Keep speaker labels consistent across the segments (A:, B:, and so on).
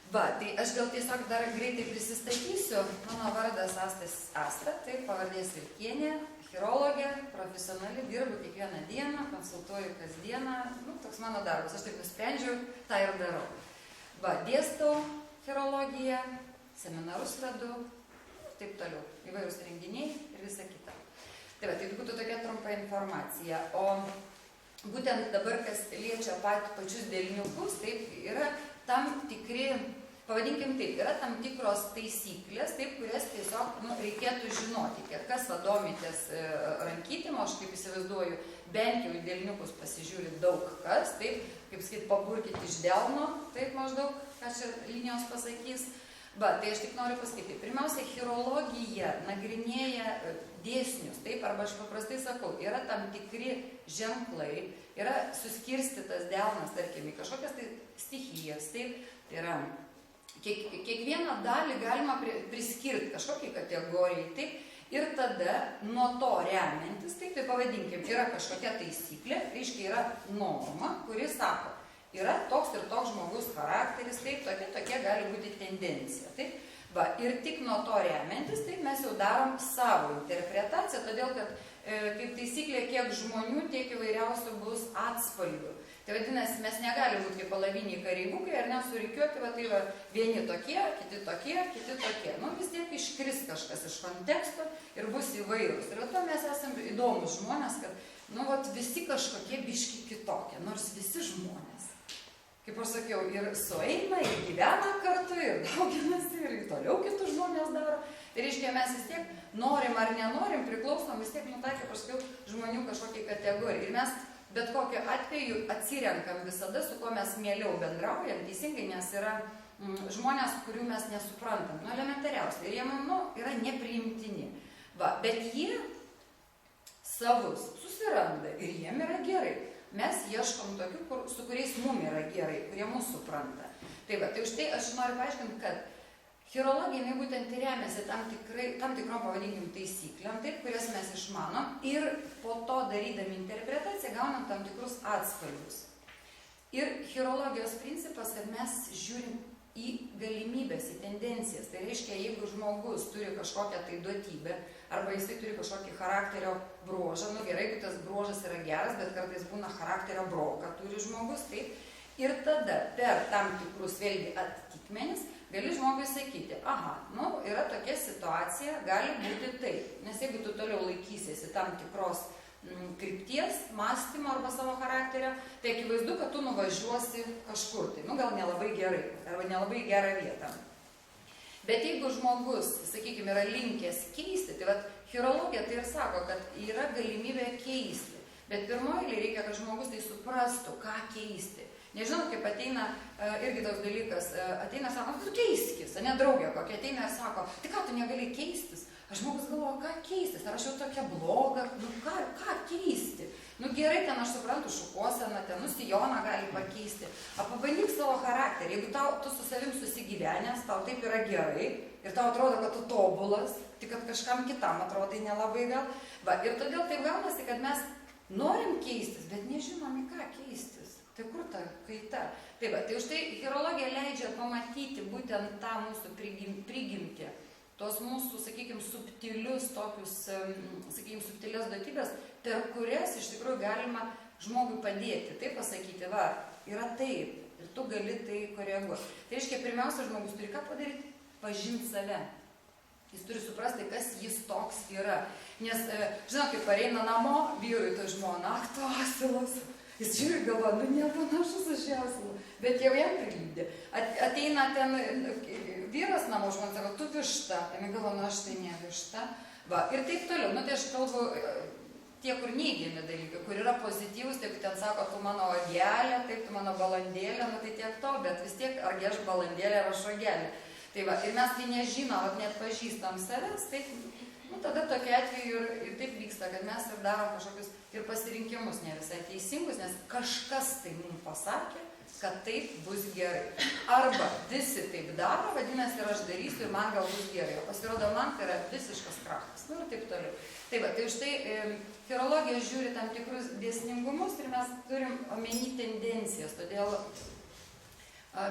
A: Va, tai aš gal tiesiog dar greitai prisistatysiu. Mano vardas Asta, tai pavardė Svilkienė, chirologė, profesionali, dirbu kiekvieną dieną, konsultuoju kasdieną, toks mano darbas, aš taip nusprendžiau, tą ir darau. Va, dėstau chirologiją, seminarus vedu, taip toliau, įvairūs renginiai ir visa kita. Tai va, tai būtų tokia trumpa informacija. O būtent dabar, kas liečia pačius delniukus, taip, yra tam tikri, pavadinkim taip, yra tam tikros taisyklės, taip, kurias tiesiog reikėtų žinoti. Kas domitės rankytėm, aš kaip įsivaizduoju, bent jau į delniukus pasižiūri daug kas, taip, kaip sakyt, papurkyti iš delno, taip maždaug, ką čia linijos pasakys. Va, tai aš tik noriu pasakyti, pirmiausia, chirologija nagrinėja dėsnius, taip, arba aš paprastai sakau, yra tam tikri ženklai, yra suskirstytas delnas, tarkim, į kažkokias tai stichijas, taip, tai yra, kiekvieną dalį galima priskirti kažkokiai kategorijai, taip, ir tada nuo to remiantis, taip, tai pavadinkim, yra kažkokia taisyklė, reiškia yra norma, kuri sako, yra toks ir toks žmogus charakteris, taip, tokia gali būti tendencija, taip. Va, ir tik nuo to remiantis, taip, mes jau darom savo interpretaciją, todėl kad, kaip taisyklė, kiek žmonių, tiek įvairiausių bus atspalvių. Tai vadinasi, mes negali būti kaip palaviniai kareivukai, ar nesurikiuoti, va, tai va, vieni tokie, kiti tokie. Vis tiek iškris kažkas iš konteksto ir bus įvairūs. Ir to mes esame įdomus žmonės, kad, visi kažkokie biški kitokie, nors visi žmonės. Kaip aš sakiau, ir sueina, ir gyvena kartu, ir dauginasi, ir toliau kitus žmonės daro. Tai reiškia, mes vis tiek norim ar nenorim, priklausom vis tiek, kaip aš sakiau, žmonių kažkokiai kategorijai. Ir mes bet kokiu atveju atsirenkam visada, su kuo mes mieliau bendraujam, teisingai, nes yra žmonės, kurių mes nesuprantam. Elementariausiai. Ir jie mums, yra nepriimtini. Va, bet jie savus susiranda ir jiem yra gerai. Mes ieškom tokių, su kuriais mum yra gerai, kurie mūsų supranta. Tai va, tai už tai aš noriu paaiškinti, kad chirologija, jinai būtent remiasi tam tikrom, pavadinkim, taisyklėm, taip, kurias mes išmanom, ir po to darydami interpretaciją gaunam tam tikrus atspalvius. Ir chirologijos principas, kad mes žiūrim į galimybės, į tendencijas. Tai reiškia, jeigu žmogus turi kažkokią tai duotybę, arba jisai turi kažkokį charakterio bruožą, gerai, jeigu tas bruožas yra geras, bet kartais būna charakterio broką turi žmogus, taip, ir tada per tam tikrus vėlgi atitikmenis gali žmogui sakyti, yra tokia situacija, gali būti taip, nes jeigu tu toliau laikysiesi tam tikros krypties, mąstymo arba savo charakterio, tai akivaizdu, kad tu nuvažiuosi kažkur, tai gal nelabai gerai, arba nelabai gerą vietą. Bet jeigu žmogus, sakykime, yra linkęs keisti, tai chirologija tai ir sako, kad yra galimybė keisti. Bet pirmoji reikia, kad žmogus tai suprastų, ką keisti. Nežinau, kaip ateina, irgi toks dalykas, ateina, sako, tu keiskis, draugė kokia ateina ir sako, tai ką tu negali keistis? Aš žmogus galvoju, ką keistis, ar aš jau tokia bloga, ką keisti? Gerai, ten aš suprantu šukuoseną, ten sijoną gali pakeisti. Pabandyk savo charakterį, jeigu tu su savim susigyvenęs, tau taip yra gerai ir tau atrodo, kad tu tobulas, tik kad kažkam kitam atrodai nelabai gal. Va, ir todėl taip gaunasi, kad mes norim keistis, bet nežinom, į ką keistis. Tai kur ta kaita? Tai va, tai už tai chirologija leidžia pamatyti būtent tą mūsų prigimtį. Tos mūsų, sakykime, subtilius tokius, sakykime, subtilias duotybės, per kurias iš tikrųjų galima žmogui padėti. Tai pasakyti, va, yra taip, ir tu gali tai koreguoti. Tai reiškia, pirmiausia, žmogus turi ką padaryti? Pažinti save. Jis turi suprasti, kas jis toks yra. Nes, žinau, kaip pareina namo, vyrui to žmona, tu asilas. Jis žiūri, galva, nepanašus aš asilą, bet jau jam prilydė. Ateina ten vyras namo, žmona sako, tu višta. Jame galva, aš tai ne višta. Va, ir taip toliau. Tai aš kalbu tie, kur neigiami dalykai, kur yra pozityvus, taip ten sako, tu mano ogelė, taip, tu mano balandėlė, tai tiek to, bet vis tiek, argi aš balandėlė ar aš ogelė. Tai va, ir mes tai nežinom, net pažįstam savęs, taip, tada tokia atveju ir taip vyksta, kad mes ir darom kažkokius ir pasirinkimus ne visai teisingus, nes kažkas tai mums pasakė, kad taip bus gerai. Arba visi taip daro, vadinasi, ir aš darysiu ir man gal bus gerai. O pasirodo, man tai yra visiškas krachas. Ir taip toliau. Tai va, tai už tai chirologija žiūri tam tikrus dėsningumus ir mes turim omeny tendencijas. Todėl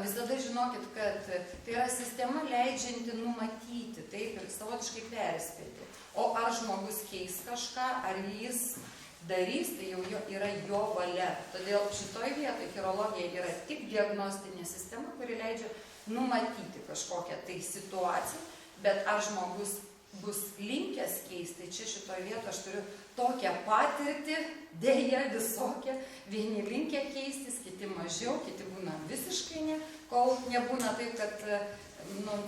A: visada žinokit, kad tai yra sistema leidžianti numatyti, taip, ir savotiškai perspėti. O ar žmogus keis kažką, ar jis darys, tai jau yra jo valia. Todėl šitoj vietoj chirologija yra tik diagnostinė sistema, kuri leidžia numatyti kažkokią tai situaciją, bet ar žmogus bus linkęs keisti, čia šitoj vietoje aš turiu tokią patirtį, dėja visokią, vieni linkę keistis, kiti mažiau, kiti būna visiškai ne, kol nebūna taip, kad,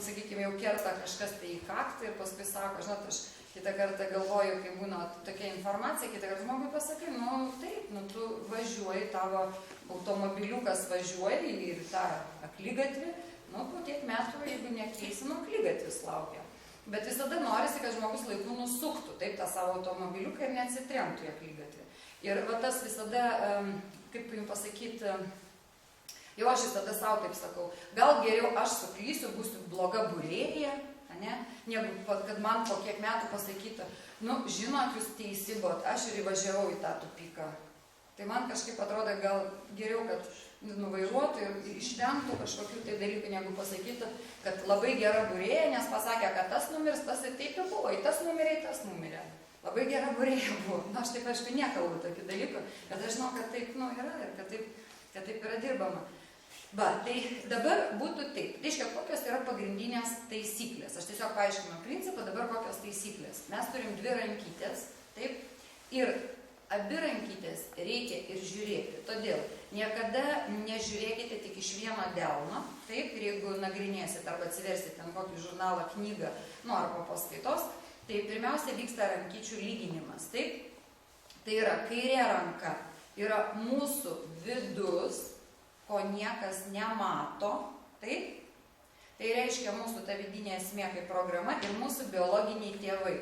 A: sakykime, jau kerta kažkas tai į kaktą ir paskui sako, žinot, aš kitą kartą galvoju, kai būna tokia informacija, kitą kartą žmogui pasakai, taip, tu važiuoji, tavo automobiliukas važiuoja į tą akligatvį, po tiek metų, jeigu nekeisi, akligatvis laukia. Bet visada norisi, kad žmogus laiku nusuktų, taip, tą savo automobiliuką ir neatsitrenktų į akligatvį. Ir va tas visada, kaip jums pasakyti, jau aš visada savo taip sakau, gal geriau aš suklysiu, būsiu bloga būrėja, negu kad man po kiek metų pasakytų, žinot, jūs teisi, bet aš ir įvažiavau į tą tupiką. Tai man kažkaip atrodo, gal geriau, kad nuvairuotų ir išvengtų kažkokių tai dalykų, negu pasakytų, kad labai gera būrėja, nes pasakė, kad tas numirs, tas ir taip ir buvo, tas numirė. Labai gera būrėja buvo. Aš taip, aišku, nekalbu tokių dalykų, bet aš žinau, kad taip yra ir kad taip yra dirbama. Tai dabar būtų taip. Tai reiškia, kokios yra pagrindinės taisyklės. Aš tiesiog paaiškinu principą, dabar kokios taisyklės. Mes turim 2 rankytės, taip, ir abi rankytės reikia ir žiūrėti. Todėl niekada nežiūrėkite tik iš vieno delno, taip, ir jeigu nagrinėsit arba atsiversit ten kokį žurnalą, knygą, arba paskaitos, tai pirmiausia vyksta rankyčių lyginimas, taip. Tai yra kairė ranka, yra mūsų vidus, ko niekas nemato, taip. Tai reiškia mūsų ta vidinė esmė kaip programa ir mūsų biologiniai tėvai.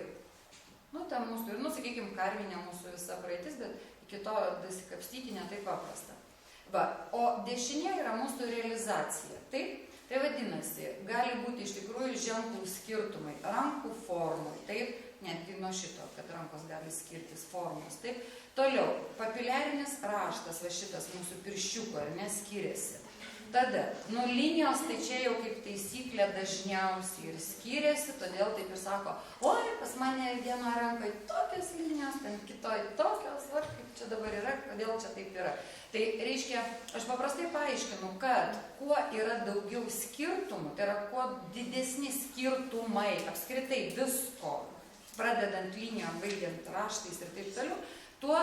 A: Ta mūsų ir, sakykime, karminė mūsų visa praeitis, bet iki to dasikapstyti ne taip paprasta. O dešinė yra mūsų realizacija. Taip? Tai vadinasi, gali būti iš tikrųjų ženklų skirtumai rankų formų, taip, netgi nuo šito, kad rankos gali skirtis formos, taip. Toliau, papiliarinis raštas, va šitas mūsų pirščiuko, ar ne, skiriasi. Tada, linijos, tai čia jau kaip taisyklė dažniausiai ir skiriasi, todėl taip ir sako, oi, pas mane vienoje rankoje tokios linijos, ten kitoje tokios, kaip čia dabar yra, kodėl čia taip yra. Tai reiškia, aš paprastai paaiškinu, kad kuo yra daugiau skirtumų, tai yra kuo didesni skirtumai, apskritai visko, pradedant linijom, baigiant raštais ir taip toliau, tuo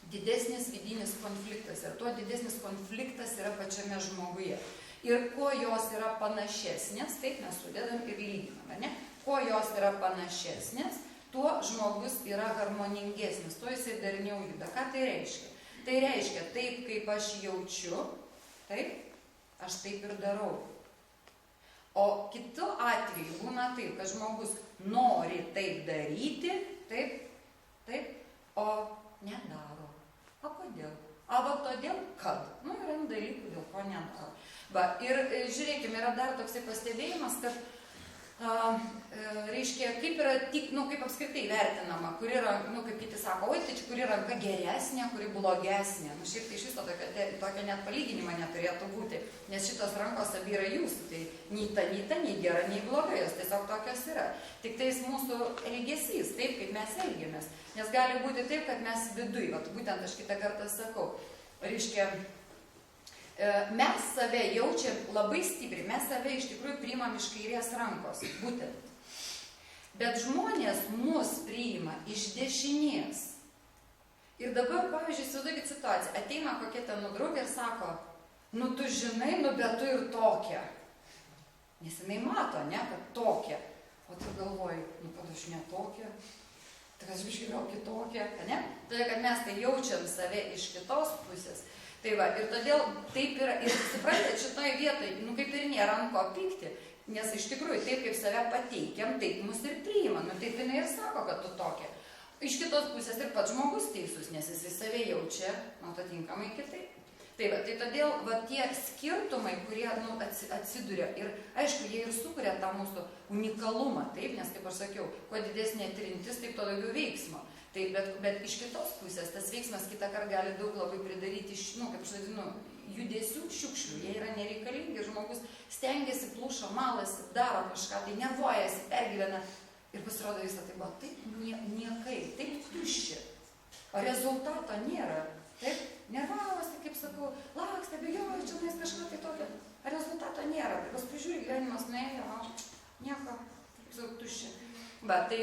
A: didesnis vidinis konfliktas ir tuo didesnis konfliktas yra pačiame žmoguje. Ir kuo jos yra panašesnės, taip mes sudedam ir lyginame, ne? Kuo jos yra panašesnės, tuo žmogus yra harmoningesnis, tuo jisai darniau juda. Ką tai reiškia? Tai reiškia, taip kaip aš jaučiu, taip, aš taip ir darau. O kitu atveju būna taip, kad žmogus nori taip daryti, taip, o nedaro. O kodėl? Va todėl, kad. Yra dalykų, dėl ko nedaro. Ir žiūrėkime, yra dar toksai pastebėjimas, kad reiškia, kaip yra tik, kaip apskritai vertinama, kuri yra, kaip kiti sako, oi, tai kuri ranka geresnė, kuri blogesnė. Šiaip tai iš viso tokio net palyginimo neturėtų būti, nes šitos rankos abi yra jūsų, tai nei ta, nei gera, nei bloga, jos tiesiog tokios yra. Tik tais mūsų elgesys, taip kaip mes elgiamės. Nes gali būti taip, kad mes viduj, būtent aš kitą kartą sakau, reiškia, mes save jaučiam labai stipriai, mes save iš tikrųjų priimam iš kairės rankos, būtent. Bet žmonės mus priima iš dešinės. Ir dabar, pavyzdžiui, įsivaizduokit situaciją, ateina kokia ten draugė ir sako, tu žinai, bet tu ir tokia. Nes jinai mato, ne, kad tokia. O tu galvoji, kad aš ne tokia, tai aš biškai gal kitokia, ne? Todėl, kad mes tai jaučiam save iš kitos pusės. Tai ir todėl taip yra, ir suprantate, šitoje vietoje, kaip ir nėra ant ko pykti, nes iš tikrųjų taip kaip save pateikiam, taip mus ir priima, taip jinai ir sako, kad tu tokia. Iš kitos pusės ir pats žmogus teisus, nes jisai save jaučia, atitinkamai kitaip. Tai todėl tie skirtumai, kurie atsiduria ir aišku, jie ir sukuria tą mūsų unikalumą, taip, nes kaip aš sakiau, kuo didesnė trintis, taip to daugiau veiksmo. Bet iš kitos pusės tas veiksmas kitą kartą gali daug labai pridaryti, kaip aš vadinu, judesių šiukšlių, jie yra nereikalingi, žmogus stengiasi, pluša, malasi, daro kažką, tai nervuojasi, pergyvena. Ir pasirodo visą tai buvo taip niekai, taip tuščia. O rezultato nėra. Taip, nervavosi, kaip sakau, lakstė, bėgiojo, čia nais kažką tai tokio. O rezultato nėra. Tai paskui žiūri, gyvenimas nuėjo, nieko, kaip sakau, tuščia. Bet tai,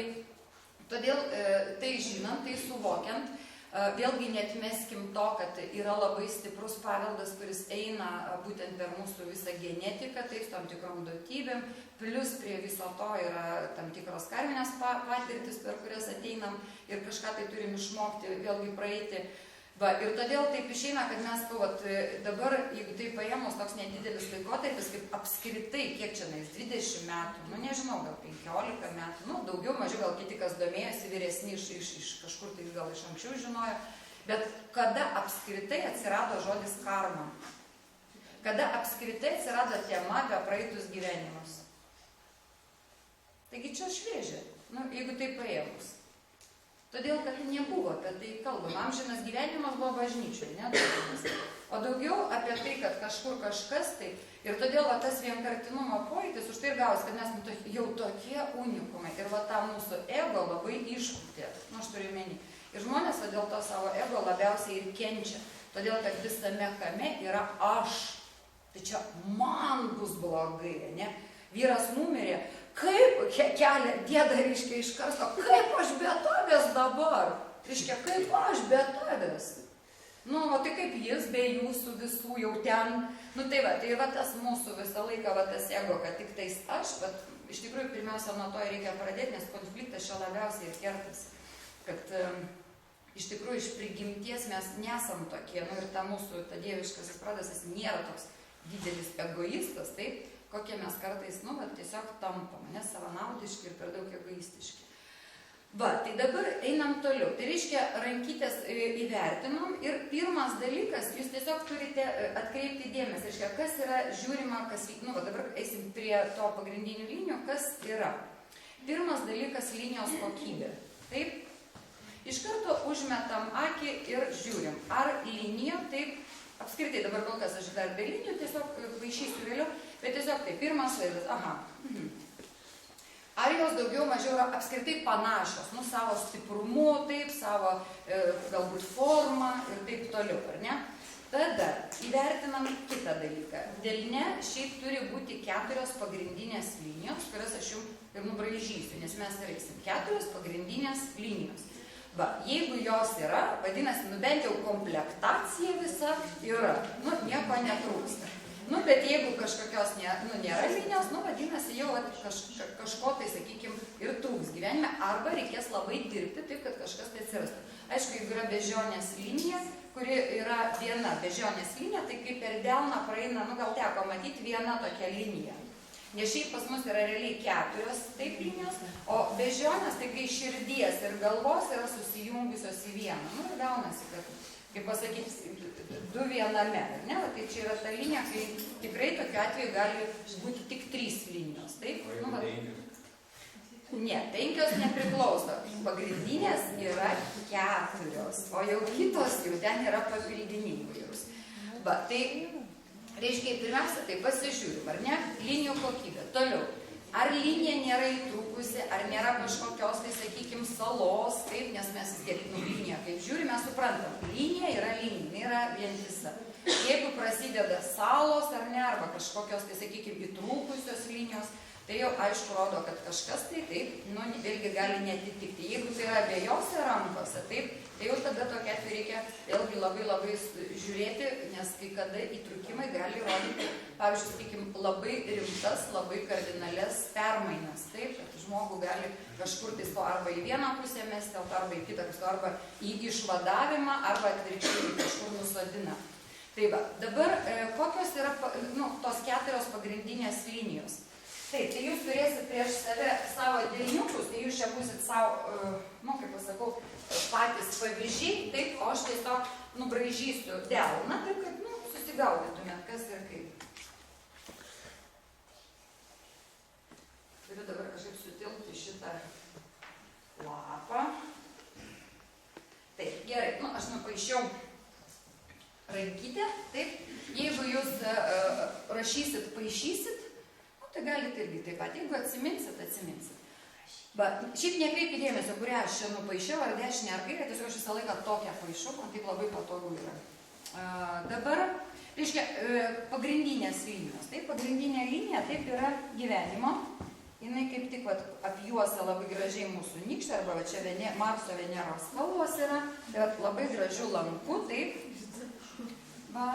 A: todėl tai žinant, tai suvokiant, vėlgi netmeskim to, kad yra labai stiprus paveldas, kuris eina būtent per mūsų visą genetiką, taip, tam tikrom duotybėm, plus prie viso to yra tam tikros karminės patirtis, per kurias ateinam ir kažką tai turim išmokti, vėlgi praeiti. Va, ir todėl taip išeina, kad mes, dabar, jeigu tai paėmus toks nedidelis laikotarpis, kaip apskritai, kiek čia nais, 20 metų, nu nežinau, gal 15 metų, nu daugiau, mažiau, gal kiti, kas domėjosi, vyresni iš kažkur, tai gal iš anksčiau žinojo, bet kada apskritai atsirado žodis karma? Kada apskritai atsirado tema apie praeitus gyvenimus? Taigi čia šviežia, nu, jeigu tai paėmus. Todėl, kad nebuvo apie tai kalbama. Amžinas gyvenimas buvo bažnyčioj, ne? O daugiau apie tai, kad kažkur kažkas tai. Ir todėl va, tas vienkartinumo pojūtis, už tai ir gausi, kad mes jau tokie unikumai. Ir va tą mūsų ego labai išpūtė. Nu, aš turiu menį. Ir žmonės va, dėl to savo ego labiausiai ir kenčia. Todėl, kad visame kame yra aš. Tai čia man bus blogai, ne? Vyras numirė. Kaip kelia dėda, reiškia, iš karsto, kaip aš be tavęs dabar? Reiškia, kaip aš be tavęs? Nu, o tai kaip jis be jūsų visų jau ten? Nu, tai va tas mūsų visą laiką, va tas ego, kad tik tais aš, bet iš tikrųjų pirmiausia nuo to reikia pradėti, nes konfliktas čia labiausiai ir kertasi. Kad iš tikrųjų iš prigimties mes nesam tokie, nu ir ta mūsų, ta dieviškasis pradas, jis nėra toks didelis egoistas, taip? Kokie mes kartais, nu, bet tiesiog tampam, nes savanaudiški ir per daug egoistiški. Va, tai dabar einam toliau. Tai reiškia, rankytės įvertinom ir pirmas dalykas, jūs tiesiog turite atkreipti dėmesį, reiškia, kas yra žiūrima, kas, nu, va, dabar eisim prie to pagrindinių linijų, kas yra. Pirmas dalykas - linijos kokybė. Taip? Iš karto užmetam akį ir žiūrim, ar linija, taip, apskritai dabar kol kas aš dar be linijų, tiesiog vaišysiu vėliau, bet tiesiog tai pirmas vaizdas, aha. Ar jos daugiau mažiau yra apskritai panašios, nu, savo stiprumu, taip, savo galbūt formą ir taip toliau, ar ne? Tada įvertinam kitą dalyką. Delne šiaip turi būti 4 pagrindinės linijos, kurias aš jums ir nubraižysiu, nes mes reisim 4 pagrindinės linijos. Va, jeigu jos yra, vadinasi, nu bent jau komplektacija visa yra, nu nieko netrūksta. Nu, bet jeigu kažkokios nėra linijos, nu, vadinasi, jau kažko tai, sakykime, ir trūks gyvenime, arba reikės labai dirbti taip, kad kažkas tai atsirastų. Aišku, jeigu yra beždžionės linija, kuri yra viena beždžionės linija, tai kaip per delną praeina, nu, gal teko matyti viena tokia linija. Nes šiaip pas mus yra realiai 4 taip linijos, o beždžionės, tai kai širdies ir galvos yra susijungusios į vieną. Nu, ir gaunasi, kad, kaip pasakyti, 2 viename, ar ne? Tai čia yra ta linija, kai tikrai tokiu atveju gali būti tik 3 linijos, taip? Nu, va. Ne, 5 nepriklauso. Pagrindinės yra 4, o jau kitos jau ten yra papildiniai įvairūs. Va, tai reiškia, pirmiausia, tai pasižiūrim, ar ne? Linijų kokybė. Toliau. Ar linija nėra įtrūkusi, ar nėra kažkokios, tai sakykime, salos, taip, nes mes vis tiek, nu, liniją, kaip žiūrime, suprantam. Linija yra linija, yra vientisa. Jeigu prasideda salos, ar ne, arba kažkokios, tai sakykime, įtrūkusios linijos, tai jau aišku rodo, kad kažkas tai taip, nu, vėlgi gali netitikti. Jeigu tai yra abiejose rankose, taip, tai jau tada tokia atveju reikia vėlgi labai žiūrėti, nes kai kada įtrūkimai gali rodyti, pavyzdžiui, sakykim, labai rimtas, labai kardinales permainas, taip, kad žmogų gali kažkur tai arba į vieną pusę mesti, arba į kitą pusę, arba į išvadavimą, arba atvirkščiai kažkur nusodina. Tai va, dabar kokios yra, nu, tos 4 pagrindinės linijos? Taip, tai jūs turėsit prieš save savo delniukus, tai jūs čia būsit savo, nu, kaip pasakau, patys pavyzdžiai, taip, o aš tiesiog nubraižysiu delną, taip, kad, nu, susigaudytumėt, kas ir kaip. Turiu dabar kažkaip sutilpti šitą lapą. Taip, gerai, nu, aš nupaišiau rankytę, taip, Jeigu jūs rašysit, paišysit, nu, tai galite irgi taip pat. Jeigu atsiminsit, atsiminsit. Šiaip nekreipkite dėmesio, kurią aš čia nupaišiau, ar dešinę, ar kairę, tiesiog aš visą laiką tokią paišau, man taip labai patogu yra. Dabar, reiškia, pagrindinės linijos. Tai pagrindinė linija, taip yra gyvenimo. Jinai kaip tik apjuosia labai gražiai mūsų nykštę, arba čia Marso Veneros spalvos yra, tai labai gražių lankų, taip. Va.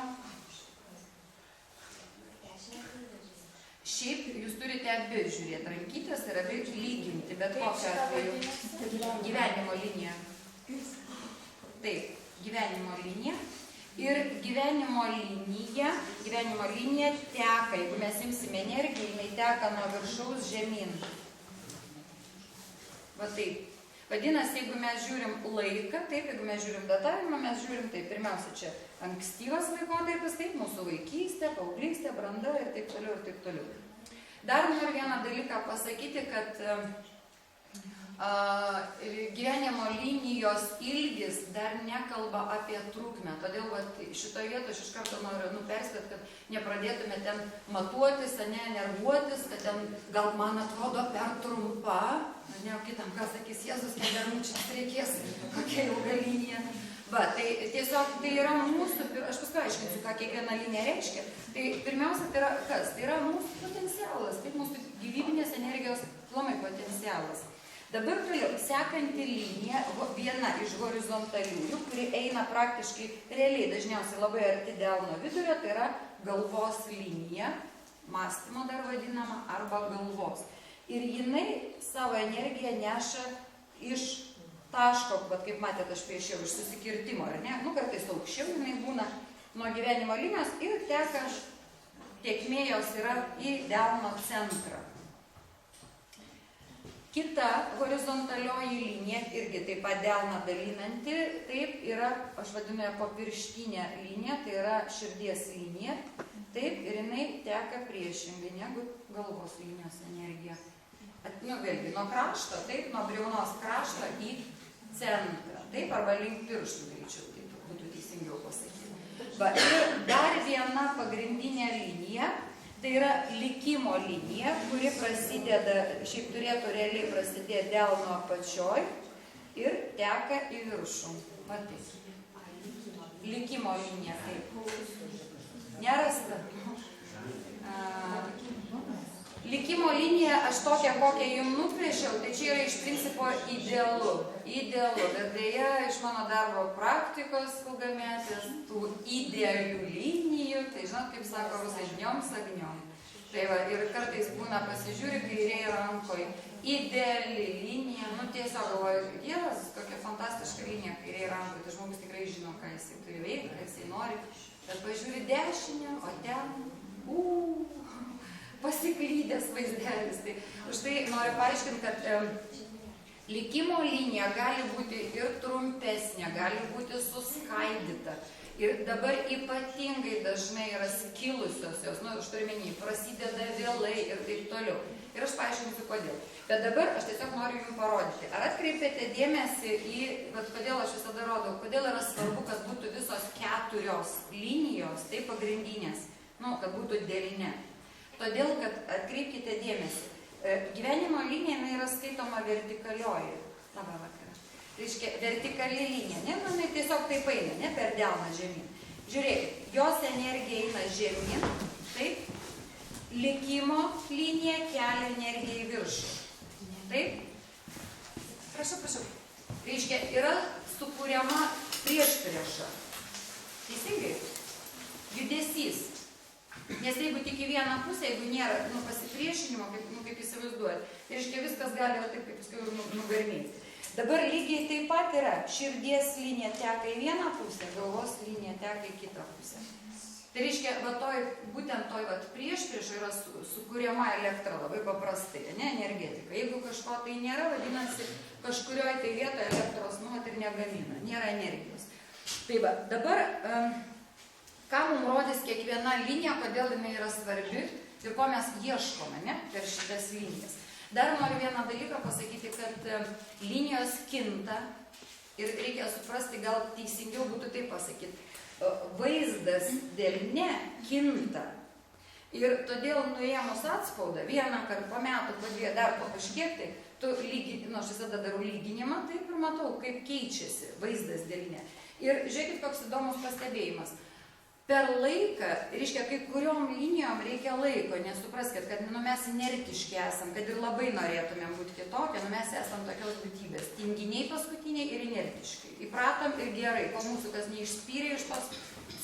A: Šiaip jūs turite abi žiūrėti rankytės ir abi lyginti, bet kokiu atveju gyvenimo linija. Taip, gyvenimo linija. Ir gyvenimo linija teka, jeigu mes imsime energiją, jinai teka nuo viršaus žemyn. Va taip. Vadinasi, jeigu mes žiūrim laiką, taip, jeigu mes žiūrim datavimą, mes žiūrim taip, pirmiausia čia ankstyvas laikotarpis, taip, mūsų vaikystė, paauglystė, branda ir taip toliau ir taip toliau. Dar noriu vieną dalyką pasakyti, kad gyvenimo linijos ilgis dar nekalba apie trukmę. Todėl šitoje vietoje aš iš karto noriu perspėti, kad nepradėtume ten matuotis, nervuotis, kad ten gal man atrodo per trumpa, ne, o kitam ką sakys, Jėzus, kiek dar mums reikės, kokia ilga linija. Tai tiesiog tai yra mūsų, aš paskui aiškinsiu, ką kiekviena linija reiškia. Tai pirmiausia, tai yra kas? Tai yra mūsų potencialas, taip, mūsų gyvybinės energijos plomai potencialas. Dabar toliau, sekanti linija, viena iš horizontaliųjų, kuri eina praktiškai realiai, dažniausiai labai arti delno vidurio, tai yra galvos linija, mąstymo dar vadinama, arba galvos. Ir jinai savo energiją neša iš taško, kaip matėte, aš piešiau, iš susikirtimo, ar ne? Nu, kartais aukščiau jinai būna nuo gyvenimo linijos ir teka, tėkmė jos yra į delno centrą. Kita horizontalioji linija, irgi taip pat delną dalinanti, taip yra, aš vadinu ją papirštinė linija, tai yra širdies linija, taip, ir jinai teka priešingai negu galvos linijos energija. Nu, vėlgi, nuo krašto, taip, nuo briaunos krašto į centrą, taip, arba link pirštų greičiau, taip būtų teisingiau pasakyti. Ir dar viena pagrindinė linija, tai yra likimo linija, kuri prasideda, šiaip turėtų realiai prasidėti delno apačioj ir teka į viršų. Matys. Likimo linija, taip. Nerasta. Likimo linija, aš tokią, kokią jums nuplėšiau, tai čia yra iš principo idealu. Idealu, bet dėja iš mano darbo praktikos ilgametės, tų idealių linijų, tai žinot, kaip sako rusai, žniom sagniom. Tai va, ir kartais būna pasižiūri kairėje rankoje, ideali linija, nu tiesiog galvoju, Dievas, kokia fantastiška linija kairėje rankoje, tai žmogus tikrai žino, ką jisai turi veikti, ką jisai nori, bet pažiūri dešinę, o ten, pasiklydęs vaizdelis. Tai už tai noriu paaiškinti, kad likimo linija gali būti ir trumpesnė, gali būti suskaidyta. Ir dabar ypatingai dažnai yra skilusios jos, nu, aš turiu menį, prasideda vėlai ir taip toliau. Ir aš paaiškinsiu, kodėl. Bet dabar aš tiesiog noriu jums parodyti. Ar atkreipėte dėmesį į, bet kodėl aš visada rodau, kodėl yra svarbu, kad būtų visos 4 linijos, tai pagrindinės, nu, kad būtų delinė. Todėl, kad atkreipkite dėmesį, gyvenimo linija yra skaitoma vertikalioji. Labą vakarą. Tai reiškia, vertikali linija, ne, nu, tiesiog taip eina, ne, per delną žemyn. Žiūrėkit, jos energija eina žemyn, taip, likimo linija kelia energiją į viršų. Taip? Prašau. Reiškia, yra sukūriama priešprieša. Teisingai? Judesys. Nes jeigu tik į vieną pusę, jeigu nėra pasipriešinimo, kaip įsivaizduojat, tai reiškia viskas gali taip, kaip paskui nugarmėti. Dabar lygiai taip pat yra, širdies linija teka į vieną pusę, galvos linija teka į kitą pusę. Tai reiškia, būtent toj priešpriešai yra sukuriama elektra labai paprastai, ne, energetika. Jeigu kažko tai nėra, vadinasi, kažkurioje tai vietoje elektros ir negamina, nėra energijos. Tai va, dabar ką mums rodys kiekviena linija, kodėl jinai yra svarbi ir ko mes ieškome, ne, per šitas linijas. Dar noriu vieną dalyką pasakyti, kad linijos kinta ir reikia suprasti, gal teisingiau būtų taip pasakyti. vaizdas delne kinta. Ir todėl nuėmus atspaudą, vieną kartą po metų, po dviejų, dar po kažkiek, tai tu aš visada darau lyginimą, taip ir matau, kaip keičiasi vaizdas delne. Ir žiūrėkit, koks įdomus pastebėjimas. Per laiką, reiškia, kai kuriom linijom reikia laiko, nes supraskit, kad mes inertiški esam, kad ir labai norėtumėm būti kitokie, mes esam tokios būtybės. Tinginiai paskutiniai ir inertiški. Įpratom ir gerai, kol mūsų kas neišspyrė iš tos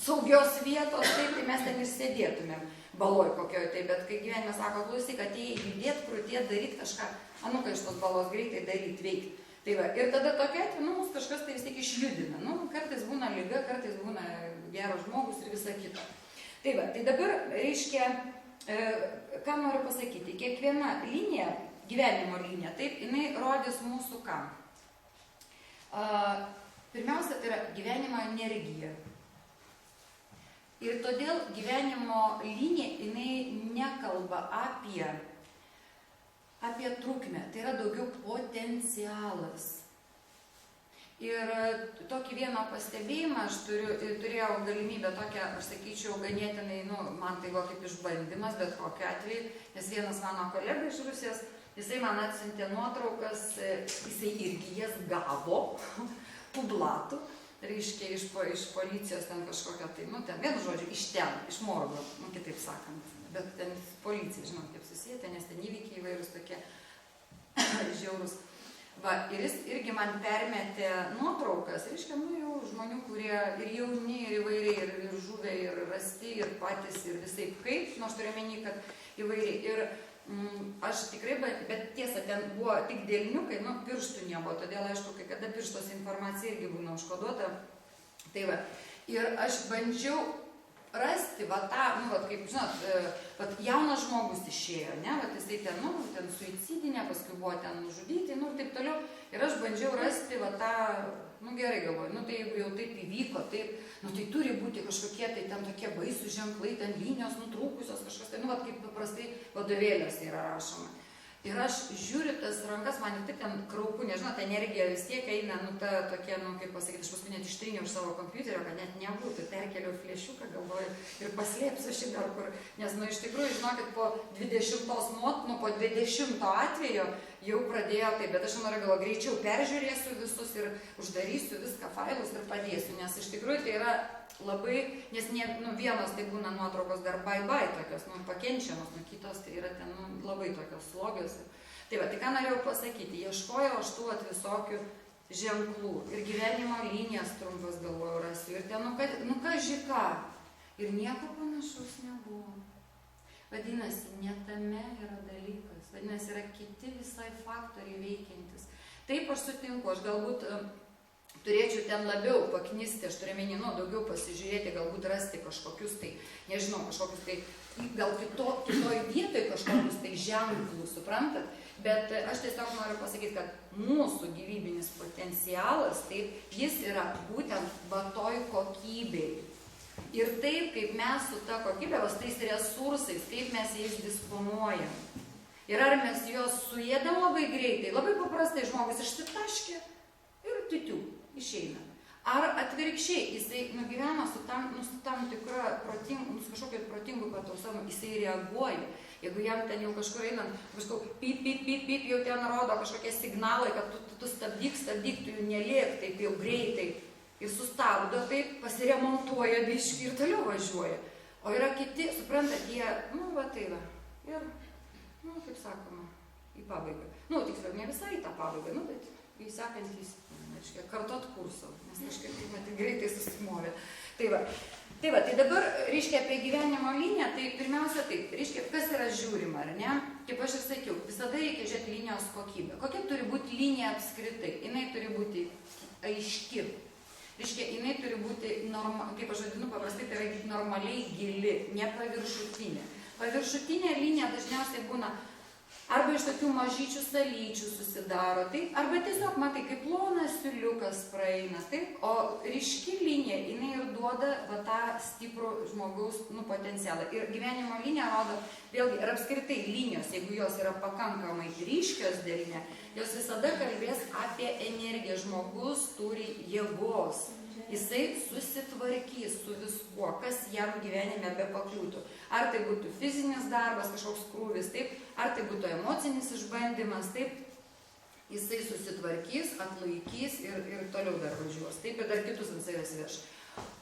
A: saugios vietos, taip, tai mes ten ir sėdėtumėm baloj kokioj tai, bet kai gyvenime sako, klausyk, atėjai judėt, krūtėt, daryt kažką, anuka iš tos balos greitai daryt, veikti. Tai va, ir tada tokia atveju, mus kažkas tai vis tiek išjudina. Kartais būna liga, kartais būna geras žmogus ir visa kita. Tai va, tai dabar, reiškia, ką noriu pasakyti, kiekviena linija, gyvenimo linija, taip, jinai rodys mūsų ką. Pirmiausia, tai yra gyvenimo energija. Ir todėl gyvenimo linija, jinai nekalba apie trukmę, tai yra daugiau potencialas. Ir tokį vieną pastebėjimą aš turėjau galimybę tokią, aš sakyčiau, ganėtinai, man tai buvo kaip išbandymas, bet kokiu atveju, nes vienas mano kolega iš Rusijos, jisai man atsiuntė nuotraukas, jisai irgi jas gavo, tų blatų, reiškia iš policijos ten kažkokią tai, ten vienu žodžiu, iš ten, iš morgo, kitaip sakant. Bet ten policija, žinot, kaip susijęta, nes ten įvykiai įvairūs tokie žiaurūs. Va, ir jis irgi man permetė nuotraukas, reiškia, jau žmonių, kurie ir jauni, ir įvairiai, ir žuvę, ir rasti, ir patys, ir visai kaip, aš turiu menį, kad įvairiai. Ir aš tikrai, bet tiesa, ten buvo tik dėlniukai, pirštų nebuvo, todėl aišku, kai kada pirštos informacija irgi būna užkoduota. Tai va, ir aš bandžiau rasti, va tą, kaip, žinot, jaunas žmogus išėjo, ne, jisai ten suicidinė, paskui buvo ten nužudyti, ir taip toliau. Ir aš bandžiau rasti, va tą, gerai galvoju, tai jeigu jau taip įvyko, taip, tai turi būti kažkokie tai ten tokie baisų ženklai, ten linijos nutrūkusios, kažkas tai, kaip paprastai vadovėliuose yra rašoma. Ir aš žiūriu tas rankas, man tik ten kraupu, nežinot, energija vis tiek eina, ta tokia, kaip pasakyti, aš paskui net ištryniau iš savo kompiuterio, kad net nebūtų, perkeliau flešiuką, galvoju, ir paslėpsiu šį dar kur, nes, iš tikrųjų, žinokit, po 20 atvejo jau pradėjo taip, bet aš noriu galvo, greičiau peržiūrėsiu visus ir uždarysiu viską failus ir padėsiu, nes iš tikrųjų tai yra labai, nes vienos tai būna nuotraukos dar bye-bye tokios, pakenčiamos, kitos tai yra ten labai tokios slogios. Tai va, tai ką norėjau pasakyti, ieškojau aš tų visokių ženklų ir gyvenimo linijas trumpas galvojau rasiu ir ten, kaži ką, ir nieko panašaus nebuvo. Vadinasi, ne tame yra dalykas, vadinasi, yra kiti visai faktoriai veikiantis. Taip aš sutinku, aš galbūt turėčiau ten labiau paknisti, aš turiu menį, daugiau pasižiūrėti, galbūt rasti kažkokius tai, nežinau, kažkokius tai, gal kitoj vietoj kažkokius tai ženklus, suprantat? Bet aš tiesiog noriu pasakyti, kad mūsų gyvybinis potencialas, taip, jis yra būtent va toj kokybei. Ir taip, kaip mes su ta kokybė, tais resursais, kaip mes jais disponuojam. Ir ar mes juos suėdam labai greitai, labai paprastai žmogus išsitaškė ir titiu. Išeina. Ar atvirkščiai, jisai gyvena su tam tikra kažkokiu protingu patausavimu, jisai reaguoja. Jeigu jam ten jau kažkur einant, pip, jau ten rodo kažkokie signalai, kad tu stabdyk, tu jų nelėk taip jau greitai. Ir sustabdo taip, pasiremontuoja biškį ir toliau važiuoja. O yra kiti, suprantat, jie, tai va. Ir, kaip sakoma, į pabaigą. Tiksliau, ne visai į tą pabaigą, bet į sekantys. Kartot kursą, nes kažkaip greitai susimovė. Tai dabar, reiškia, apie gyvenimo liniją, tai pirmiausia taip, reiškia, kas yra žiūrima, ar ne? Kaip aš ir sakiau, visada reikia žiūrėti linijos kokybę. Kokia turi būti linija apskritai? Jinai turi būti aiški. Reiškia, jinai turi būti, kaip aš vadinu, paprastai tai yra normaliai gili, ne paviršutinė. Paviršutinė linija dažniausiai būna arba iš tokių mažyčių salyčių susidaro, taip, arba tiesiog, matai, kaip plonas siūliukas praeina, taip, o ryški linija, jinai ir duoda tą stiprų žmogaus potencialą. Ir gyvenimo linija rodo, vėlgi, ir apskritai linijos, jeigu jos yra pakankamai ryškios delne, jos visada kalbės apie energiją. Žmogus turi jėgos. Jisai susitvarkys su viskuo, kas jam gyvenime bepakliūtų. Ar tai būtų fizinis darbas, kažkoks krūvis, taip, ar tai būtų emocinis išbandymas, taip, jisai susitvarkys, atlaikys ir toliau dar važiuos, taip, ir dar kitus ant savęs veš.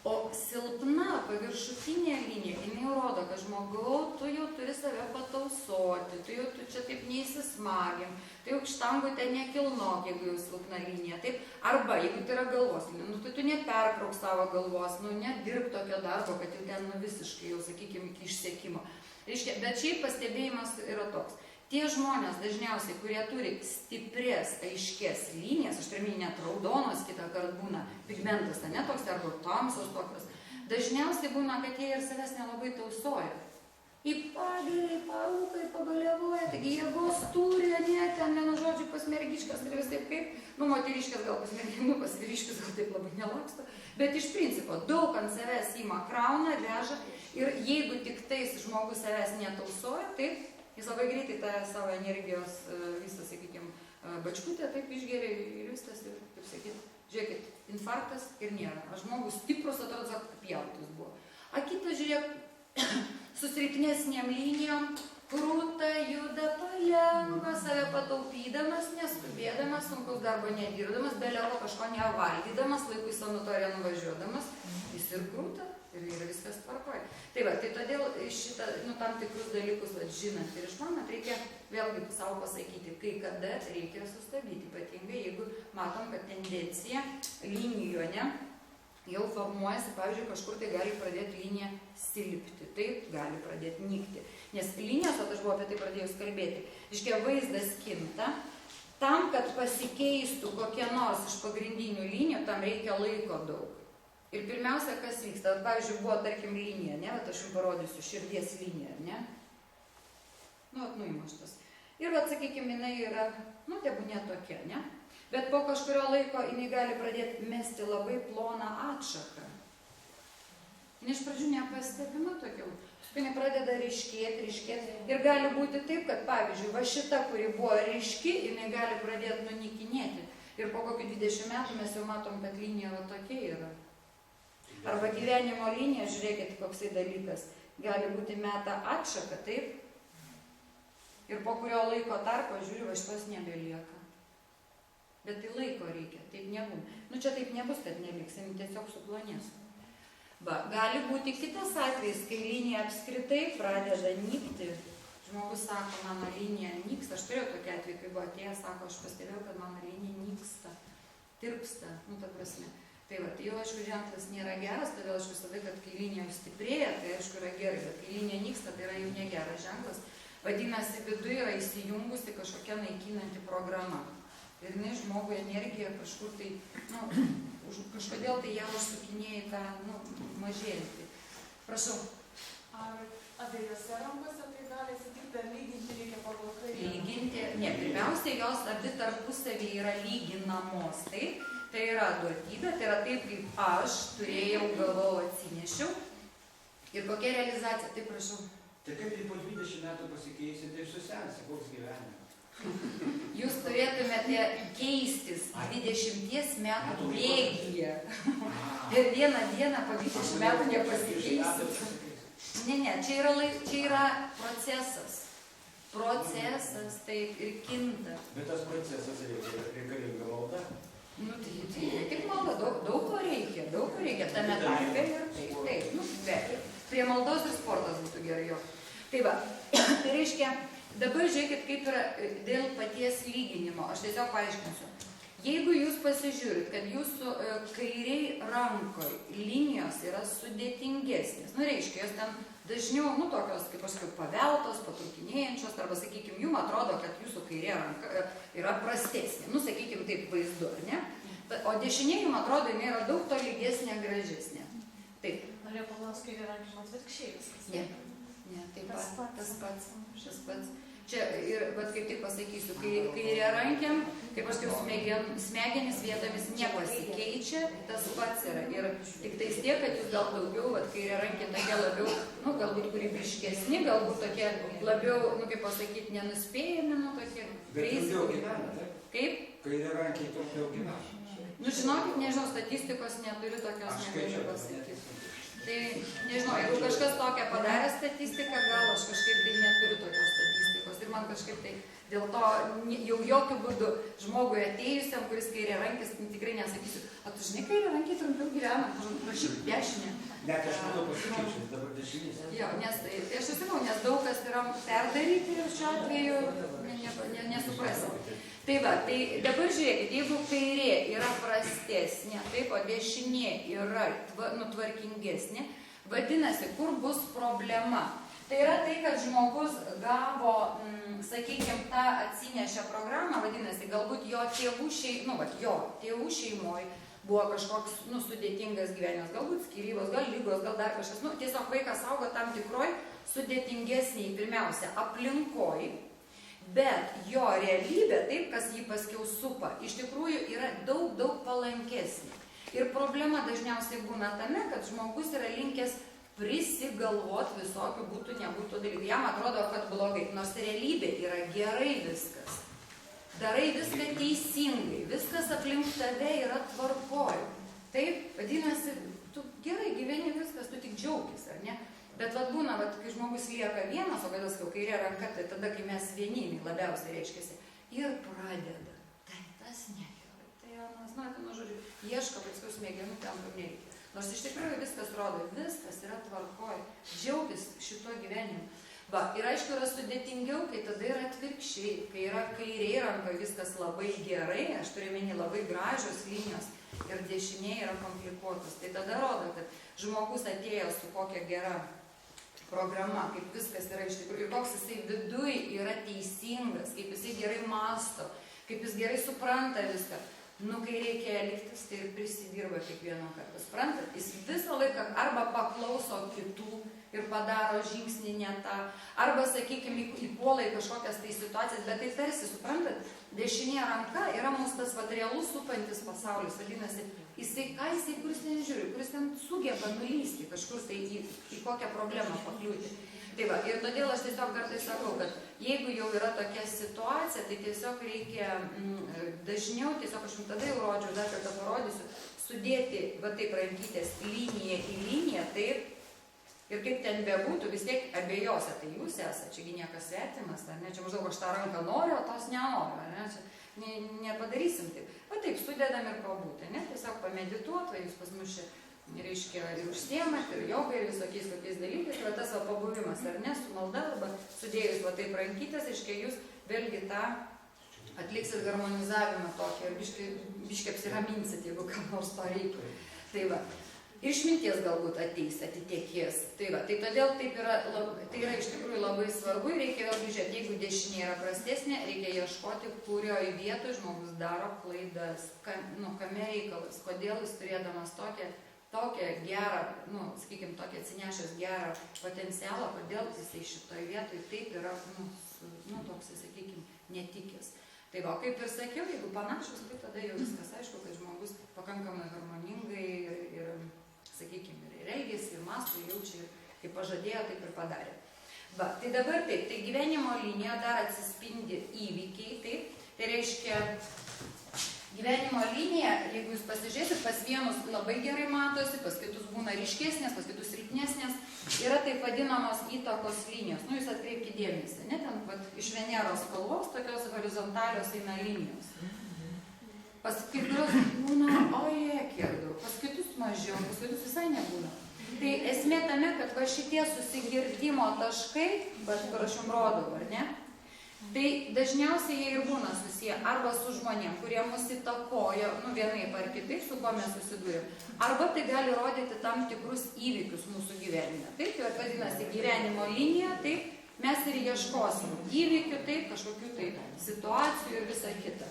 A: O silpna paviršutinė linija, jinai rodo, kad žmogau, tu jau turi save patausoti, tu čia taip neįsismagim, tai jau štangų ten nekilnok, jeigu jau silpna linija, taip, arba jeigu tai yra galvos linija, tai tu neperkrauk savo galvos, nedirb tokio darbo, kad jau ten visiškai, jau sakykime, iki išsekimo. Reiškia, bet šiaip pastebėjimas yra toks. Tie žmonės dažniausiai, kurie turi stiprias, aiškės linijas, aš turiu net raudonos kitą kartą būna, pigmentas, ne toks, arba tamsos tokios, dažniausiai būna, kad jie ir savęs nelabai tausoja. Į pagėlį, parūkai, pabalevoja, taigi jėgos turi, ne, ten vienu žodžiu pas mergiškas ir vis taip kaip, moteriškas gal pas mergiškas, pas vyriškas gal taip labai nelaksto, bet iš principo daug ant savęs įma krauna, veža ir jeigu tik tais žmogus savęs netausoja, taip, jis labai greitai tą savo energijos visą, sakykime, bačkutę taip išgeria ir viskas, ir, kaip sakyt, žiūrėkit, infarktas ir nėra. A žmogus stiprus, atrodo, apjautus buvo. A kitas, žiūrėk, su silpnesnėm linijom, krūta, juda palengva, save pataupydamas, neskubėdamas, sunkus darbo nedirdamas, beleko kažko nevalgydamas, laiku į sanatoriją nuvažiuodamas, jis ir krūta. Ir viskas tvarkoja. Tai va, tai todėl šitą, tam tikrus dalykus žinant ir išmanant, reikia vėlgi savo pasakyti, kai kada reikia sustabdyti, ypatingai jeigu matom, kad tendencija linijoje jau formuojasi, pavyzdžiui, kažkur tai gali pradėti linija silpti, taip gali pradėti nykti. Nes linijos, o aš buvau apie tai pradėjus kalbėti, iškia vaizdas kinta, tam, kad pasikeistų kokie nors iš pagrindinių linijų, tam reikia laiko daug. Ir pirmiausia, kas vyksta, pavyzdžiui, buvo, tarkim, linija, ne, bet aš jums parodysiu širdies liniją, ne, nuimaštas. Ir, sakykime, jinai yra, tebūnė tokia, ne, bet po kažkurio laiko jinai gali pradėti mesti labai ploną atšaką. Jis iš pradžių nepastebima tokia, jinai pradeda ryškėti ir gali būti taip, kad, pavyzdžiui, va šita, kuri buvo ryški, jinai gali pradėti nunykinėti. Ir po kokių 20 metų mes jau matom, kad linija va tokia yra. Arba gyvenimo linija, žiūrėkit, koksai dalykas, gali būti meta atšaka, taip? Ir po kurio laiko tarpo, žiūriu, va šitos nebelieka. Bet tai laiko reikia, taip nebūna. Čia taip nebus, kad neliksim, tiesiog suplonės. Gali būti kitas atvejis, kai linija apskritai pradeda nykti. Žmogus sako, mano linija nyksta. Aš turėjau tokį atvejį, kai buvo atėjęs, sako, aš pastebėjau, kad mano linija nyksta, tirpsta, ta prasme. Tai va, tai jau, aišku, ženklas nėra geras, todėl aš visada, kad kai linija stiprėja, tai aišku yra gerai, bet kai linija nyksta, tai yra jau negeras ženklas. Vadinasi, viduje yra įsijungusi kažkokia naikinanti programa. Ir jinai žmogui energiją kažkur tai, kažkodėl tai ją užsukinėja tą, mažėjantį. Prašau.
B: Ar abiejose rankose tai gali atsitikti, ar lyginti reikia pagal kairę?
A: Lyginti, ne, pirmiausia, jos abi tarpusavį yra lyginamos, taip? Tai yra duotybė, tai yra taip, kaip aš turėjau, galvojau, atsinešiau. Ir kokia realizacija, tai prašau.
C: Tai kaip po 20 metų pasikeisi, tai susensi, koks gyvenimas.
A: Jūs turėtumėte keistis 20 metų bėgyje. Ir vieną dieną po 20 metų nepasikeisit. Ne, čia yra procesas. Procesas, taip, ir kinta.
C: Bet tas procesas reikalinga malda.
A: Tai tik malda, daug ko reikia, tame tarpe ir taip, bet prie maldos ir sportas būtų gerai jo. Tai va, tai reiškia, dabar žiūrėkit, kaip yra dėl paties lyginimo, aš tiesiog paaiškinsiu. Jeigu jūs pasižiūrit, kad jūsų kairiai rankoj linijos yra sudėtingesnės, reiškia, jos ten dažniau, tokios, kaip aš sakiau, paveltos, patrukinėjančios, arba, sakykime, jums atrodo, kad jūsų kairė ranka yra prastesnė, sakykime, taip vaizdu, ar ne? O dešinė jums atrodo, jinai yra daug tolygesnė, gražesnė. Taip.
B: Norėjau paklausti, kairė rankim atvirkščiai viskas.
A: Ne, taip pat, tas pats. Čia ir, kaip tik pasakysiu, kairė rankiam, kaip aš sakiau, smegenis vietomis nepasikeičia, tas pats yra. Ir tik tais tiek, kad jūs gal daugiau, kairė rankė tokie labiau, galbūt kūrybiškesni, galbūt tokie labiau, kaip pasakyti, nenuspėjami, tokie.
C: Bet trumpiau gyvena, taip?
A: Kaip?
C: Kairė rankiai trumpiau gyvena.
A: Nu, žinokit, nežinau, statistikos neturiu tokios,
C: Aš
A: negaliu
C: skaičiau,
A: pasakyti. Tai, nežinau, jeigu kažkas tokią padarė statistiką, gal aš kažkaip tai neturiu tokios statistikos. Ir man kažkaip tai dėl to jau jokių būdų žmogui atėjusiam, kuris kairiarankis, tikrai nesakysiu, o tu žinai, kairiarankiai trumpiau gyvena, prašyk dešinę.
C: Net aš matau pasikeičiu, dabar dešinys.
A: Jo, nes tai aš sakau, nes daug kas yra perdaryti ir šiuo atveju nesuprasim. Tai va, tai dabar žiūrėkit, jeigu kairė yra prastesnė, taip, o dešinė yra tvarkingesnė, vadinasi, kur bus problema? Tai yra tai, kad žmogus gavo, sakykime, tą atsinešę programą, vadinasi, galbūt jo tėvų šeimoje buvo kažkoks sudėtingas gyvenimas, galbūt skyrybos, gal lygos, gal dar kažkas. Tiesiog vaikas augo tam tikroj sudėtingesniai, pirmiausia, aplinkoj, bet jo realybė, taip, kas jį paskiau supa, iš tikrųjų yra daug palankesnė. Ir problema dažniausiai būna tame, kad žmogus yra linkęs prisigalvot visokių būtų, nebūtų dalykų. Jam atrodo, kad blogai, nors realybė yra gerai viskas. Darai viską teisingai, viskas aplink tave yra tvarkoj. Taip, vadinasi, tu gerai gyveni viskas, tu tik džiaugis, ar ne? Bet vat būna, kai žmogus lieka vienas, o kada sakau, kairė ranka, tai tada, kai mes vienini labiausiai reiškiasi, ir pradeda. Tai tas negerai, tai anas, žodžiu, ieško paskui smegenų ten, kur nereikia. Nors iš tikrųjų viskas rodo, viskas yra tvarkoj, džiaugis šituo gyvenimu. Va, ir aišku, yra sudėtingiau, kai tada yra atvirkščiai, kai yra kairė ranka, viskas labai gerai, aš turiu meni labai gražios linijos ir dešinė yra komplikuotas. Tai tada rodo, kad žmogus atėjo su kokia gera programa, kaip viskas yra iš tikrųjų, ir koks jisai viduj yra teisingas, kaip jisai gerai masto, kaip jis gerai supranta viską. Kai reikia elgtis, tai ir prisidirba kiekvieną kartą. Suprantat, jis visą laiką arba paklauso kitų ir padaro žingsnį ne tą, arba, sakykime, įpuola į kažkokias tai situacijas, bet tai tarsi, suprantat, dešinė ranka yra mūsų tas realus supantis pasaulis, vadinasi, kuris ten žiūri, kuris ten sugeba nulysti kažkur tai į kokią problemą pakliūti. Tai va, ir todėl aš tiesiog kartais sakau, kad jeigu jau yra tokia situacija, tai tiesiog reikia dažniau, tiesiog aš jums tada jau rodžiau, dar kartą parodysiu, sudėti, va taip, rankytės liniją į liniją, taip, ir kaip ten bebūtų, vis tiek abiejose, tai jūs esate, čiagi niekas svetimas, ar ne, čia maždaug aš tą ranką noriu, o tos nenoriu, ar ne, čia nepadarysim taip. Va taip, sudedam ir pabūti, ne, tiesiog pamedituot, jūs pas mus čia, reiškia, ir užsiemat, ir jogai, ir visokiais tokiais dalykais, va tas va pabuvimas, ar ne, su malda, arba sudėjus va taip rankytės, reiškia, jūs vėlgi tą atliksit harmonizavimą tokį, ir biškai apsiraminsit, jeigu kam nors to reikia. Tai va, išminties galbūt ateis, atitekės. Tai va, tai todėl taip yra, tai yra iš tikrųjų labai svarbu ir reikia vėlgi žiūrėti, jeigu dešinė yra prastesnė, reikia ieškoti, kurioje vietoje žmogus daro klaidas, kame reikalas, kodėl jis turėdamas tokią gerą, sakykime, tokią atsinešęs gerą potencialą, kodėl jisai šitoje vietoje taip yra, toks, sakykime, netikęs. Tai va, kaip ir sakiau, jeigu panašus, tai tada jau viskas aišku, kad žmogus pakankamai harmoningai ir sakykime, ir elgėsi, ir mąsto, jaučia, ir kaip pažadėjo, taip ir padarė. Va, tai dabar taip, tai gyvenimo linija dar atsispindi įvykiai, taip, tai reiškia, gyvenimo linija, jeigu jūs pasižiūrėsit, pas vienus labai gerai matosi, pas kitus būna ryškesnės, pas kitus silpnesnės, yra taip vadinamos įtakos linijos. Jūs atkreipkite dėmesį, ne, ten iš Veneros spalvos tokios horizontalios eina linijos. Pas kitus būna, kiek daug, pas kitus mažiau, pas kitus visai nebūna. Tai esmė tame, kad va šitie susigirdimo taškai, bet kur aš jums rodau, ar ne? Tai dažniausiai jie ir būna susiję arba su žmonėm, kurie mus įtakojo, vienaip ar kitaip, su kuo mes susidūrėm. Arba tai gali rodyti tam tikrus įvykius mūsų gyvenime. Taip, tai vadinasi gyvenimo linija, taip mes ir ieškosim įvykių, taip, kažkokių tai situacijų ir visa kita.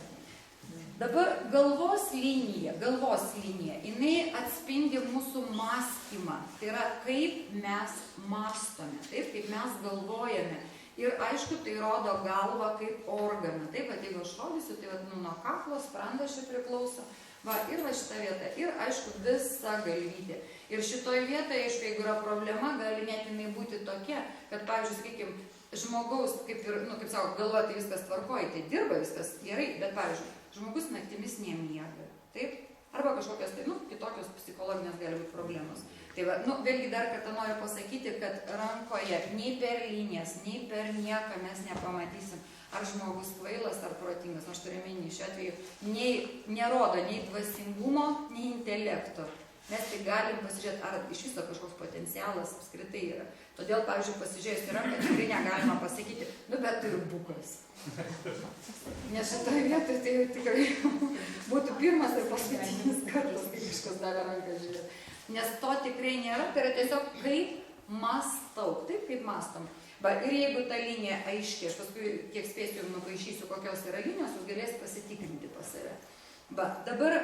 A: Dabar galvos linija, jinai atspindi mūsų mąstymą. Tai yra, kaip mes mąstome, taip, kaip mes galvojame. Ir aišku, tai rodo galvą kaip organą. Taip, kad jeigu aš rodysiu, tai nuo kaklo, sprandas čia priklauso. Va, ir va šita vieta. Ir aišku, visa galvytė. Ir šitoje vietoje, aišku, jeigu yra problema, gali net jinai būti tokia, kad, pavyzdžiui, sakykime, žmogaus, kaip ir, kaip sako, galvoja, tai viskas tvarkoja, tai dirba viskas gerai, bet, pavyzdžiui, žmogus naktimis nemiega. Taip? arba kažkokios tai, kitokios psichologinės gali būti problemos. Tai va, vėlgi dar kartą noriu pasakyti, kad rankoje nei per linijas, nei per nieką mes nepamatysim, ar žmogus kvailas ar protingas. Aš turiu menį, šiuo atveju nerodo nei dvasingumo, nei intelekto. Mes tik galim pasižiūrėti, ar iš viso kažkoks potencialas apskritai yra. Todėl, pavyzdžiui, pasižiūrėjus į ranką, tikrai negalima pasakyti, bet tai ir bukas. Nes šitoje vietoje tai tikrai būtų pirmas ir paskutinis kartas, kai kažkas davė ranką žiūrėti. Nes to tikrai nėra, tai yra tiesiog kaip mąstau, taip kaip mąstom. Ir jeigu ta linija aiškiai, aš paskui kiek spėsiu nupaišysiu, kokios yra linijos, jūs galės pasitikrinti pas save. Dabar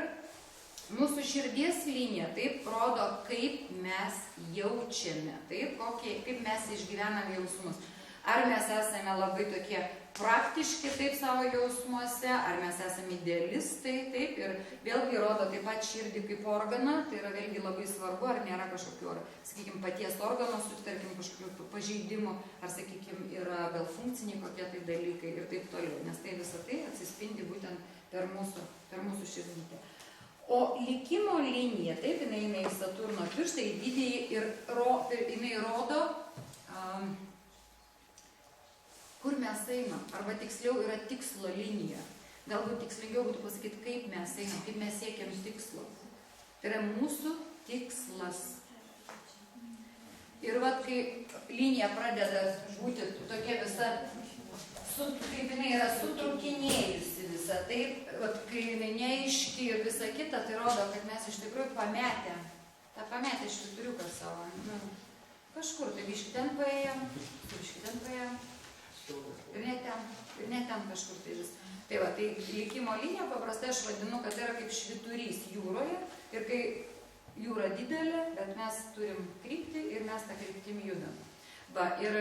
A: mūsų širdies linija taip rodo, kaip mes jaučiame, taip, kaip mes išgyvenam jausmus. Ar mes esame labai tokie praktiški taip savo jausmuose, ar mes esame idealistai, taip, ir vėlgi rodo taip pat širdį kaip organą, tai yra vėlgi labai svarbu, ar nėra kažkokių, sakykime, paties organo, tarkim, kažkokių pažeidimų, ar, sakykime, yra gal funkciniai kokie tai dalykai ir taip toliau, nes tai visą tai atsispindi būtent per mūsų širdytę. O likimo linija, taip, jinai eina į Saturno pirštą, į didįjį ir jinai rodo, kur mes einam, arba tiksliau yra tikslo linija. Galbūt tikslingiau būtų pasakyti, kaip mes einam, kaip mes siekiam tikslo. Tai yra mūsų tikslas. Ir kai linija pradeda būti tokia visa, kaip jinai yra sutrukinėjusi visa, taip, kai jinai neaiški ir visa kita, tai rodo, kad mes iš tikrųjų pametę švyturiuką savo. Kažkur, tai biškį ten paėjom, ir ne ten kažkur tai vis. Tai va, tai likimo linija paprastai aš vadinu, kad tai yra kaip švyturys jūroje ir kai jūra didelė, bet mes turim kryptį ir mes tą kryptim judam. Ir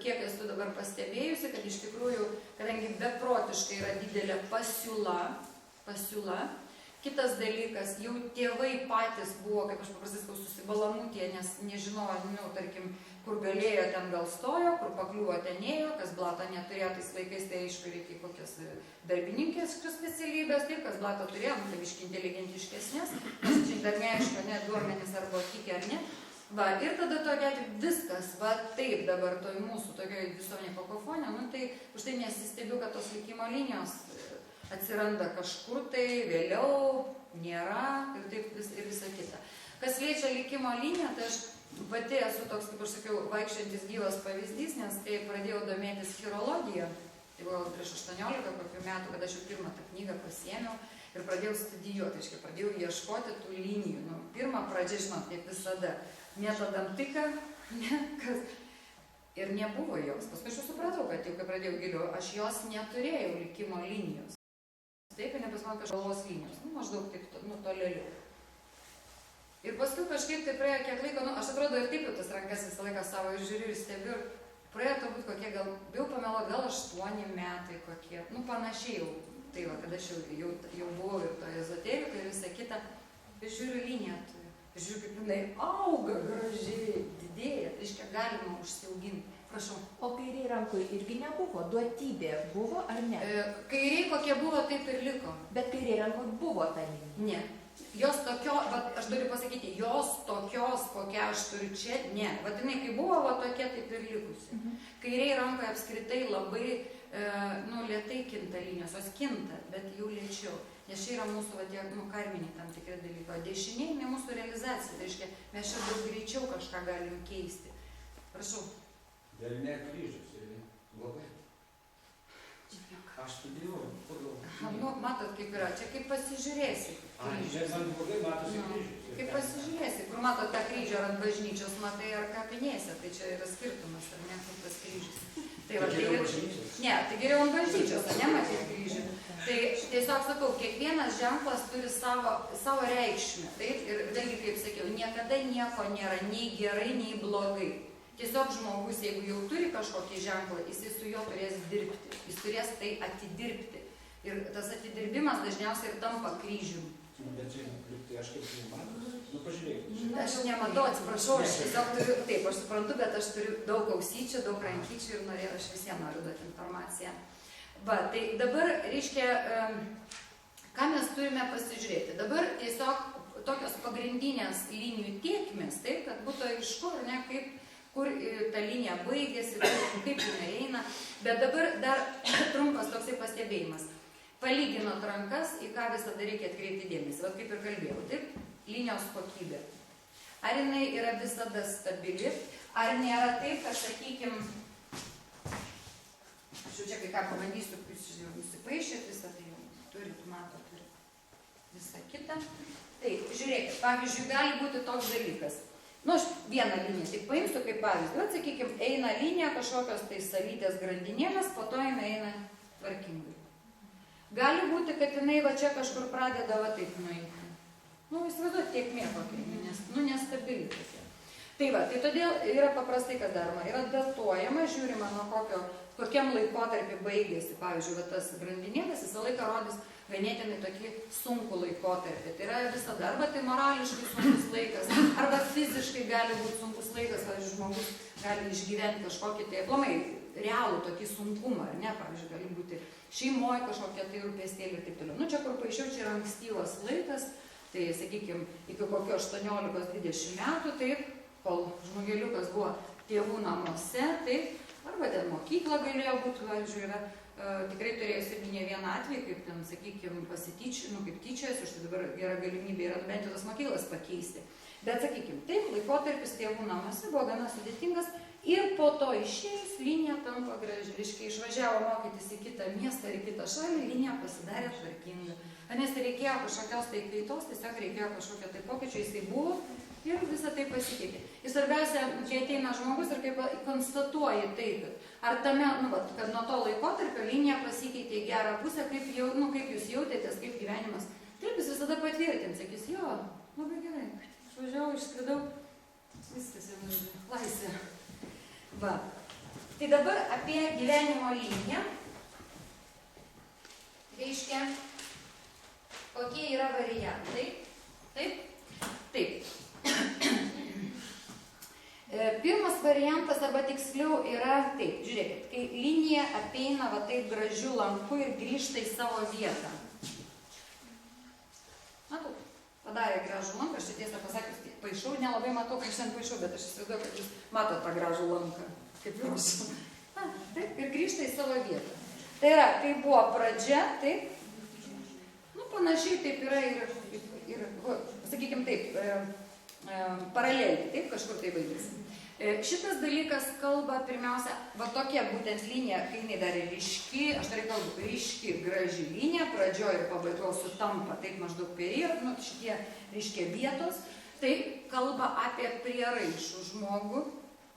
A: kiek esu dabar pastebėjusi, kad iš tikrųjų, kadangi beprotiškai yra didelė pasiūla, kitas dalykas, jau tėvai patys buvo, kaip aš paprastai sakau, susibalamutė, nes nežinojo, tarkim, kur galėjo, ten gal stojo, kur pakliuvo, ten ėjo, kas blato neturėjo, tais laikais tai aišku reikia kokias darbininkės specialybės, taip, kas blato turėjo, tai biški inteligentiškesnės, nes čia dar neaišku, duomenys arba tikė ar ne. Ir tada tokia viskas, taip dabar toj mūsų tokioj visuomenė kakofonė, tai už tai nesistebiu, kad tos likimo linijos atsiranda kažkur tai, vėliau, nėra ir taip ir visa kita. Kas liečia likimo liniją, tai aš pati esu toks, kaip aš sakiau, vaikščiantis gyvas pavyzdys, nes kai pradėjau domėtis chirologiją, tai buvo prieš 18 kokių metų, kada aš jau pirmą tą knygą pasiėmiau ir pradėjau studijuoti, aiškiai, pradėjau ieškoti tų linijų. Pirmą pradžią, žinot, kaip visada, metodamtika, ir nebuvo jos. Paskui aš jau supratau, kad jau kai pradėjau giliau, aš jos neturėjau likimo linijos. Taip, nepasimau kažkokios linijos, maždaug taip, tolėliau. Ir paskui kažkaip tai praėjo kiek laiko, aš atrodo ir taip jau tas rankas visą laiką savo ir žiūriu ir stebiu, ir praėjo turbūt kokie, jau pameluoti, gal 8 metai kokie, panašiai jau, tai va, kad aš jau buvau ir to ezoteriko ir visą kitą, ir žiūriu liniją, ir žiūriu, kaip jinai auga gražiai, didėja, tai reiškia galima užsiauginti. Prašau.
D: O kairiai rankoje irgi nebuvo, duotybė buvo ar ne?
A: Kairiai kokie buvo, taip ir liko.
D: Bet kairiai rankoje buvo ta linija?
A: Ne. Jos tokio, aš turiu pasakyti, jos tokios, kokią aš turiu čia, ne. Jinai kai buvo, tokia taip ir likusi. Kairiai rankoje apskritai labai, lėtai kinta linijos, jos kinta, bet jau lėčiau. Nes čia yra mūsų, karminiai tam tikri dalykai. O dešiniai ne mūsų realizacija, tai reiškia, mes čia daug greičiau kažką galim keisti. Prašau.
C: Delne kryžius, blogai. Aš studijuoju, pagal.
A: Matot, kaip yra, čia kaip pasižiūrėsi.
C: Čia man blogai matosi kryžius.
A: Kaip pasižiūrėsi, kur matot tą kryžių ar ant bažnyčios, matai ar kapinėse, tai čia yra skirtumas, ar ne, kur tas kryžius. Tai geriau bažnyčios? Ne, tai geriau ant bažnyčios, ar ne, matyti kryžių. Tai tiesiog sakau, kiekvienas ženklas turi savo reikšmę, taip, ir vėlgi, kaip sakiau, niekada nieko nėra nei gerai, nei blogai. Tiesiog žmogus, jeigu jau turi kažkokį ženklą, jis su juo turės dirbti, jis turės tai atidirbti. Ir tas atidirbimas dažniausiai ir tampa kryžiumi.
C: Bet čia, tai aš kaip nematau, pažiūrėkit.
A: Aš nematau, atsiprašau, aš tiesiog turiu, taip, aš suprantu, bet aš turiu daug ausyčių, daug rankyčių ir aš visiems noriu duoti informaciją. Tai dabar, reiškia, ką mes turime pasižiūrėti. Dabar tiesiog tokios pagrindinės linijų tėkmės, taip, kad būtų aišku, ar ne, kur ta linija baigėsi, kaip jinai eina. Bet dabar dar trumpas toksai pastebėjimas. Palyginot rankas, į ką visada reikia atkreipti dėmesį. Vat kaip ir kalbėjau, taip, linijos kokybė. Ar jinai yra visada stabili, ar nėra taip, kad, sakykime, aš jau čia kai ką pabandysiu, jūs nusipaišėt visą tai jau turit, matot, visą kitą. Taip, žiūrėkit, pavyzdžiui, gali būti toks dalykas. Nu, aš vieną liniją tik paimsiu kaip pavyzdį. Bet, sakykime, eina linija kažkokios tai salytės grandinėlės, po to jinai eina tvarkingai. Gali būti, kad jinai va čia kažkur pradeda va taip nueiti. Nu, įsivaizduot, tiekmė kokia, nes, nu, nestabili tokia. Tai va, tai todėl yra paprastai, kas daroma. Yra datuojama, žiūrima, nuo kokiam laikotarpį baigėsi. Pavyzdžiui, va, tas grandinėlės visą laiką rodys ganėtinai tokį sunkų laikotarpį. Tai yra visada, arba tai morališkai sunkus laikas, arba fiziškai gali būti sunkus laikas, pavyzdžiui, žmogus gali išgyventi kažkokį tai aplamai realų tokį sunkumą, ar ne, pavyzdžiui, gali būti šeimoje kažkokie tai rūpestėlį ir taip toliau. Nu, čia kur paaiškiau, čia yra ankstyvas laikas, tai, sakykime, iki kokio 18-20 metų, taip, kol žmogeliukas buvo tėvų namuose, taip, arba ten mokykla galėjo būti, pavyzdžiui, yra tikrai turėjusi irgi ne vieną atvejį, kaip ten, sakykime, kaip tyčias, už tai dabar gera galimybė yra bent jau tas mokyklas pakeisti. Bet, sakykime, taip, laikotarpis tėvų namuose buvo gana sudėtingas ir po to išėjus linija tampa graži. Reiškia, išvažiavo mokytis į kitą miestą ar į kitą šalį, linija pasidarė tvarkinga. Nes reikėjo kažkokios tai kaitos, tiesiog reikėjo kažkokio tai pokyčio, jisai buvo ir visą tai pasikeitė. Ir svarbiausia, kai ateina žmogus ir kaip konstatuoji tai, ar tame, kad nuo to laikotarpio linija pasikeitė į gerą pusę, kaip jūs jautėtės, kaip gyvenimas. Taip, jis visada patvirtins, sakys, jo, labai gerai, išvažiavau, išskridau, viskas jau laisvė. Va. Tai dabar apie gyvenimo liniją. Reiškia, kokie yra variantai. Taip? Taip. Pirmas variantas, arba tiksliau, yra taip, žiūrėkit, kai linija apeina va taip gražiu lanku ir grįžta į savo vietą. Matot, padarė gražų lanką, aš čia tiesą pasakius, paišau, nelabai matau, ką aš ten paišau, bet aš įsivaizduoju, kad jūs matot tą gražų lanką, kaip jūs. Taip, ir grįžta į savo vietą. Tai yra, kai buvo pradžia, taip, nu, panašiai taip yra ir sakykime taip, paraleliai, taip, kažkur tai baigėsi. Šitas dalykas kalba pirmiausia, va tokia būtent linija, kai jinai dar ryški, aš dar kalbu, ryški, graži linija, pradžioje ir pabaigoje sutampa, taip maždaug period, nu, šitie ryškia vietos, tai kalba apie prieraišų žmogų,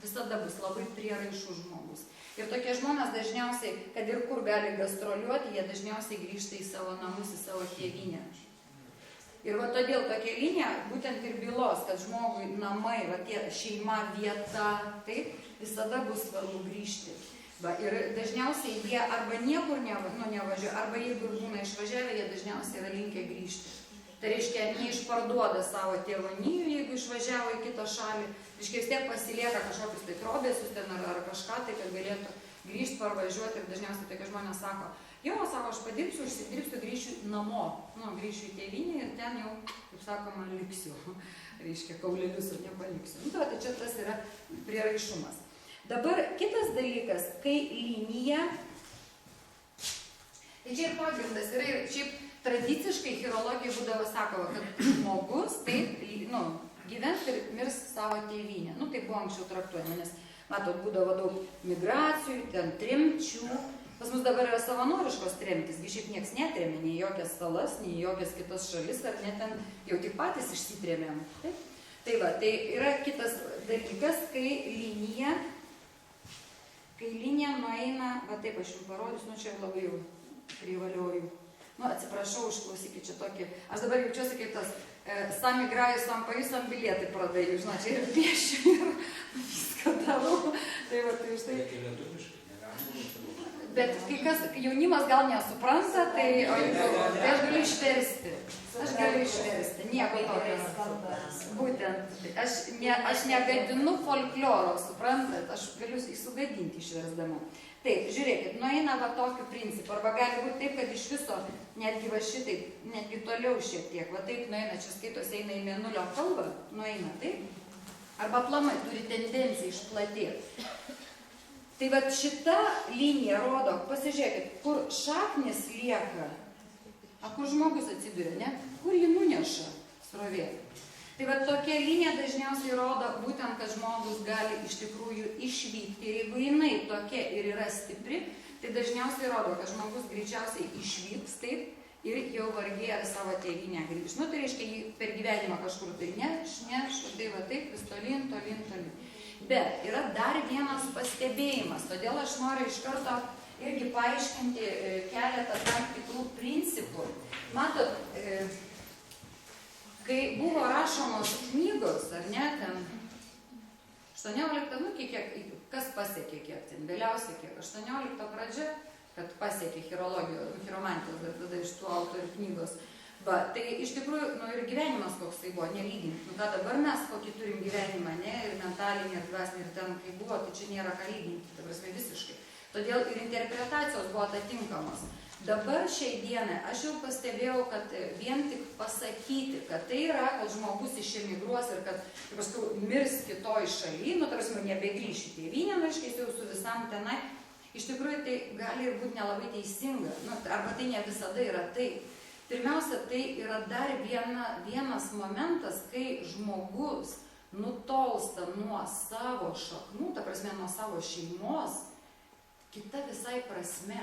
A: visada bus labai prieraišų žmogus. Ir tokie žmonės dažniausiai, kad ir kur gali gastroliuoti, jie dažniausiai grįžta į savo namus, į savo tėvynę. Ir va todėl tokia linija būtent ir bylos, kad žmogui namai, va tie šeima, vieta, taip, visada bus svarbu grįžti. Va, ir dažniausiai jie arba niekur nevažiuoja, arba jeigu būna išvažiavę, jie dažniausiai yra linkę grįžti. Tai reiškia, neišparduoda savo tėvonijų, jeigu išvažiavo į kitą šalį, reiškia, vis tiek pasilieka kažkokius tai trobėsius ten ar kažką tai, kad galėtų grįžti, parvažiuoti. Ir dažniausiai tokie žmonės sako, jo, sako, aš padirbsiu, užsidirbsiu, grįšiu namo, grįšiu į tėvynę ir ten jau, kaip sakoma, liksiu, reiškia, kaulelius ir nepaliksiu. Nu, tai čia tas yra prieraišumas. Dabar kitas dalykas, kai linija, tai čia ir pagrindas yra, ir šiaip tradiciškai chirologija būdavo sakoma, kad žmogus taip, gyvens ir mirs savo tėvynę. Nu, tai buvo anksčiau traktuojama, nes, matot, būdavo daug migracijų, ten tremčių. Pas mus dabar yra savanoriškos tremtis, šiaip nieks netremė, nei jokias salas, nei jokias kitas šalis, ar net ten jau tik patys išsitrėmėm. Tai va, tai yra kitas dalykas, kai linija nueina, va taip aš jums parodysiu, nu čia labai jau privalioju. Nu, atsiprašau, užklausykit čia tokį, aš dabar jaučiuosi kaip tas sam igraju, sam paju, sam bilietai pradaju, žinot, čia ir piešiu, ir viską darau. Tai va, tai štai. Bet kai kas, jaunimas gal nesupranta, tai aš galiu išversti. Nieko tokio. Būtent, aš negadinu folkloro, suprantat, aš galiu sugadinti išversdama. Taip, žiūrėkit, nueina va tokiu principu, arba gali būti taip, kad iš viso, netgi va šitaip, netgi toliau šiek tiek, va taip nueina, čia skaitos eina į mėnulio kalbą, nueina taip, arba aplamai turi tendenciją išplatėti. Tai va šita linija rodo, pasižiūrėkit, kur šaknis lieka, kur žmogus atsiduria, ne? Kur jį nuneša srovė. Tai va tokia linija dažniausiai rodo būtent, kad žmogus gali iš tikrųjų išvykti. Ir jeigu jinai tokia ir yra stipri, tai dažniausiai rodo, kad žmogus greičiausiai išvyks taip ir jau vargiai ar savo tėvynę grįž. Nu, tai reiškia, jį per gyvenimą kažkur tai neš, tai va taip, vis tolyn. Bet yra dar vienas pastebėjimas, todėl aš noriu iš karto irgi paaiškinti keletą tam tikrų principų. Matot, kai buvo rašomos knygos, ar ne, ten 18, nu, kas pasiekė kiek ten, vėliausiai kiek, 18 pradžia, kad pasiekė chiromantijos, bet tada iš tų autorių knygos. Va, tai iš tikrųjų, nu, ir gyvenimas koks tai buvo, nelygint. Nu, ką dabar mes kokį turim gyvenimą, ne, ir mentalinį, ir dvasinį, ir ten, kai buvo, tai čia nėra ką lyginti, ta prasme, visiškai. Todėl ir interpretacijos buvo atitinkamos. Dabar šiai dienai aš jau pastebėjau, kad vien tik pasakyti, kad tai yra, kad žmogus išemigruos ir kad paskui mirs kitoj šaly, nu, tarsi, nebegrįš į tėvynę, reiškia, jau su visam tenai, iš tikrųjų tai gali ir būti nelabai teisinga, nu, arba tai ne visada yra tai. Pirmiausia, tai yra dar vienas momentas, kai žmogus nutolsta nuo savo šaknų, ta prasme, nuo savo šeimos, kita visai prasme.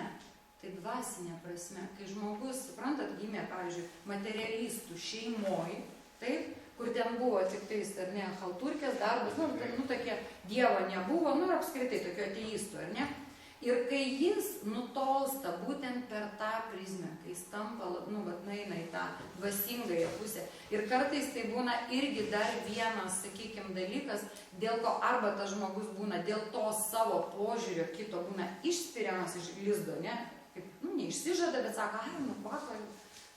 A: Tai dvasinė prasme, kai žmogus, suprantat, gimė, pavyzdžiui, materialistų šeimoj, taip, kur ten buvo tik tais, ar ne, halturkės darbas, nu, tokie dievo nebuvo, nu, ir apskritai tokio ateistų, ar ne? Ir kai jis nutolsta būtent per tą prizmę, kai jis tampa, nu, bet nueina į tą dvasingąją pusę. Ir kartais tai būna irgi dar vienas, sakykime, dalykas, dėl ko arba tas žmogus būna dėl to savo požiūrio kito būna išspiriamas iš lizdo, ne? Kaip, nu, neišsižada, bet sako, nu, vakar,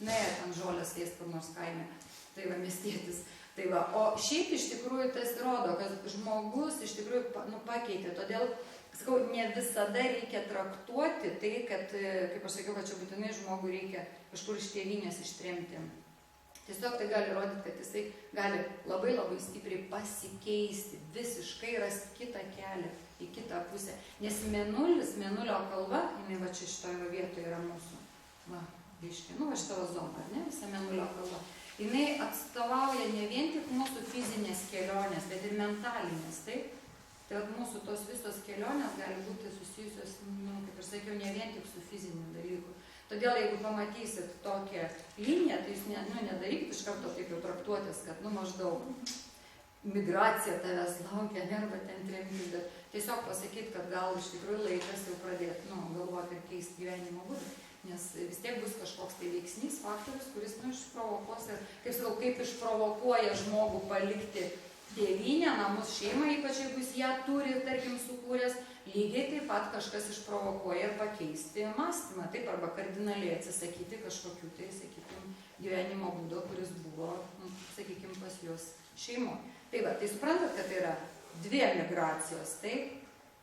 A: nuėjo ten žolės ės kur nors kaime, tai va, miestietis. Tai va, o šiaip iš tikrųjų tas rodo, kad žmogus iš tikrųjų, nu, pakeitė, todėl, sakau, ne visada reikia traktuoti tai, kad, kaip aš sakiau, kad čia būtinai žmogui reikia kažkur iš tėvynės ištremti. Tiesiog tai gali rodyti, kad jisai gali labai labai stipriai pasikeisti, visiškai rasti kitą kelią į kitą pusę. Nes mėnulis, mėnulio kalba, jinai va čia šitoje vietoje yra mūsų, va, reiškia, nu va šitavo zona, ar ne, visa mėnulio kalba. Jinai atstovauja ne vien tik mūsų fizinės kelionės, bet ir mentalinės, taip? Tai mūsų tos visos kelionės gali būti susijusios, nu, kaip ir sakiau, ne vien tik su fiziniu dalyku. Todėl, jeigu pamatysit tokią liniją, tai jūs nedarykit iš karto taip jau traktuotės, kad, nu, maždaug migracija tavęs laukia, arba ten tremtis, bet tiesiog pasakyti, kad gal iš tikrųjų laikas jau pradėti, nu, galvoti ir keisti gyvenimo būdą, nes vis tiek bus kažkoks tai veiksnys, faktorius, kuris, nu, išprovokuos ir, kaip sakau, kaip išprovokuoja žmogų palikti tėvynę, namus, šeimą, ypač jeigu jis ją turi, tarkim, sukūręs, lygiai taip pat kažkas išprovokuoja ir pakeisti mąstymą, taip, arba kardinaliai atsisakyti kažkokių tai, sakykim, gyvenimo būdo, kuris buvo, nu, sakykim, pas juos šeimo. Tai va, tai suprantat, kad tai yra dvi migracijos, taip,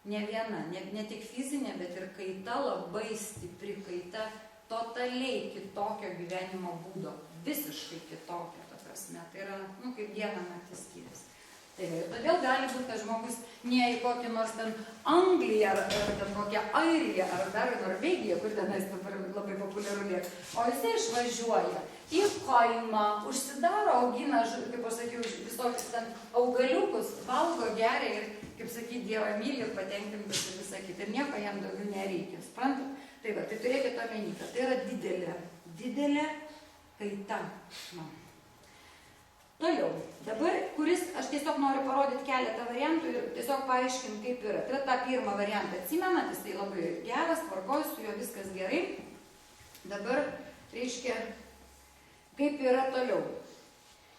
A: ne viena, ne tik fizinė, bet ir kaita, labai stipri kaita, totaliai kitokio gyvenimo būdo, visiškai kitokio, ta prasme, tai yra, nu, kaip diena naktis skiriasi. Tai todėl gali būti, kad žmogus ne į kokį nors ten Angliją, ar ten kokią Airiją, ar dar Norvegiją, kur tenais dabar labai populiaru lieka, o jisai išvažiuoja į kaimą, užsidaro, augina, kaip aš sakiau, visokius ten augaliukus, valgo, geria ir, kaip sakyti, Dievą myli ir patenkintas ir visą kitą. Ir nieko jam daugiau nereikia, suprantat? Tai va, tai turėkite omeny, kad tai yra didelė kaita. Na. Toliau, dabar, kuris, aš tiesiog noriu parodyti keletą variantų ir tiesiog paaiškinti, kaip yra. Tai yra tą pirmą variantą atsimenat, jis tai labai geras, tvarkoj, su juo viskas gerai. Dabar, reiškia, kaip yra toliau.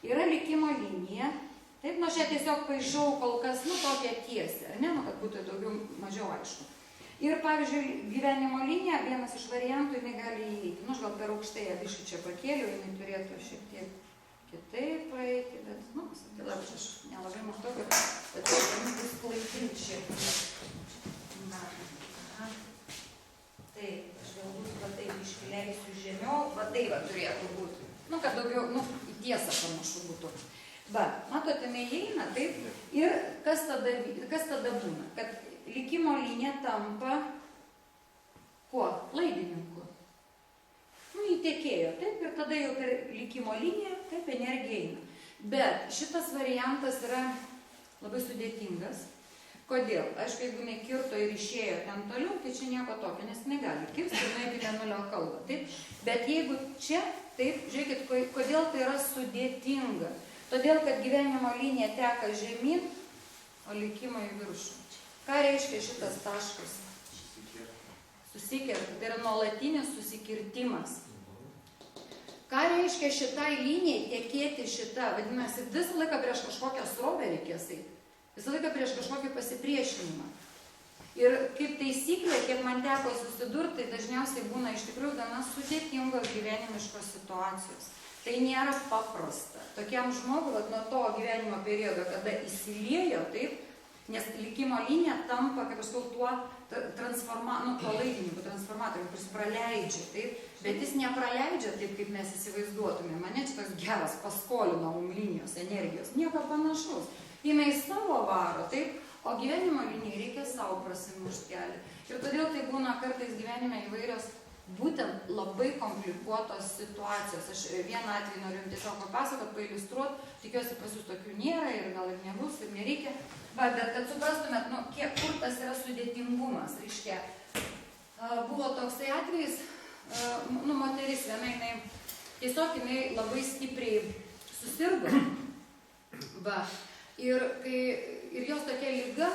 A: Yra likimo linija, taip, nu aš ją tiesiog paišau kol kas, nu, tokią tiesę, ar ne, nu, kad būtų daugiau mažiau aišku. Ir, pavyzdžiui, gyvenimo linija, vienas iš variantų, jinai gali įeiti. Nu, aš gal per aukštai abiškai čia pakėliau, jinai turėtų šiek tiek kitaip praeiti, bet, nu, sakėlė, aš nelabai matau, bet tai bus klaidinti šiek tiek. taip, aš galbūt va taip išleisiu žemiau, va tai va turėtų būti. Nu, kad daugiau, nu, į tiesą panašu būtų. Va, matote, jinai įeina, taip, ir kas tada būna? Kad likimo linija tampa kuo? Laidininku. Nu, įtekėjo, taip, ir tada jau per likimo liniją, taip, energija eina. Bet šitas variantas yra labai sudėtingas. Kodėl? Aišku, jeigu nekirto ir išėjo ten toliau, tai čia nieko tokio, nes negali kirsti ir nueiti mėnulio kalbą, taip? Bet jeigu čia, taip, žiūrėkit, kodėl tai yra sudėtinga. Todėl, kad gyvenimo linija teka žemyn, o likimo į viršų. Ką reiškia šitas taškas? Susikirti. Tai yra nuolatinis susikirtimas. Ką reiškia šitai linijai tekėti šitą? Vadinasi, visą laiką prieš kažkokią srovę reikės eiti. Visą laiką prieš kažkokį pasipriešinimą. Ir kaip taisyklė, kiek man teko susidurti, tai dažniausiai būna iš tikrųjų gana sudėtingos gyvenimiškos situacijos. Tai nėra paprasta. Tokiam žmogui, nuo to gyvenimo periodo, kada įsiliejo, taip, nes likimo linija tampa, kaip aš sakau, tuo palaidininku, transformatorium, kuris praleidžia, taip, bet jis nepraleidžia taip, kaip mes įsivaizduotume. Mane čia toks geras paskolino linijos energijos, nieko panašaus. Jinai savo varo, taip, o gyvenimo linijai reikia savo prasimušti kelią. Ir todėl tai būna kartais gyvenime įvairios būtent labai komplikuotos situacijos. Aš vieną atvejį noriu jums tiesiog papasakot, pailiustruot, tikiuosi pas jūs tokių nėra ir gal ir nebus ir nereikia. Bet kad suprastumėt, nu, kur tas yra sudėtingumas, reiškia. Buvo toksai atvejis, nu, moteris viena, jinai labai stipriai susirgo. Va. Ir jos tokia liga,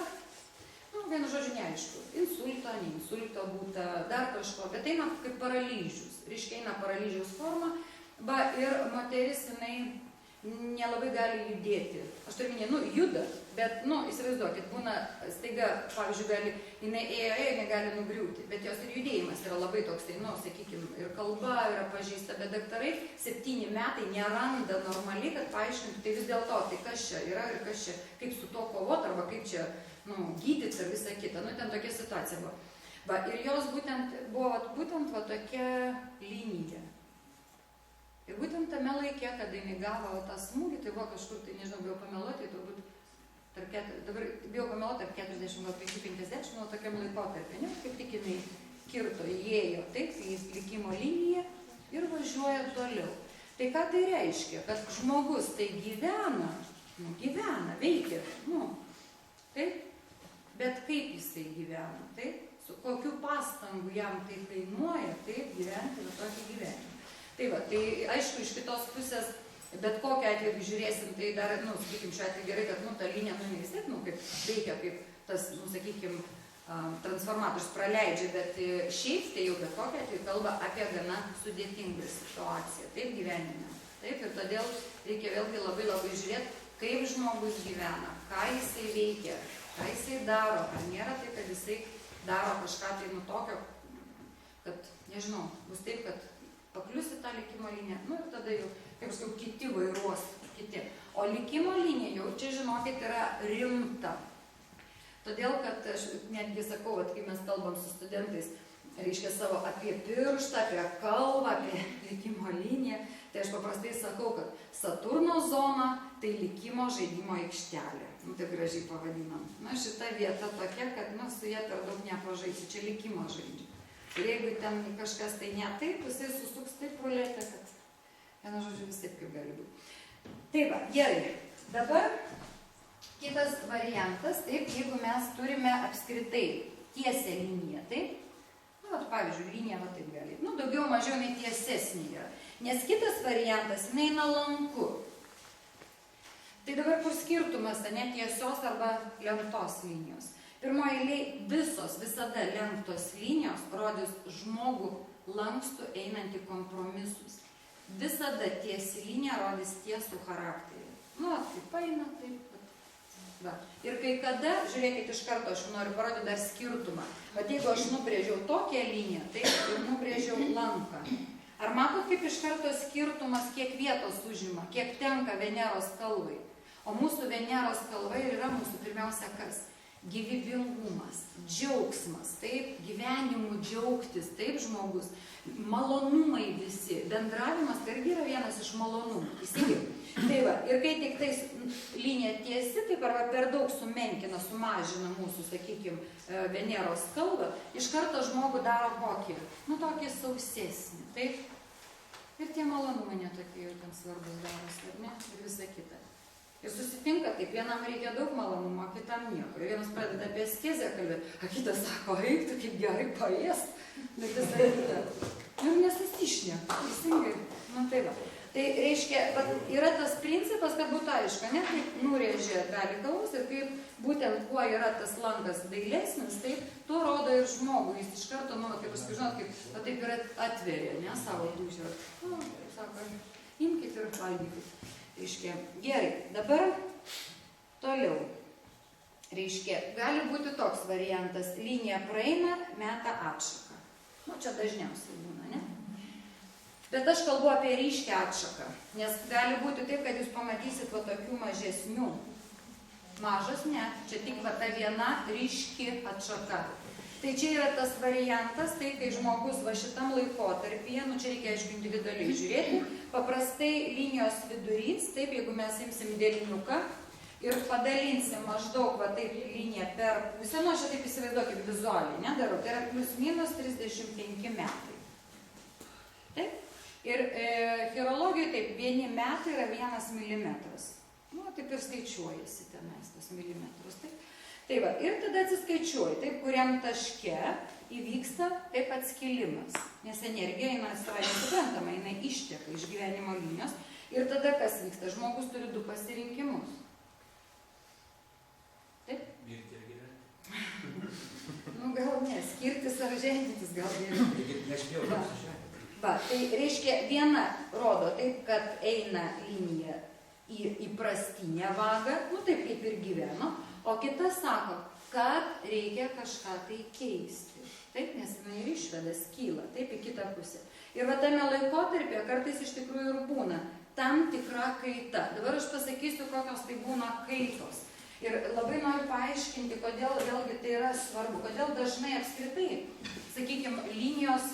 A: nu, vienu žodžiu neaišku, insulto, ne insulto būta, dar kažko, bet eina kaip paralyžius, reiškia eina paralyžiaus forma, va, ir moteris, jinai nelabai gali judėti. Aš turiu minėti, nu, juda, bet, nu, įsivaizduokit, būna staiga, pavyzdžiui, jinai ėjo, negali nugriūti, bet jos ir judėjimas yra labai toks, tai, nu, sakykime, ir kalba yra pažeista, bet daktarai 7 metai neranda normaliai, kad paaiškintų, tai vis dėlto, tai kas čia yra ir kas čia, kaip su to kovot, arba kaip čia, nu, gydyti ir visą kitą, nu, ten tokia situacija buvo. Va, ir jos buvo būtent va tokia linija. Ir būtent tame laikė, kada jinai gavo tą smūgį, tai buvo kažkur, tai nežinau, bijau pameluoti, turbūt dabar bijau pameluoti tarp 40, gal 50, nu, tokiam laikotarpiu, ne, kaip tik jinai kirto, įėjo, taip, į likimo liniją ir važiuoja toliau. Tai ką tai reiškia? Kad žmogus tai gyvena, nu, veikia, nu, taip, bet kaip jisai gyvena, taip, su kokiu pastangu jam tai kainuoja, taip, gyventi va tokį gyvenimą. Tai va, tai aišku, iš kitos pusės, bet kokiu atveju žiūrėsim, tai dar, nu, sakykim, šiuo atveju gerai, kad, nu, ta linija, nu, vis tiek, nu, kaip veikia, kaip tas, nu, sakykim, transformatorius praleidžia, bet šiaip tai jau bet kokiu atveju kalba apie gana sudėtingą situaciją, taip, gyvenime. Taip, ir todėl reikia vėlgi labai žiūrėti, kaip žmogus gyvena, ką jisai veikia, ką jisai daro, ar nėra tai, kad jisai daro kažką tai, nu, tokio, kad, nežinau, bus taip, kad pakliusi tą likimo liniją, nu ir tada jau, kaip sakiau, kiti vairuos, kiti. O likimo linija jau čia, žinokit, yra rimta. Todėl, kad aš netgi sakau, kai mes kalbam su studentais, reiškia savo apie pirštą, apie kalbą, apie likimo liniją, tai aš paprastai sakau, kad Saturno zona tai likimo žaidimo aikštelė. Nu, tai gražiai pavadinam. Na, šita vieta tokia, kad, nu, su jie per daug nepažaisi, čia likimo žaidžia. Ir jeigu ten kažkas tai ne taip, jisai susuks taip ruletę, kad, vienu žodžiu, vis taip kaip gali būti. Taip va, gerai. Dabar kitas variantas, taip, jeigu mes turime apskritai tiesią liniją, taip, nu, vat, pavyzdžiui, linija va taip gali, nu, daugiau mažiau jinai tiesesnė yra. Nes kitas variantas, jinai eina lanku. Tai dabar kur skirtumas, ne tiesios arba lenktos linijos. Pirmoje eilėje visada lenktos linijos rodys žmogų lankstų einantį kompromisus. Visada tiesi linija rodys tiesų charakterį. Nu, kaip eina, taip. Va. Ir kai kada, žiūrėkit iš karto, aš noriu parodyti dar skirtumą. Bet jeigu aš nubrėžiau tokią liniją, tai jau nubrėžiau lanką. Ar matot, kaip iš karto skirtumas, kiek vietos užima, kiek tenka Veneros kalvai? O mūsų Veneros kalva ir yra mūsų pirmiausia kas? gyvybingumas, džiaugsmas, taip, gyvenimu džiaugtis, taip žmogus, malonumai visi, bendravimas tai irgi yra vienas iš malonumų, teisingai. Tai va, ir kai tik tais linija tiesi, taip arba per daug sumenkina, sumažina mūsų, sakykime, Veneros kalbą, iš karto žmogų daro kokį, tokį sausesnį, taip. Ir tie malonumai netokie jau ten svarbus darosi, ar ne, ir visa kita. Ir susitinka taip, vienam reikia daug malonumo, kitam nieko. Ir vienas pradeda apie askezę kalbėti, o kitas sako, eik, tu kaip gerai paėst. Bet visai kita. Ir nesusišneka, teisingai. Tai va. Tai reiškia, yra tas principas, kad būtų aišku, ne, kaip nurėžė dalį galvos ir kaip būtent kuo yra tas lankas dailesnis, taip, tuo rodo ir žmogų. Jis iš karto, kaip aš žinot, kaip taip ir atveria, ne, savo dūžę. Sako, imkite ir valgykite. Reiškia, gerai, dabar toliau. Reiškia, gali būti toks variantas, linija praeina, meta atšaką. Čia dažniausiai būna, ne? Bet aš kalbu apie ryškę atšaką, nes gali būti taip, kad jūs pamatysit va tokių mažesnių. Mažas ne, čia tik va ta viena ryški atšaka. Tai čia yra tas variantas, tai kai žmogus va šitam laikotarpyje, čia reikia aišku individualiai žiūrėti, paprastai linijos vidurys, taip, jeigu mes imsim dėliniuką ir padalinsim maždaug va taip liniją per pusę, aš taip įsivaizduokit vizualiai, nedarau, tai yra plus minus 35 metai. Taip? Ir chirologijoje taip, vieni metai yra 1 milimetras. Taip ir skaičiuojasi tenais tos milimetrus, taip. Tai va, ir tada atsiskaičiuoji, taip, kuriam taške įvyksta taip atskilimas, nes energija eina savaime suprantama, eina išteka iš gyvenimo linijos ir tada kas vyksta, žmogus turi 2 pasirinkimus. Taip?
C: Mirti ir gyventi.
A: Gal ne, skirtis ar ženytis gal geriau.
C: Nešpėjau.
A: Va, tai reiškia, viena rodo taip, kad eina linija į įprastinę vagą, taip kaip ir gyveno, o kita sako, kad reikia kažką tai keisti. Taip, nes jinai ir išveda, skyla, taip, į kitą pusę. Ir va tame laikotarpyje kartais iš tikrųjų ir būna tam tikra kaita. Dabar aš pasakysiu, kokios tai būna kaitos. Ir labai noriu paaiškinti, kodėl vėlgi tai yra svarbu, kodėl dažnai apskritai, sakykime, linijos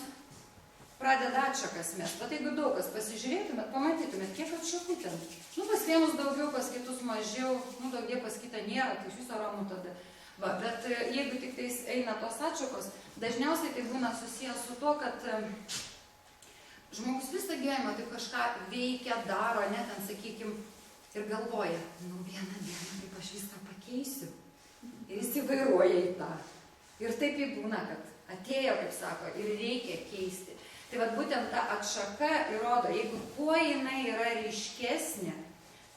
A: pradeda atšakas mest. Bet jeigu daug kas pasižiūrėtumėt, pamatytumėt, kiek atšakų ten. Pas vienus daugiau, pas kitus mažiau, daugie pas kitą nėra, tai iš viso ramu tada. Va, bet jeigu tik tais eina tos atšakos, dažniausiai tai būna susijęs su to, kad žmogus visą gyvenimą taip kažką veikia, daro, ne, ten, sakykim, ir galvoja, vieną dieną taip aš viską pakeisiu. Ir jis įvairuoja į tą. Ir taip būna, kad atėjo, kaip sako, ir reikia keisti. Tai vat būtent ta atšaka įrodo, jeigu kuo jinai yra ryškesnė,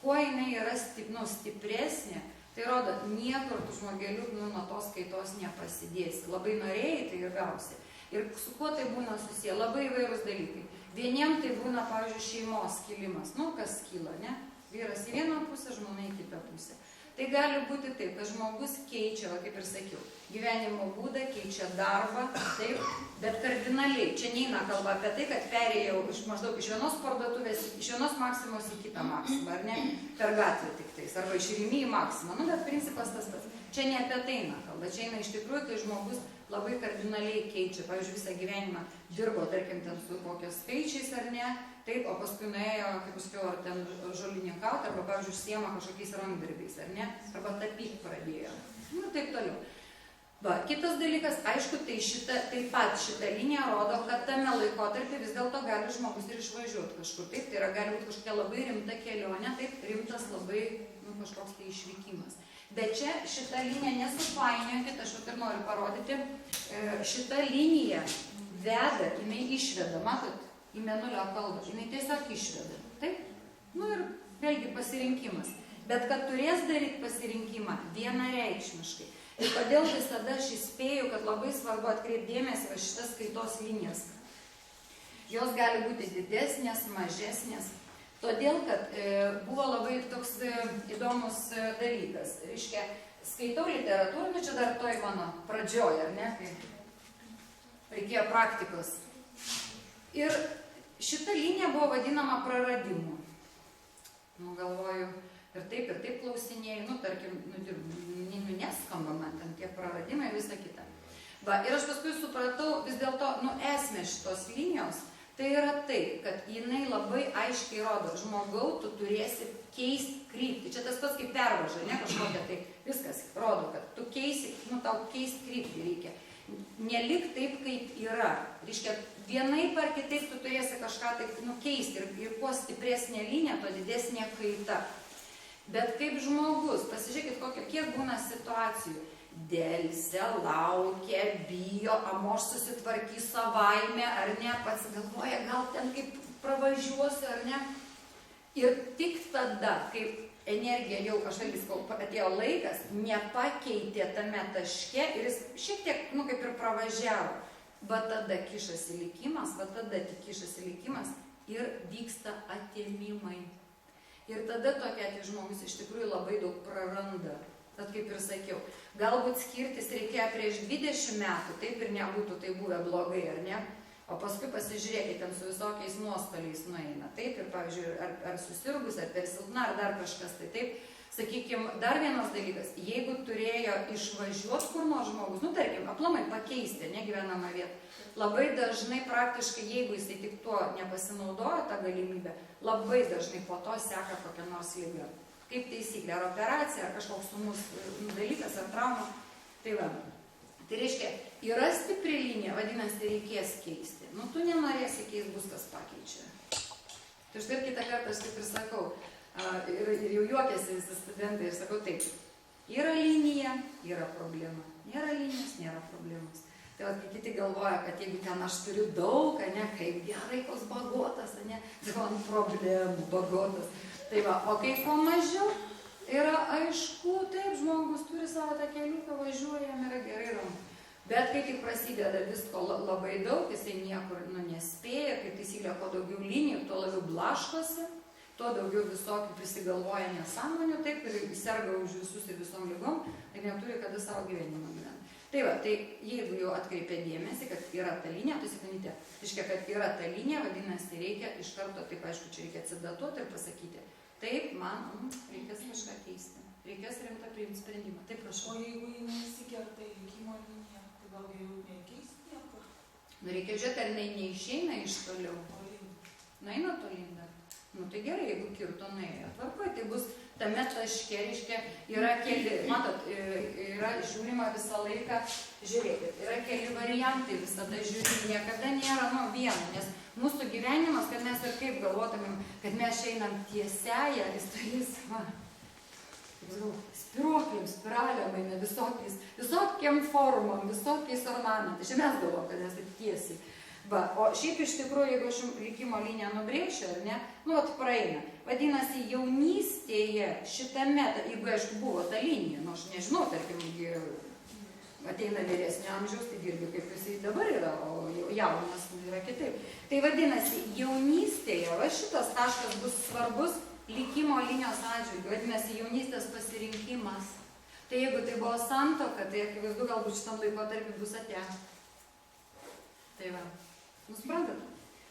A: kuo jinai yra stipresnė, tai rodo, niekur tų žmogelių nuo tos kaitos neprasidėsi. Labai norėjai, tai ir gausi. Ir su kuo tai būna susiję? Labai įvairūs dalykai. Vieniem tai būna, pavyzdžiui, šeimos skilimas. Kas skyla, ne? Vyras į vieną pusę, žmona į kitą pusę. Tai gali būti taip, kad žmogus keičia, kaip ir sakiau, gyvenimo būdą, keičia darbą, taip, bet kardinaliai. Čia neina kalba apie tai, kad perėjau maždaug iš vienos parduotuvės, iš vienos Maksimos į kitą Maksimą, ar ne, per gatvę tik tais, arba iš Rimi į Maksimą. Bet principas tas pats. Čia ne apie tai eina kalba, čia eina iš tikrųjų, kai žmogus labai kardinaliai keičia. Pavyzdžiui, visą gyvenimą dirbo, tarkim, ten su kokios skaičiais ar ne, taip, o paskui nuėjo, kaip pasakiau, ar ten žolininkauti, arba, pavyzdžiui, užsiema kažkokiais rankdarbiais, ar ne, arba tapyti pradėjo. Taip toliau. Va, kitas dalykas, aišku, taip pat šita linija rodo, kad tame laikotarpį vis dėlto gali žmogus ir išvažiuoti kažkur. Taip, tai yra gali būti kažkokia labai rimta kelionė, taip, rimtas labai kažkoks tai išvykimas. Bet čia šita linija nesupainiokit, aš ir noriu parodyti, šita linija veda, jinai išveda, matot, į Mėnulio kalbą, jinai tiesiog išveda. Taip? Ir vėlgi pasirinkimas. Bet kad turės daryti pasirinkimą vienareikšmiškai. Ir kodėl visada aš įspėju, kad labai svarbu atkreipdėmėsi va šitas kaitos linijas. Jos gali būti didesnės, mažesnės. Todėl, kad buvo labai toks įdomus dalykas. Reiškia, skaitau literatūrą, čia dar toj mano pradžioje, ar ne, kai reikėjo praktikos. Ir šita linija buvo vadinama praradimu. Galvoju, ir taip klausinėjau, nu, tarkim, nu, neskamba man ten tie praradimai, visa kita. Va, ir aš paskui supratau, vis dėlto, nu, esmė šitos linijos, tai yra tai, kad jinai labai aiškiai rodo, žmogau, tu turėsi keisti kryptį. Čia tas pats kaip pervaža, ne kažkokia, tai viskas rodo, kad tu keisi, nu, tau keisti kryptį reikia. Nelik taip, kaip yra. Reiškia, vienaip ar kitaip tu turėsi kažką taip, nu, keisti ir kuo stipresnė linija, to didesnė kaita. Bet kaip žmogus, pasižiūrėkit, kiek būna situacijų. Dėlse, laukia, bijo, aš susitvarkys savaime, ar ne, pats galvoja, gal ten kaip pravažiuosiu, ar ne. Ir tik tada, kai energija jau, aš vėlgi sakau, atėjo laikas, nepakeitė tame taške ir jis šiek tiek, nu, kaip ir pravažiavo. Va tada kišasi likimas, ir vyksta atėmimai. Ir tada tokia atveju žmogus iš tikrųjų labai daug praranda. Tad kaip ir sakiau, galbūt skirtis reikėjo prieš 20 metų, taip ir nebūtų tai buvę blogai, ar ne? O paskui pasižiūrėkite, ten su visokiais nuostoliais nueina. Taip, ir pavyzdžiui, ar susirgus, ar per silpna, ar dar kažkas, tai taip. Sakykime, dar vienas dalykas, jeigu turėjo išvažiuoti kur nors žmogus, nu tarkim, aplamai pakeisti negyvenamą vietą, labai dažnai praktiškai, jeigu jisai tik tuo nepasinaudojo tą galimybę, labai dažnai po to seka kokią nors ligą. Kaip taisyklė, ar operacija, ar kažkoks sumus dalykas, ar trauma. Tai va. Tai reiškia, yra stipri linija, vadinasi, reikės keisti. Nu, tu nenorėsi keisti, bus kas pakeičia. Tai štai kitą kartą aš taip ir sakau, ir jau juokiasi visi studentai, ir sakau taip, yra linija, yra problema. Nėra linijos, nėra problemos. Tai va, kiti galvoja, kad jeigu ten aš turiu daug, ne, kaip gerai, koks bagotas, ne, sakau, problemų bagotas. Tai va, o kai ko mažiau, yra aišku, taip, žmogus turi savo tą keliuką, važiuoja, jam yra gerai ramu. Bet kai tik prasideda visko labai daug, jisai niekur nespėja, kaip taisyklė, kuo daugiau linijų, tuo labiau blaškosi, tuo daugiau visokių prisigalvoja nesąmonių, taip, ir serga už visus ir visom lygom, ir neturi kada savo gyvenimą gyventi. Tai va, tai jeigu jau atkreipia dėmesį, kad yra ta linija, tai sakykite, reiškia, kad yra ta linija, vadinasi, reikia iš karto, taip aišku, čia reikia atsidatuoti ir pasakyti, taip, man reikės kažką keisti, reikės rimtą priimti sprendimą. Taip, prašau.
B: O jeigu jį nesikerta į likimo liniją, tai gal geriau nekeisti niekur?
A: Nu, reikia žiūrėti, ar neišeina iš toliau. Nueina tolyn dar. Nu, tai gerai, jeigu kirto nuėjo, tvarkoj, tai bus tame taške, reiškia, yra keli, matot, yra žiūrima visą laiką, žiūrėkit, yra keli variantai, visada žiūrime, niekada nėra, nu, vieno, nes mūsų gyvenimas, kad mes ir kaip galvotumėm, kad mes einam tiesiąją, spiruokliam, spiraliam, eina visokiam formom, visokiais ornamentais, čia mes galvom, kad mes taip tiesiai. Va, o šiaip iš tikrųjų, jeigu aš likimo liniją nubrėšiu, ar ne, nu, vat praeina. Vadinasi, jaunystėje šitame, jeigu aišku buvo ta linija, nu, aš nežinau, tarkim, ateina vyresnio amžiaus, tai dirbi kaip jisai dabar yra, o jaunas yra kitaip. Tai vadinasi, jaunystėje, va, šitas taškas bus svarbus likimo linijos atžvilgiu, vadinasi, jaunystės pasirinkimas. Tai jeigu tai buvo santuoka, tai akivaizdu, galbūt šitam laikotarpiu bus atė. Tai va. Nusiprantat?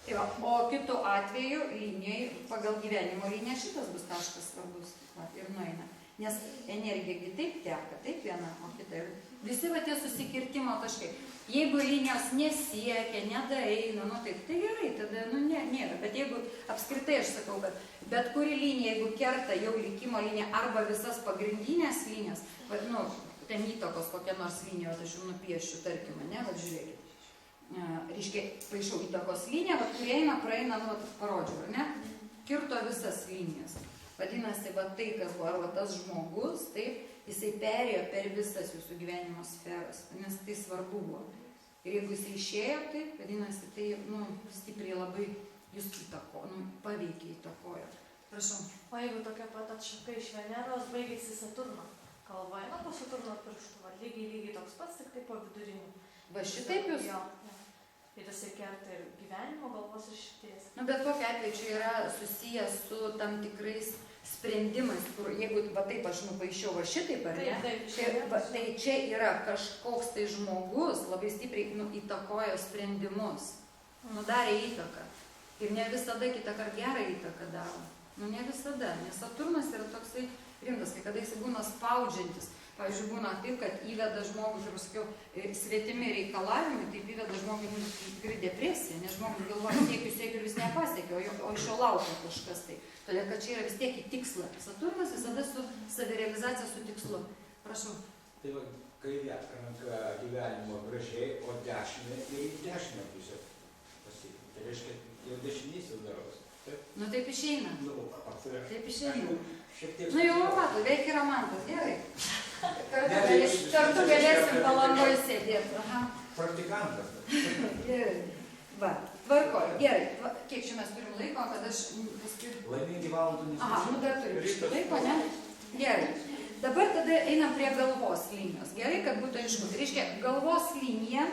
A: Tai va, o kitu atveju linijai, pagal gyvenimo liniją šitas bus taškas svarbus va, ir nueina. Nes energija taip teka, taip viena, o kita ir visi va tie susikirtimo taškai. Jeigu linijos nesiekia, nedaeina, nu taip, tai gerai, tada nu, nėra. Bet jeigu apskritai aš sakau, kad bet kuri linija, jeigu kerta jau likimo liniją arba visas pagrindinės linijas, va, nu, ten įtakos kokia nors linija, aš jau nupiešiu, tarkim, ne, va, žiūrėkit. Reiškia, paišau įtakos liniją, va, kurie eina, praeina, nu, parodžiau, ar ne? Kirto visas linijas. Vadinasi, va tai, kas buvo, arba tas žmogus, taip, jisai perėjo per visas jūsų gyvenimo sferas, nes tai svarbu buvo. Ir jeigu jisai išėjo, taip, vadinasi, tai, nu, stipriai labai jūs paveikiai įtakojo. Prašau.
E: O jeigu tokia pat atšaka iš Veneros baigėsi Saturno kalba, eina po Saturno pirštų, va, lygiai toks pats, tik tai po vidurinių.
A: Va šitaip jūs?
E: Jo. Ir jisai kerta ir gyvenimo, galvos ir širdies.
A: Nu, bet kokia atveju čia yra susijęs su tam tikrais sprendimais, kur jeigu va taip aš nupaišiau va šitaip, ar ne? Tai čia yra kažkoks tai žmogus labai stipriai įtakojo sprendimus. Nu, darė įtaką. Ir ne visada kitą kartą gerą įtaką daro. Nu, ne visada, nes Saturnas yra toksai rimtas, kai kada jis būna spaudžiantis. Pavyzdžiui, būna taip, kad įveda žmogų, kaip sakiau, svetimi reikalavimai, taip įveda žmogų į tikrai depresiją, nes žmogus galvoja, siekiu ir vis nepasiekia, o iš jo laukia kažkas tai. Todėl, kad čia yra vis tiek į tikslą. Saturnas visada su savirealizacija, su tikslu. Prašau.
C: Tai va, kairė ranka gyvenimo gražiai, o dešinė ir į dešinę pusę pasiekti. Tai reiškia, jau dešinysis daros.
A: Nu taip išeina.
C: Nu,
A: Taip išeina.
C: šiek tiek...
A: Nu jau matai, veik yra mantas, gerai. Kartu galėsim Palangoje sėdėti. Aha.
C: Praktikantas.
A: Gerai. Va, tvarkoj, gerai. Kiek čia mes turim laiko, kad aš paskui...
C: Laimingi valandų neskaičiuoju.
A: Aha, nu dar turim šitą laiko, ne? Gerai. Dabar tada einam prie galvos linijos. Gerai, kad būtų aišku. Tai reiškia, galvos linija,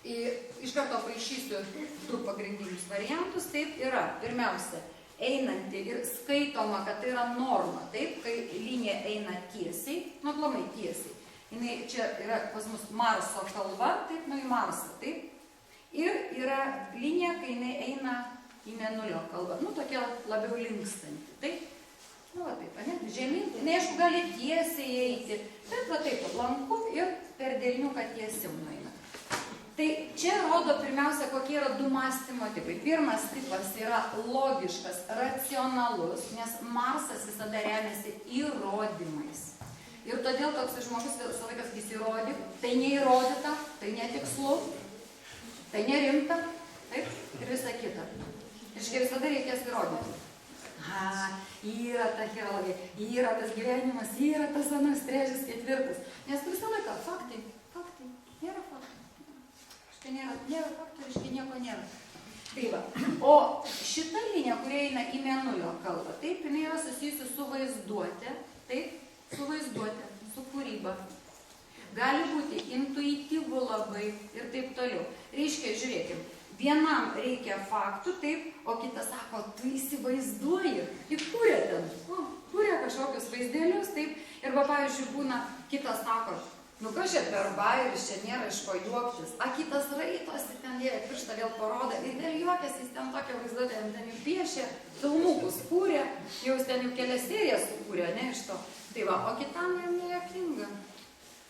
A: iš karto paaišysiu du pagrindinius variantus, taip yra. Pirmiausia, einanti ir skaitoma, kad tai yra norma, taip, kai linija eina tiesiai, nu, aplamai tiesiai. Jinai čia yra pas mus Marso kalva, taip, nu į Marsą, taip. Ir yra linija, kai jinai eina į Mėnulio kalbą, nu, tokia labiau linkstanti, taip. Nu, va taip, ne, žemyn, jinai, aišku, gali tiesiai eiti, bet va taip, lanku ir per delniuką tiesiau nueina. Tai čia rodo pirmiausia, kokie yra du mąstymo tipai. Pirmas tipas yra logiškas, racionalus, nes Marsas visada remiasi įrodymais. Ir todėl toks žmogus visą laiką sakys įrodyk, tai neįrodyta, tai netikslu, tai nerimta, taip, ir visa kita. Iškai visada reikės įrodyti. Yra ta chirologija, yra tas gyvenimas, yra tas anas trečias, ketvirtas. Nes visą laiką faktai, nėra faktai. Tai nėra faktų, reiškia nieko nėra. Tai va. O šita linija, kurie eina į Mėnulio kalbą, taip, jinai yra susijusi su vaizduotė, taip, su vaizduotė, su kūryba. Gali būti intuityvu labai ir taip toliau. Reiškia, žiūrėkim, vienam reikia faktų, taip, o kitas sako, tu įsivaizduoji, juk kūrė ten, kūrė kažkokius vaizdėlius, taip, ir va, pavyzdžiui, būna, kitas sako, nu kas čia per bairis, čia nėra iš ko juoktis. A kitas raitosi, ten jie pirštą vėl parodo ir vėl juokėsi, jis ten tokią vaizduotę, ten jau piešė, filmukus kūrė, jau jis ten jau kelias serijas kūrė, ne iš to. Tai va, o kitam jam nejuokinga.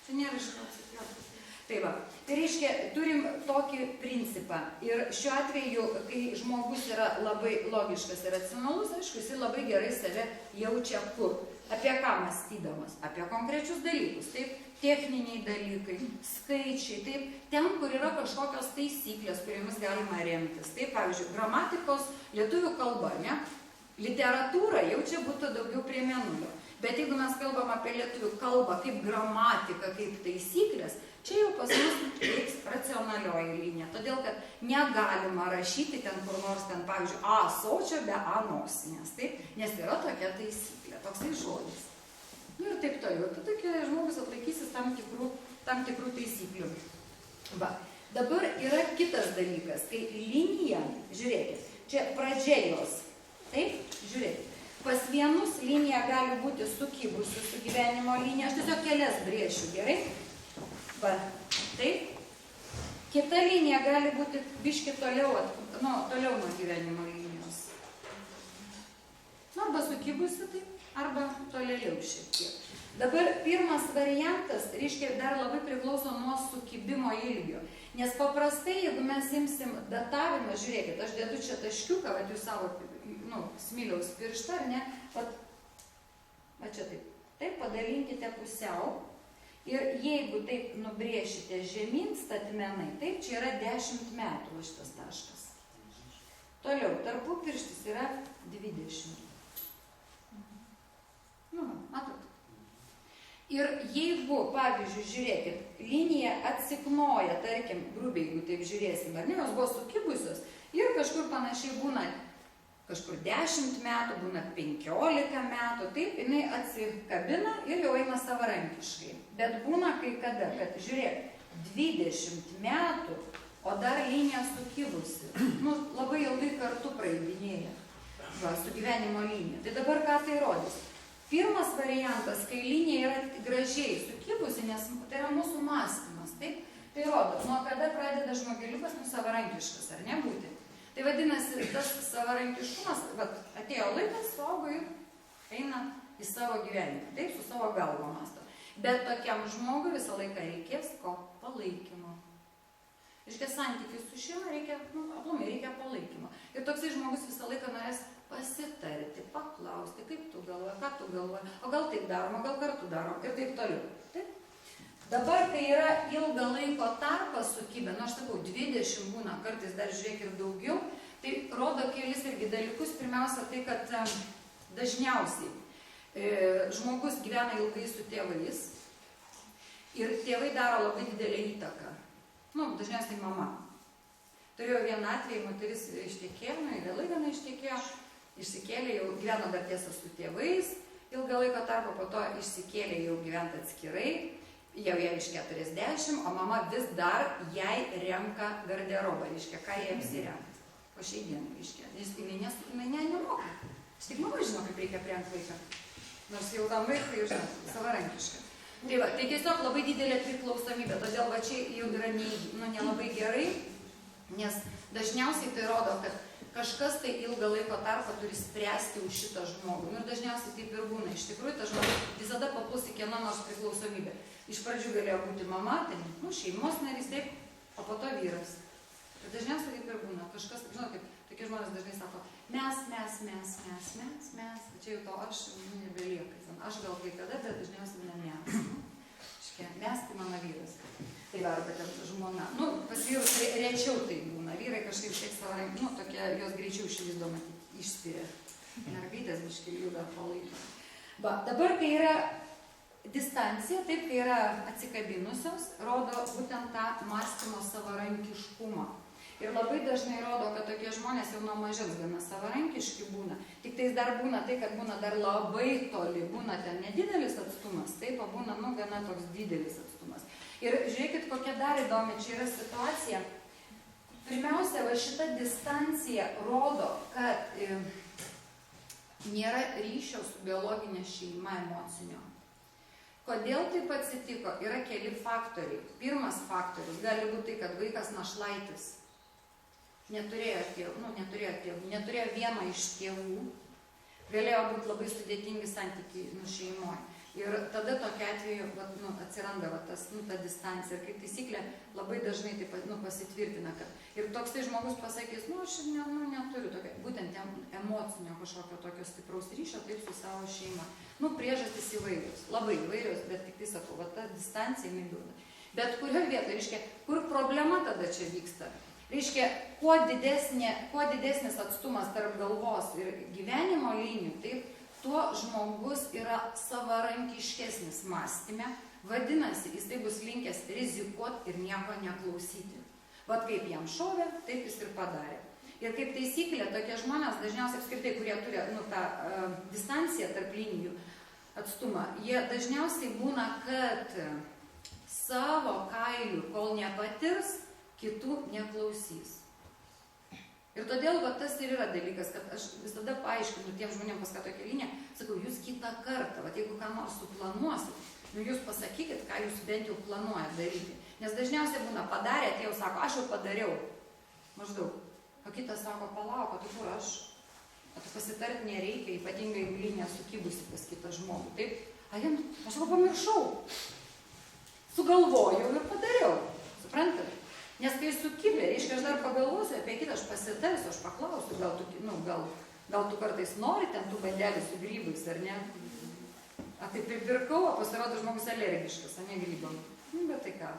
A: Čia nėra iš ko atsijuoktis. Tai va, tai reiškia, turim tokį principą. Ir šiuo atveju, kai žmogus yra labai logiškas ir racionalus, aišku, jis labai gerai save jaučia kur. Apie ką mąstydamas? Apie konkrečius dalykus, taip, techniniai dalykai, skaičiai, taip, ten, kur yra kažkokios taisyklės, kuriomis galima remtis. Taip, pavyzdžiui, gramatikos lietuvių kalba, ne? Literatūra jau čia būtų daugiau prie Mėnulio. Bet jeigu mes kalbam apie lietuvių kalbą kaip gramatiką, kaip taisyklės, čia jau pas mus veiks racionalioji linija. Todėl, kad negalima rašyti ten kur nors ten, pavyzdžiui, A sočio be A nosinės, taip? Nes yra tokia taisyklė, toksai žodis. Ir taip toliau. Tai tokia žmogus atlaikysis tam tikrų taisyklių. Va. Dabar yra kitas dalykas, kai linija, žiūrėkit, čia pradžia jos. Taip, žiūrėkit. Pas vienus linija gali būti sukibusi su gyvenimo linija. Aš tiesiog kelias brėšiu, gerai? Va, taip. Kita linija gali būti biški toliau nuo gyvenimo linijos. Arba sukibusi, taip, arba tolėliau šiek tiek. Dabar pirmas variantas, reiškia, dar labai priklauso nuo sukibimo ilgio. Nes paprastai, jeigu mes imsim datavimą, žiūrėkit, aš dedu čia taškiuką, va jūs savo, smiliaus pirštą, ar ne, va čia taip, taip padalinkite pusiau ir jeigu taip nubrėšite žemyn statmenai, taip, čia yra 10 metų va šitas taškas. Toliau, tarpupirštis yra 20. Matot. Ir jeigu, pavyzdžiui, žiūrėkit, linija atsiknoja, tarkim, grubiai, jeigu taip žiūrėsim, ar ne, jos buvo sukibusios ir kažkur panašiai būna, kažkur 10 metų, būna 15 metų, taip, jinai atsikabina ir jau eina savarankiškai. Bet būna kai kada, kad žiūrėk, 20 metų, o dar linija sukibusi. Labai ilgai kartu praeidinėja. Va, su gyvenimo linija. Tai dabar ką tai rodys? Pirmas variantas, kai linija yra gražiai sukibusi, nes tai yra mūsų mąstymas, taip? Tai rodo, nuo kada pradeda žmogeliukas savarankiškas, ar ne būti? Tai vadinasi, šitas savarankiškumas, vat, atėjo laikas, suaugo ir eina į savo gyvenimą, taip, su savo galva mąsto. Bet tokiam žmogui visą laiką reikės ko? Palaikymo. Reiškia, santykius su šeima reikia, aplamai reikia palaikymo. Ir toksai žmogus visą laiką norės pasitarti, paklausti, kaip tu galvoji, ką tu galvoji, o gal taip darom, o gal kartu darom ir taip toliau. Taip? Dabar, kai yra ilgą laiko tarpą sukibę, nu aš sakau, 20 būna, kartais dar žiūrėk ir daugiau, tai rodo kelis irgi dalykus. Pirmiausia, tai, kad dažniausiai žmogus gyvena ilgai su tėvais ir tėvai daro labai didelę įtaką. Nu, dažniausiai mama. Turėjau vieną atvejį, moteris ištekėjo, vėlai viena ištekėjo, išsikėlė, jau gyveno dar tiesa su tėvais, ilgą laiko tarpo, po to išsikėlė jau gyventi atskirai, jau jai iš 40, o mama vis dar jai renka garderobą, reiškia, ką jai apsirengti. Po šiai dienai, reiškia, nes jinai nemoka. Aš tik mama žino, kaip reikia aprengti vaiką. Nors jau tam vaikui, žinot, savarankiška. Tai va, tai tiesiog labai didelė priklausomybė, todėl va čia jau yra nelabai gerai, nes dažniausiai tai rodo, kad kažkas tai ilgą laiko tarpą turi spręsti už šitą žmogų. Ir dažniausiai taip ir būna. Iš tikrųjų, tas žmogus visada papuls į kieno nors priklausomybę. Iš pradžių galėjo būti mama, tai šeimos narys, taip, o po to vyras. Ir dažniausiai taip ir būna. Kažkas, žinot, kaip tokie žmonės dažnai sako, mes, čia jau to aš nebelieka. Aš gal kai kada, bet dažniausiai ne mes. Mes tai mano vyras. Tai var, bet žmona. Nu, pas vyrus rečiau tai būna. Vyrai kažkaip tiek savarankiškai, nu, tokie, jos greičiau išvyzdo matyti, išspiria. Mergaitės biškai jų dar palaiko. Va, dabar, kai yra distancija, taip, kai yra atsikabinusios, rodo būtent tą mąstymo savarankiškumą. Ir labai dažnai rodo, kad tokie žmonės jau nuo mažens gana savarankiški būna. Tik tais dar būna tai, kad būna dar labai toli, būna ten nedidelis atstumas, taip, o būna, nu, gana toks didelis atstumas. Ir žiūrėkit, kokia dar įdomi čia yra situacija. Pirmiausia, va šita distancija rodo, kad nėra ryšio su biologinė šeima emocinio. Kodėl taip atsitiko? Yra keli faktoriai. Pirmas faktorius gali būti tai, kad vaikas našlaitis. Neturėjo tėvų, vieno iš tėvų, galėjo būti labai sudėtingi santykiai šeimoje. Ir tada tokiu atveju atsiranda ta distancija. Ir kaip taisyklė labai dažnai taip pasitvirtina, kad ir toks tai žmogus pasakys, aš neturiu tokio, būtent emocinio kažkokio tokio stipraus ryšio taip su savo šeima. Priežastys įvairios, labai įvairios, bet tik tai sakau, ta distancija jinai duoda. Bet kurioje vietoje, reiškia, kur problema tada čia vyksta? Reiškia, kuo didesnis atstumas tarp galvos ir gyvenimo linijų, taip, tuo žmogus yra savarankiškesnis mąstyme, vadinasi, jis tai bus linkęs rizikuoti ir nieko neklausyti. Vat kaip jam šovė, taip jis ir padarė. Ir kaip taisyklė, tokie žmonės dažniausiai apskritai, kurie turi tą distanciją tarp linijų atstumą, jie dažniausiai būna, kad savo kailių, kol nepatirs, kitų neklausys. Ir todėl tas ir yra dalykas, kad aš visada paaiškinu tiem žmonėm, pas ką tokia linija, sakau, jūs kitą kartą, jeigu ką nors suplanuosit, jūs pasakykit, ką jūs bent jau planuojat daryti. Nes dažniausiai būna padarė, atėjau, sako, aš jau padariau. Maždaug. O kitas sako, palauk, tu kur aš? O tu pasitart nereikia, ypatingai linija sukibusi pas kitą žmogų. Taip, aš jau pamiršau. Sugalvojau ir padariau. Suprantate? Nes kai sukibė, reiškia, aš dar pagalvosiu apie kitą, aš pasitarsiu, aš paklausiu, gal tu kartais nori ten tų bandelių su grybais, ar ne? A tai pripirkau, o pasirodo žmogus alergiškas, o ne grybam. Bet tai ką,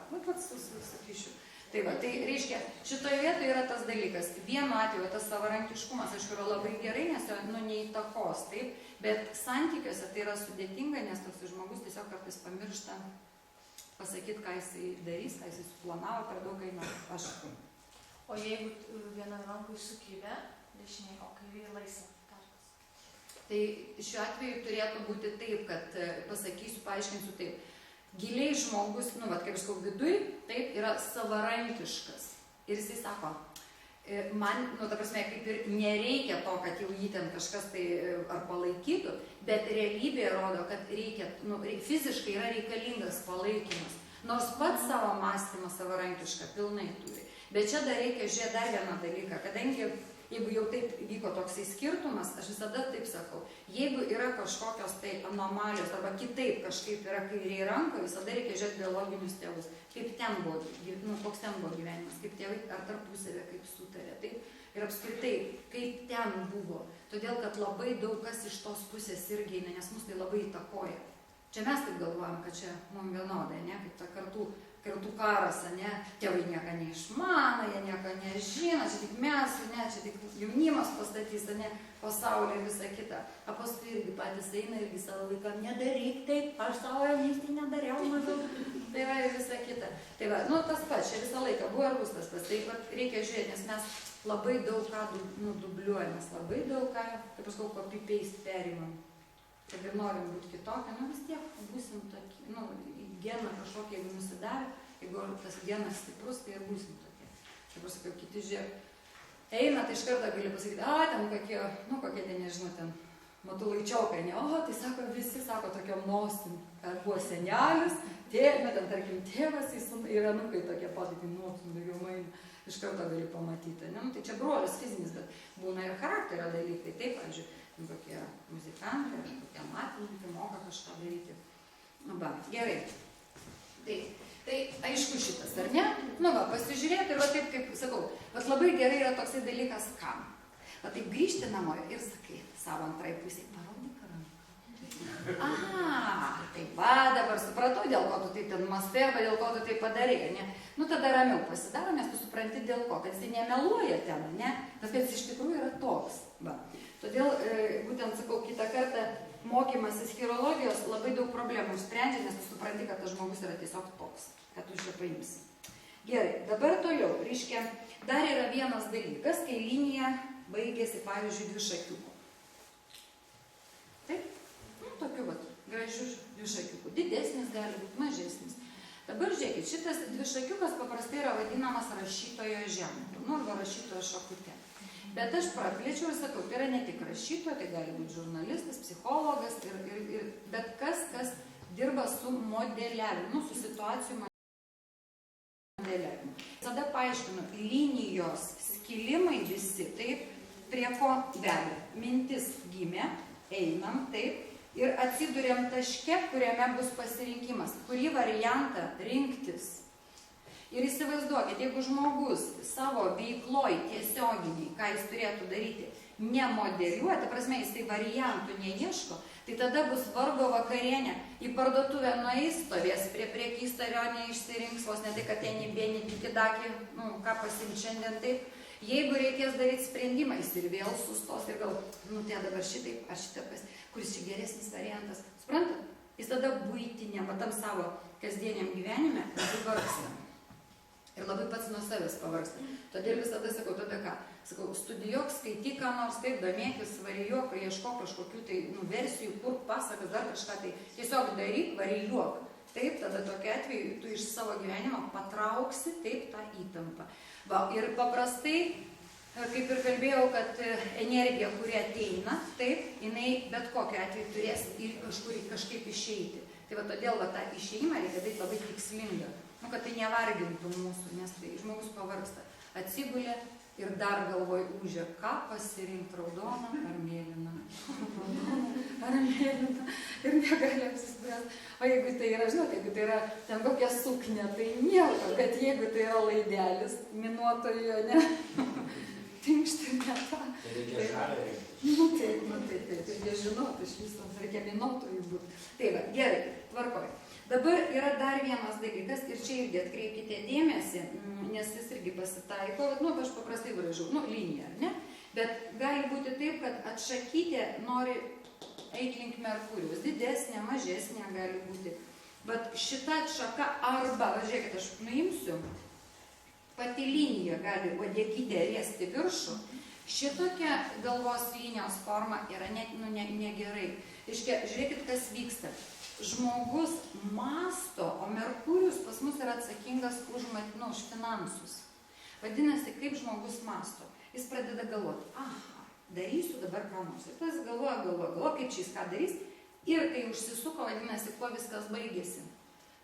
A: sakyšiu. Tai va, tai reiškia, šitoje vietoje yra tas dalykas. Vienu atveju tas savarankiškumas, aišku, yra labai gerai, nes jo neįtakos, taip, bet santykiuose tai yra sudėtinga, nes toks žmogus tiesiog kartais pamiršta pasakyti, ką jisai darys, ką jisai suplanavo, per daug eina aš.
E: O jeigu vienam rankui sukibę, dešiniai, o kairė laisva tarpas?
A: Tai šiuo atveju turėtų būti taip, kad pasakysiu, paaiškinsiu taip. Giliai žmogus, kaip aš sakau, viduj, taip, yra savarankiškas. Ir jisai sako, man, ta prasme, kaip ir nereikia to, kad jau jį ten kažkas tai ar palaikytų, bet realybėje rodo, kad reikia, fiziškai yra reikalingas palaikymas. Nors pats savo mąstymą savarankišką pilnai turi. Bet čia dar reikia žiūrėti dar vieną dalyką, kadangi jeigu jau taip vyko toksai skirtumas, aš visada taip sakau, jeigu yra kažkokios tai anomalijos arba kitaip kažkaip yra kairiai rankoje, visada reikia žiūrėti biologinius tėvus, kaip ten buvo, nu, koks ten buvo gyvenimas, kaip tėvai ar tarpusavė, kaip sutarė, taip, ir apskritai, kaip ten buvo. Todėl, kad labai daug kas iš tos pusės irgi eina, nes mus tai labai įtakoja. Čia mes taip galvojam, kad čia mums vienodai, ne, kaip ta kartų karas, ne, tėvai nieko neišmano, jie nieko nežino, čia tik mes, ne, čia tik jaunimas pastatys, ne, pasaulį ir visą kitą. O paskui irgi patys eina irgi savo vaikam, nedaryk taip, aš savo jaunystį nedariau maždaug. Tai va ir visą kitą. Tai va, nu tas pats, čia visą laiką buvo ir bus tas pats. Tai va, reikia žiūrėti, nes mes labai daug ką dubliuojam, mes labai daug ką, kaip aš sakau, copy-paste perimam. Kad ir norim būti kitokie, nu vis tiek būsim tokie, nu, geną kažkokį, jeigu nusidavė, jeigu tas genas stiprus, tai ir būsim tokie. Kaip aš sakiau, kiti žiūrėk, eina, tai iš karto gali pasakyti, ten kokie, nu, kokie ten, nežinau, ten matulaičiokai, ne, tai sako, visi sako tokiom nosim, kad buvo senelis, tėvė, ten, tarkim, tėvas ir anukai tokie patakai nosim, daugiau maina, iš karto gali pamatyti, ne, nu, tai čia brolis fizinis, bet būna ir charakterio dalykai, taip, pavyzdžiui, kokie muzikantai, kokie matininkai moka kažką daryti. Nu, va, gerai. Tai aišku šitas, ar ne? Nu, va, pasižiūrėti ir va taip, kaip sakau, va labai gerai yra toksai dalykas, kam. Va taip grįžti namo ir sakai savo antrai pusiai, parodyk ranką. Aha, tai va, dabar supratau, dėl ko tu taip ten mastai, arba dėl ko tu taip padarėjai, ne? Nu, tada ramiau pasidaro, nes tu supranti dėl ko, kad jis nemeluoja ten, ne? Tas, kad jis iš tikrųjų yra toks, va. Todėl, būtent sakau, kitą kartą mokymasis chirologijos labai daug problemų sprendžia, nes tu supranti, kad tas žmogus yra tiesiog toks, kad tu šitą paimsi. Gerai, dabar toliau, reiškia, dar yra vienas dalykas, kai linija baigėsi, pavyzdžiui, dvišakiuku. Taip, nu, tokiu vat, gražiu dvišakiuku. Didesnis gali būti, mažesnis. Dabar žiūrėkit, šitas dvišakiukas paprastai yra vadinamas rašytojo ženklu, nu, arba rašytojo šakute. Bet aš praplėčiau ir sakau, tai yra ne tik rašytoja, tai gali būti žurnalistas, psichologas ir bet kas dirba su modeliavimu, su situacijų modeliavimu. Tada paaiškinu, linijos skilimai visi, taip, prie ko veda. Mintis gimė, einam, taip, ir atsiduriam taške, kuriame bus pasirinkimas, kurį variantą rinktis. Ir įsivaizduokit, jeigu žmogus savo veikloj tiesioginiai, ką jis turėtų daryti, nemodeliuoti, prasme, jis tai variantų neieško, tai tada bus vargo vakarienė, į parduotuvę nueis, stovės prie prekystario, neišsirinks, vos ne tai, kad ten įbėni tikidakį, nu, ką pasiimti šiandien taip. Jeigu reikės daryti sprendimą, jis ir vėl sustos ir gal, nu, tai dabar šitaip, ar šitaip, kuris čia geresnis variantas. Suprantat? Jis tada buitinė, matam savo kasdieniam gyvenime, labai vargsta. Ir labai pats nuo savęs pavargsta. Todėl visada sakau, tada ką? Sakau, studijuok, skaityk ką nors, taip, domėkis, varijuok, ieškok kažkokių tai versijų, kur pasakas, dar kažką tai. Tiesiog daryk, varijuok. Taip, tada tokia atveju tu iš savo gyvenimo patrauksi, taip, tą įtampą. Va, ir paprastai, kaip ir kalbėjau, kad energija, kuri ateina, taip, jinai bet kokiu atveju turės ir kažkaip išeiti. Tai va, todėl va, tą išėjimą reikia daryti labai tikslingą. Nu, kad tai nevargintų mūsų, nes tai žmogus pavargsta. Atsigulė ir dar galvoj užė, ką pasirinkti, raudoną ar mėlyną. Raudoną ar mėlyną. Ir negali apsispręsti. O jeigu tai yra, žinot, jeigu tai yra ten kokia suknė, tai nieko, bet jeigu tai yra laidelis, minuotojo, ne, tinkšti ne tą.
C: Tai reikia žalę rinktis.
A: Nu taip, reikia žinoti, iš viso, reikia minuotojų būti. Tai va, gerai, tvarkoj. Dabar yra dar vienas dalykas ir čia irgi atkreipkite dėmesį, nes jis irgi pasitaiko, nu, aš paprastai bražau, nu, liniją, ne? Bet gali būti taip, kad atšakytė nori eiti link Merkurijos, didesnė, mažesnė gali būti. Bet šita atšaka arba, žiūrėkit, aš nuimsiu, pati linija gali uodegytė riesti viršų, šitokia galvos linijos forma yra net, nu, negerai. Iškia, žiūrėkit, kas vyksta. Žmogus masto, o Merkurijus pas mus yra atsakingas už finansus. Vadinasi, kaip žmogus masto. Jis pradeda galvoti, aha, darysiu dabar ką nors. Ir tas galvoja, kaip čia jis ką darys. Ir kai užsisuko, vadinasi, kuo viskas baigėsi.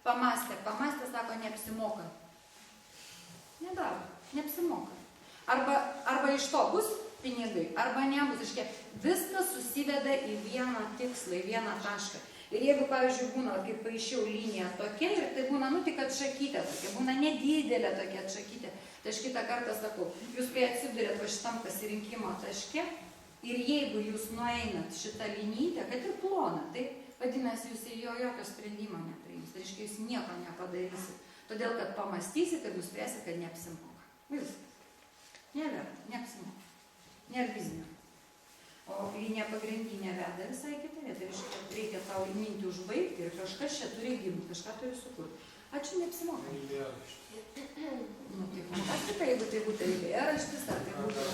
A: Pamastė, sako, neapsimoka. Nedaro, neapsimoka. Arba iš to bus pinigai, arba nebus, reiškia, viskas susiveda į vieną tikslą, į vieną tašką. Ir jeigu, pavyzdžiui, būna, kaip paaiškiau, linija tokia, ir tai būna, nu, tik atšakytė tokia, būna nedidelė tokia atšakytė, tai aš kitą kartą sakau, jūs kai atsidurėt va šitam pasirinkimo taške, ir jeigu jūs nueinat šitą linytę, kad ir ploną, tai vadinasi, jūs ir jo jokio sprendimo nepriims, tai reiškia, jūs nieko nepadarysit, todėl, kad pamastysit ir nuspręsit, kad neapsimoka. Viskas. Neverta, neapsimoka. Nėra biznio. O linija pagrindinė veda visai kitą vietą. Reikia tau mintį užbaigti ir kažkas čia turi gimti, kažką turi sukurti. A čia neapsimoka. Nu, tai fantastika, jeigu tai būtų eilėraštis, ar tai būtų...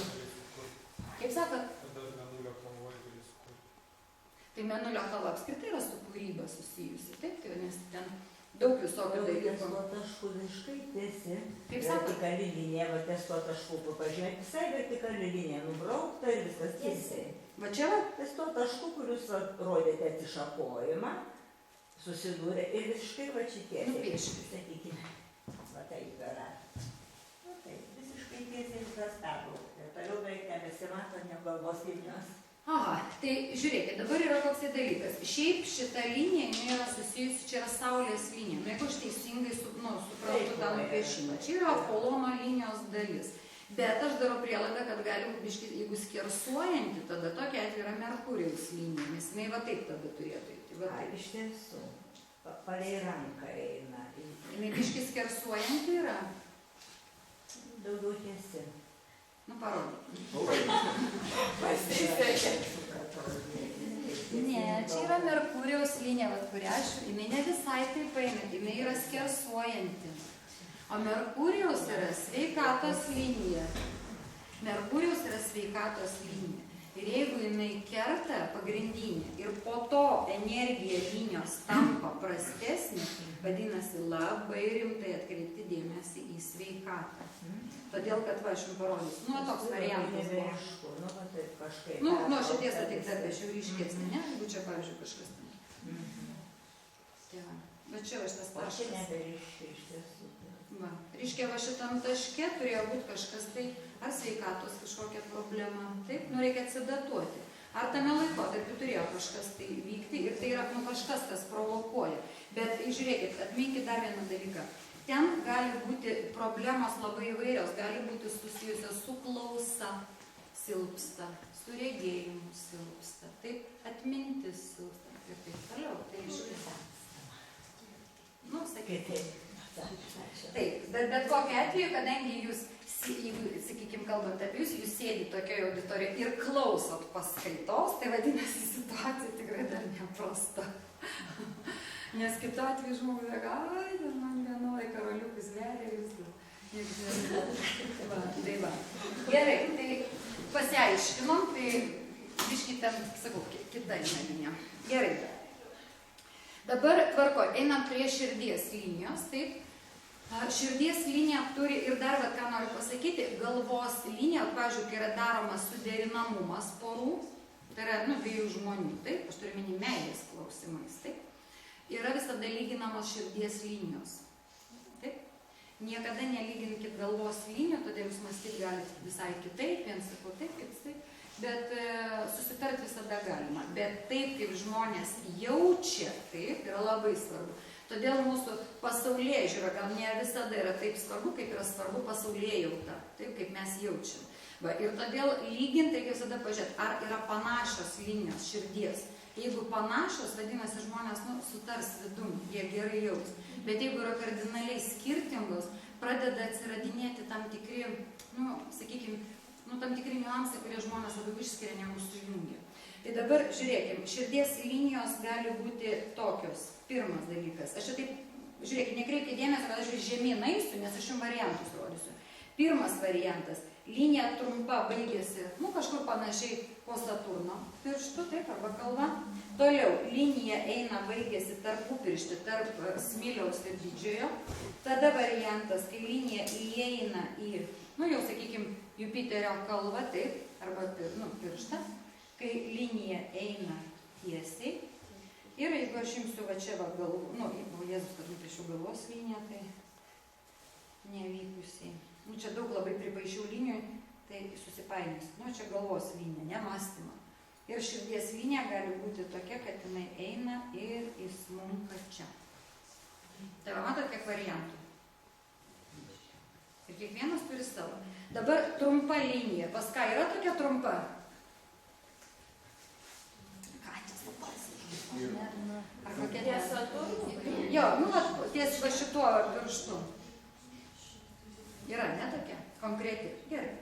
A: Kaip sakot? Tai Mėnulio kalba apskritai yra su kūryba susijusi, taip? Tai nes ten daug visokių dalykų.
F: Ties to taškų laiškai tiesi.
A: Kaip sakot?
F: Vertikali linija, va ties to taškų pažiūrėti, visai vertikali linija nubraukta ir viskas tiesiai.
A: Va čia va?
F: Ties to taškų, kurius rodėte atsišakojimą, susidūrė ir visiškai va šitie.
A: Nupieškite.
F: Sakykime, va taip yra. Nu taip, visiškai tiesiai viskas perbraukta. Toliau beveik nebesimato ne galvos linijos.
A: Aha, tai žiūrėkit, dabar yra koksai dalykas. Šiaip šita linija yra susijusi, čia yra Saulės linija. Nu, jeigu aš teisingai suprantu tą nupiešimą. Čia yra Apolono linijos dalis. Bet aš darau prielaidą, kad gali būti, jeigu skersuojanti, tada tokia atveju yra Merkurijaus linija, nes jinai va taip tada turėtų eiti.
F: Iš tiesų, palei ranką eina.
A: Jinai biški skersuojanti yra.
F: Daugiau tiesi.
A: Nu, parodyk.
F: Pasisekė.
A: Ne, čia yra Merkurijaus linija, kurią aš, jinai ne visai taip eina, jinai yra skersuojanti. O Merkurijaus yra sveikatos linija. Merkurijaus yra sveikatos linija. Ir jeigu jinai kerta pagrindinė ir po to energija linijos tampa prastesnė, vadinasi labai rimtai atkreipti dėmesį į sveikatą. Todėl, kad va, aš jums parodysiu. Nu, toks variantas buvo. Nu, šities atik dar bešiau ryškesnė, ne? Jeigu čia, pavyzdžiui, kažkas ten. Tai va. Bet čia va šitas taškas.
F: Čia neberiškia iš tiesų.
A: Va. Reiškia, va šitam taške turėjo būti kažkas tai, ar sveikatos kažkokia problema. Taip, nu reikia atsidatuoti. Ar tame laikotarpiu turėjo kažkas tai vykti ir tai yra kažkas, kas provokuoja. Bet žiūrėkit, atminkit dar vieną dalyką. Ten gali būti problemos labai įvairios, gali būti susijusios su klausa silpsta, su regėjimu silpsta, taip, atmintis silpsta ir taip toliau. Tai iškita. Nu, sakyti. Taip, bet kokiu atveju, kadangi jūs, jeigu, sakykime, kalbant apie jūs sėdi tokioje auditorijoje ir klausot paskaitos, tai vadinasi situacija tikrai dar neprasta. Nes kitu atveju žmogus sako, ai, man vienoj karoliukus veria ir viskas. Tai va. Gerai, tai pasiaiškinom, tai biškį ten, sakau, kita linija. Gerai. Dabar tvarko, einam prie širdies linijos, taip. Širdies linija turi ir dar, vat, ką noriu pasakyti, galvos linija, pavyzdžiui, kai yra daromas suderinamumas porų, tai yra, dviejų žmonių, taip, aš turiu minį meilės klausimais, taip. Yra visada lyginamos širdies linijos. Taip? Niekada nelyginkit galvos linijų, todėl jūs mąstyti galite visai kitaip, vien sakau taip, kitas taip, bet susitart visada galima. Bet taip, kaip žmonės jaučia, taip, yra labai svarbu. Todėl mūsų pasaulėžiūra gal ne visada yra taip svarbu, kaip yra svarbu pasaulėjauta, taip, kaip mes jaučiam. Va, ir todėl lyginti reikia visada pažiūrėti, ar yra panašios linijos širdies. Jeigu panašios, vadinasi, žmonės sutars vidum, jie gerai jaus. Bet jeigu yra kardinaliai skirtingos, pradeda atsiradinėti tam tikri, sakykime, tam tikri niuansai, kurie žmonės labiau išskiria negu sujungia. Tai dabar žiūrėkime, širdies linijos gali būti tokios. Pirmas dalykas. Aš čia taip, žiūrėkime, nekreipkite dėmesio, kad aš žemyn eisiu, nes aš jums variantus rodysiu. Pirmas variantas. Linija trumpa baigėsi, kažkur panašiai po Saturno pirštų, taip, arba kalva. Toliau, linija eina, baigėsi tarp upirštį, tarp smiliaus ir didžiojo. Tada variantas, kai linija įeina į, jau sakykime, Jupiterio kalvą, taip, arba pirštą, kai linija eina tiesiai. Ir jeigu aš imsiu va čia galvą, Jėzus, kad nupiešiu galvos liniją, tai nevykusiai. Čia daug labai pripaišiau linijų, tai susipainios. Nu, čia galvos linija, ne mąstymo. Ir širdies linija gali būti tokia, kad jinai eina ir įsmunka čia. Tai va, matot, kiek variantų. Ir kiekvienas turi savo. Dabar trumpa linija. Pas ką yra tokia trumpa? Ką čia pasakyti? Ar kokia
E: Tiesa, tu?
A: Jo, nu, ties va šituo pirštu. Yra, ne tokia? Konkreti. Gerai.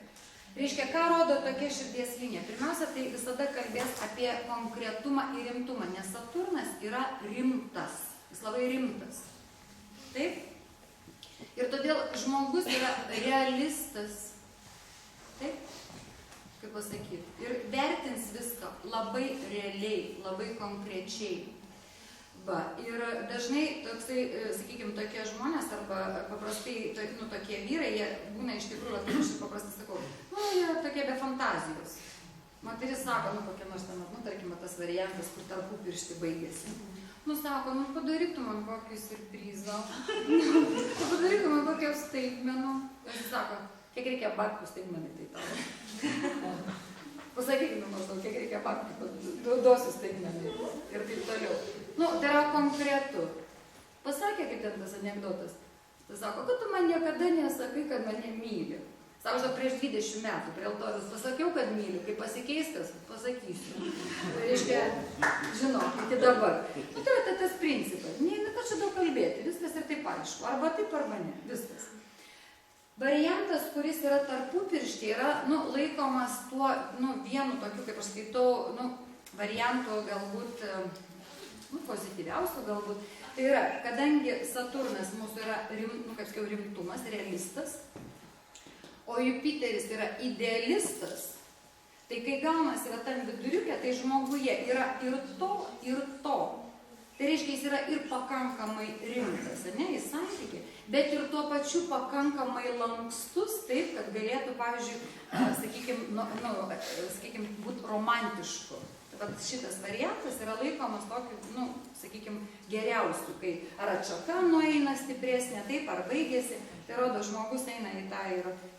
A: Reiškia, ką rodo tokia širdies linija? Pirmiausia, tai visada kalbės apie konkretumą ir rimtumą, nes Saturnas yra rimtas. Jis labai rimtas. Taip? Ir todėl žmogus yra realistas. Taip? Kaip pasakyti. Ir vertins viską labai realiai, labai konkrečiai. Va, ir dažnai toksai, sakykime, tokie žmonės arba paprastai, nu, tokie vyrai, jie būna iš tikrųjų, kaip aš paprastai sakau, nu, jie tokie be fantazijos. Moteris sako, nu, kokia nors ten, nu, tarkime, tas variantas, kur tarpų piršti baigėsi. Nu, sako, nu, padarytų man kokį surprizą. Padarytų man kokį staigmenų. Jis sako, kiek reikia babkių staigmenai, tai tavo. Pasakykime maždaug, kiek reikia babkių, duosiu staigmenai ir taip toliau. Nu, tai yra konkretu. Pasakė, kaip ten tas anekdotas. Tai sako, kad tu man niekada nesakai, kad mane myli. Sako, žinau, prieš 20 metų prie altoriaus pasakiau, kad myliu. Kai pasikeis, kas pasakysiu. Tai reiškia, žinau, iki dabar. Nu, tai yra tas principas. Neina, kad čia daug kalbėti. Viskas ir taip aišku. Arba taip, arba ne. Viskas. Variantas, kuris yra tarpupirštė, yra, nu, laikomas tuo, nu, vienu tokiu, kaip aš skaitau, nu, variantu galbūt, nu, pozityviausių galbūt. Tai yra, kadangi Saturnas mūsų yra, nu, kaip sakiau, rimtumas, realistas, o Jupiteris yra idealistas, tai kai gaunasi yra tam viduriukė, tai žmoguje yra ir to, ir to. Tai reiškia, jis yra ir pakankamai rimtas, ne, į santykį, bet ir tuo pačiu pakankamai lankstus, taip, kad galėtų, pavyzdžiui, sakykime, būti romantišku. Vat šitas variantas yra laikomas tokiu, nu, sakykime, geriausiu, kai ar atšaka nueina stipresnė, taip, ar baigėsi, tai rodo, žmogus eina į tą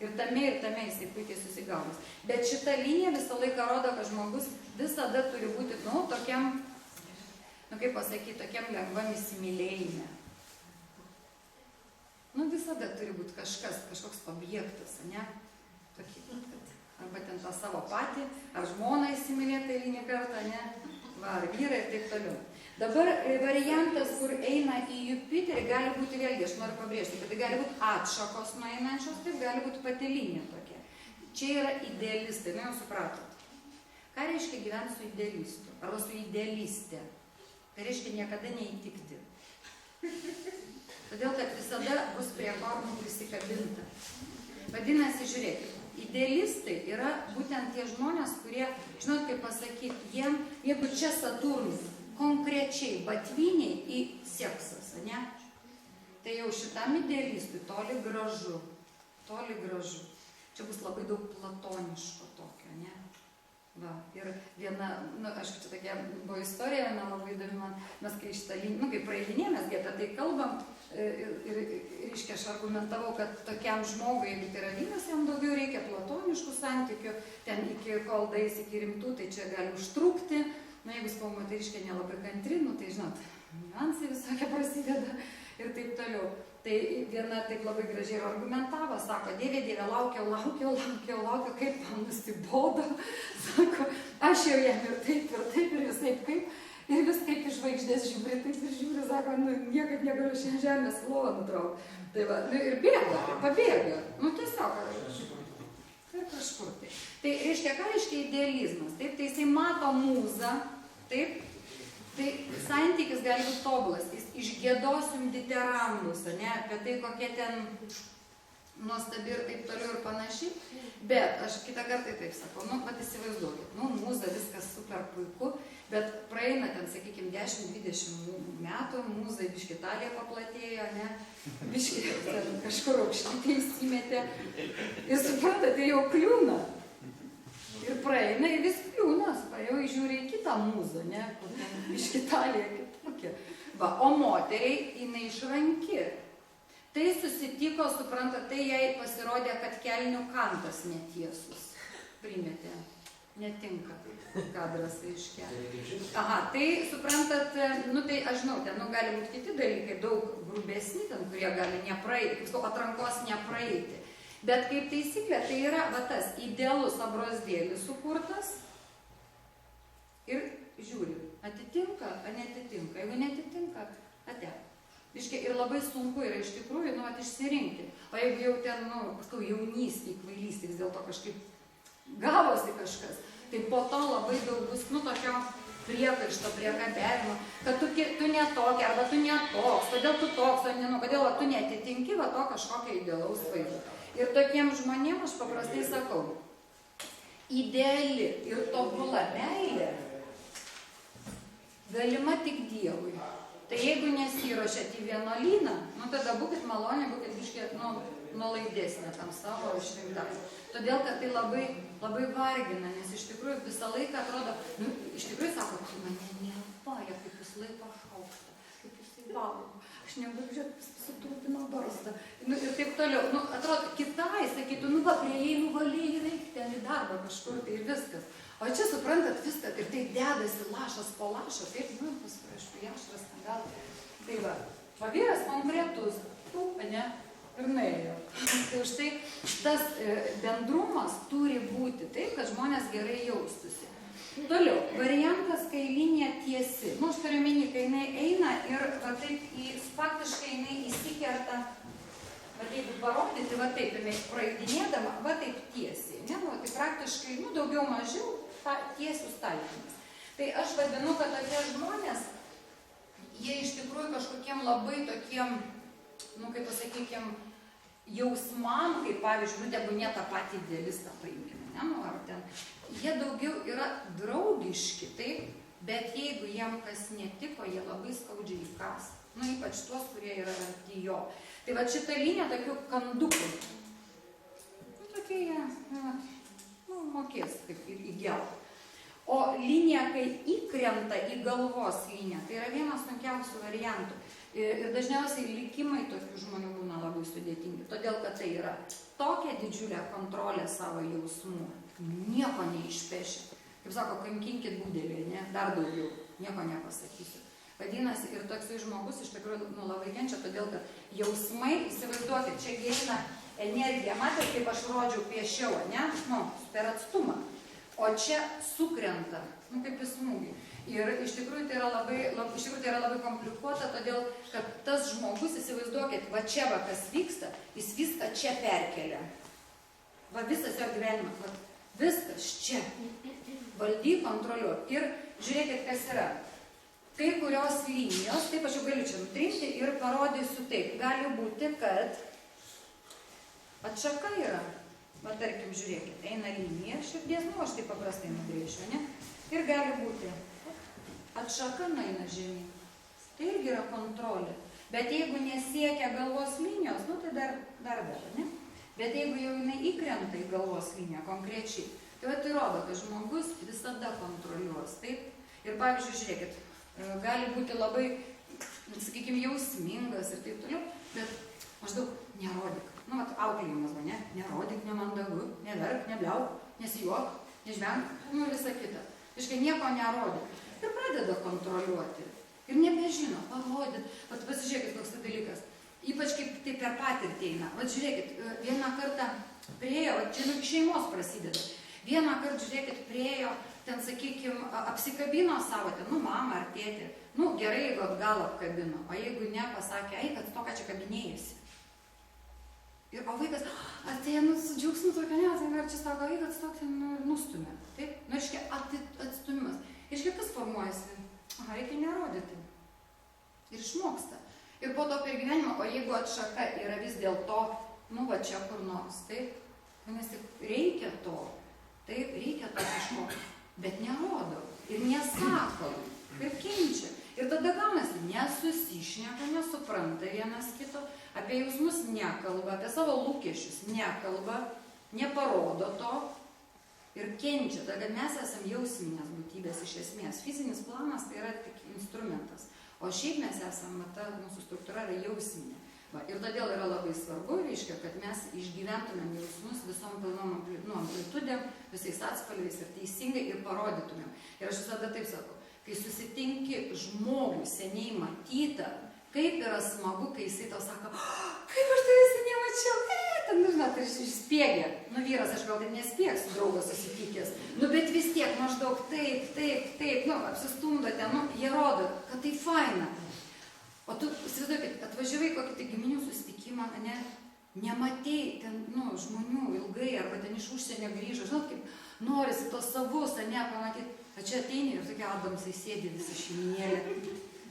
A: ir tame jisai puikiai susigaunas. Bet šita linija visą laiką rodo, kad žmogus visada turi būti, nu, tokiam, nu, kaip pasakyti, tokiam lengvam įsimylėjime. Nu, visada turi būti kažkoks objektas, ne? Tokį, arba ten tą savo patį, ar žmoną įsimylėti eilinį kartą, ne? Va, ar vyrą ir taip toliau. Dabar variantas, kur eina į Jupiterį, gali būti, vėlgi, aš noriu pabrėžti, kad tai gali būti atšakos nueinančios, taip gali būti pati linija tokia. Čia yra idealistai, nu jau supratot. Ką reiškia gyventi su idealistu? Arba su idealistė? Tai reiškia niekada neįtikti. Todėl, kad visada bus prie formų prisikabinta. Vadinasi, žiūrėkit, idealistai yra būtent tie žmonės, kurie, žinot, kaip pasakyti, jeigu čia Saturnas konkrečiai batviniai į seksas, ne? Tai jau šitam idealistui toli gražu. Čia bus labai daug platoniško tokio, ne? Va, ir viena, nu, aišku, čia tokia buvo istorija, viena labai įdomi man, mes kai šitą liniją, nu, kai praeidinėjomės, apie tai kalbam, ir reiškia, aš argumentavau, kad tokiam žmogui, jeigu tai yra vyras, jam daugiau reikia platoniškų santykių, ten iki kol dais iki rimtų, tai čia gali užtrukti, nu, jeigu spau moteriškė nelabai kantri, nu, tai žinot, niuansai visokie prasideda ir taip toliau. Tai viena taip labai gražiai ir argumentavo, sako, Dieve, laukiau, kaip man nusibodo, sako, aš jau jam ir taip, ir visaip kaip, ir vis kaip iš žvaigždės žiūri, taip ir žiūri, sako, nu, niekaip negaliu šiandien žemės lovą nutraukti. Tai va, nu, ir bėga, pabėga, nu, tiesiog, tai kažkur tai. Tai reiškia, ką reiškia idealizmas, taip, tai jisai mato mūzą, taip, tai santykis gali būti tobulas, jis išgėdosim diterambus, ne, apie tai kokie ten nuostabi ir taip toliau ir panašiai, bet aš kitą kartą taip sakau, nu, pat įsivaizduokit, nu, mūza viskas super puiku, bet praeina ten, sakykime, 10-20 metų, mūza biški talija paplatėjo, ne, biški kažkur aukštytė įsimetė ir suprantate, jau kliūna. Ir praeina ir vis kliūnas, jau žiūri į kitą mūzą, ne, kur ten iš Italija kitokia. Va, o moteriai jinai išranki. Tai susitiko, suprantat, tai jai pasirodė, kad kelnių kantas netiesus. Primetė. Netinka kadras, reiškia. Aha, tai suprantat, nu tai aš žinau, ten gali būti kiti dalykai, daug grubesni, ten, kurie gali nepraeiti, atrankos nepraeiti. Bet kaip taisyklė, tai yra va tas idealus abrozdėlis sukurtas ir žiūri, atitinka, ar netitinka. Jeigu netitinka, ate. Ir labai sunku yra iš tikrųjų, nu, išsirinkti. O jeigu jau ten, nu, paskui jaunystė, kvailystė, vis dėlto kažkaip gavosi kažkas, tai po to labai daug bus, nu, tokio priekaišto, priekabiavimo, kad tu netokia, arba tu netoks, kodėl tu toks, ar ne, nu, kodėl tu netitinki va to kažkokio idealaus vaizdo. Ir tokiem žmonėm aš paprastai sakau, ideali ir tobula meilė galima tik Dievui. Tai jeigu nesiruošiat į vienuolyną, nu, tada būkit malonė, būkit biškė, nu, nuolaidesnė tam savo išrinktam. Todėl, kad tai labai, labai vargina, nes iš tikrųjų visą laiką atrodo, nu, iš tikrųjų sako, kad mane nevaja, kaip jis laiko šaukštą, kaip jisai valgo, aš negaliu žiūrėti, sutrupino barstą, nu, ir taip toliau. Nu, atrodo, kitai sakytų, nu, va, prie nuvalėjai veikti ten į darbą kažkur, tai ir viskas. O čia suprantat viską, ir taip dedasi lašas po lašo, taip, nu, paskui aš priešras, ten gal. Tai va, o vyras konkretus, ne? Ir nuėjo. Tai už tai tas bendrumas turi būti taip, kad žmonės gerai jaustųsi. Toliau, variantas, kai linija tiesi. Nu, aš turiu menį, kai jinai eina ir va taip, faktiškai jinai įsikerta, va jeigu parodyti, va taip, jinai praeidinėdama, va taip tiesiai. Ne, va tai praktiškai, nu, daugiau mažiau tiesių staltinis. Tai aš vadinu, kad tokie žmonės, jie iš tikrųjų kažkokiem labai tokiem, nu, kaip pasakykim, jausmam, kaip pavyzdžiui, nu, tegu ne tą patį idealistą paimkime, ne, nu, ar ten, jie daugiau yra draugiški, taip, bet jeigu jiem kas netiko, jie labai skaudžiai įkas, nu, ypač tuos, kurie yra arti jo. Tai va šitą liniją tokių kandukų, nu, tokie jie, nu, mokės kaip ir įgelti. O linija, kai įkrenta į galvos liniją, tai yra vienas sunkiausių variantų. Ir dažniausiai likimai tokių žmonių būna labai sudėtingi, todėl kad tai yra tokia didžiulė kontrolė savo jausmų, nieko neišpešia. Kaip sako, kankinkit budelį, ne? Dar daugiau, nieko nepasakysiu. Vadinasi, ir toksai žmogus iš tikrųjų nu, labai kenčia, todėl kad jausmai, įsivaizduokit, čia gėina energija, matėt, kaip aš rodžiau, piešiau, ne? Nu, per atstumą. O čia sukrenta, nu, kaip į smūgį. Ir iš tikrųjų tai yra labai komplikuota, todėl kad tas žmogus, įsivaizduokit, va čia va kas vyksta, jis viską čia perkelia. Va visas jo gyvenimas, va, viskas čia. Valdyk, kontroliuok. Ir žiūrėkit, kas yra. Kai kurios linijos, taip aš jau galiu čia nutrinti ir parodysiu taip. Gali būti, kad atšaka yra. Va tarkim, žiūrėkit, eina linija širdies, nu aš taip paprastai nubrėšiu, ne? Ir gali būti atšaka nueina žemyn. Tai irgi yra kontrolė. Bet jeigu nesiekia galvos linijos, nu tai dar, ne? Bet jeigu jau jinai įkrenta į galvos liniją konkrečiai, tai tai rodo, kad žmogus visada kontroliuos, taip? Ir pavyzdžiui, žiūrėkit, gali būti labai, sakykime, jausmingas ir taip toliau, bet maždaug nerodyk. Nu, vat, auklėjimas, ne? Nerodyk, nemandagu, neverk, nebliauk, nesijuok, nežvenk, nu, visa kita. Iškai nieko nerodyk. Ir pradeda kontroliuoti. Ir nebežino, parodyt. Vat pasižiūrėkit, koks tai dalykas. Ypač kaip tai per patirtį eina. Vat žiūrėkit, vieną kartą priejo, čia nu šeimos prasideda. Vieną kartą, žiūrėkit, priejo, ten, sakykim, apsikabino savo, ten, nu, mamą ar tėtį. Nu, gerai, jeigu atgal apkabino. O jeigu ne, pasakė, ai, kad to, ką čia kabinėjasi. Ir o vaikas, atėjo, nu, su džiaugsmu tokio nesame, ir čia sako, ai, kad toks nustumė. Taip? Nu, reiškia, atstumimas. Reiškia, kas formuojasi? Aha, reikia nerodyti. Ir išmoksta. Ir po to per gyvenimą, o jeigu atšaka yra vis dėlto, nu, va čia kur nors, taip? Nes reikia to. Taip, reikia to išmokti. Bet nerodo. Ir nesako. Ir kenčia. Ir tada gaunasi, nesusišneka, nesupranta vienas kito, apie jausmus nekalba, apie savo lūkesčius nekalba, neparodo to ir kenčia. Tada mes esame jausminės būtybės iš esmės. Fizinis planas tai yra tik instrumentas. O šiaip mes esame, ta mūsų struktūra yra jausminė. Va, ir todėl yra labai svarbu, reiškia, kad mes išgyventumėm jausmus visom pilnom amplitudėm, visais atspalviais ir teisingai ir parodytumėm. Ir aš visada taip sakau, kai susitinki žmogų seniai matytą, kaip yra smagu, kai jisai tau sako, kaip aš tavęs seniai mačiau, ten, žinot, išspiegia. Nu, vyras, aš gal taip nespėgsiu, draugas susitikęs. Nu, bet vis tiek maždaug taip, nu, apsistumdote, nu, jie rodo, kad tai faina. O tu, įsivaizduokit, atvažiavai kokį tai giminių susitikimą, ne, nematei ten, nu, žmonių ilgai, arba ten iš užsienio grįžo, žinot, kaip norisi tos savus, ne, pamatyti, o čia ateini ir tokia Adamsai sėdi visi šeiminėlė,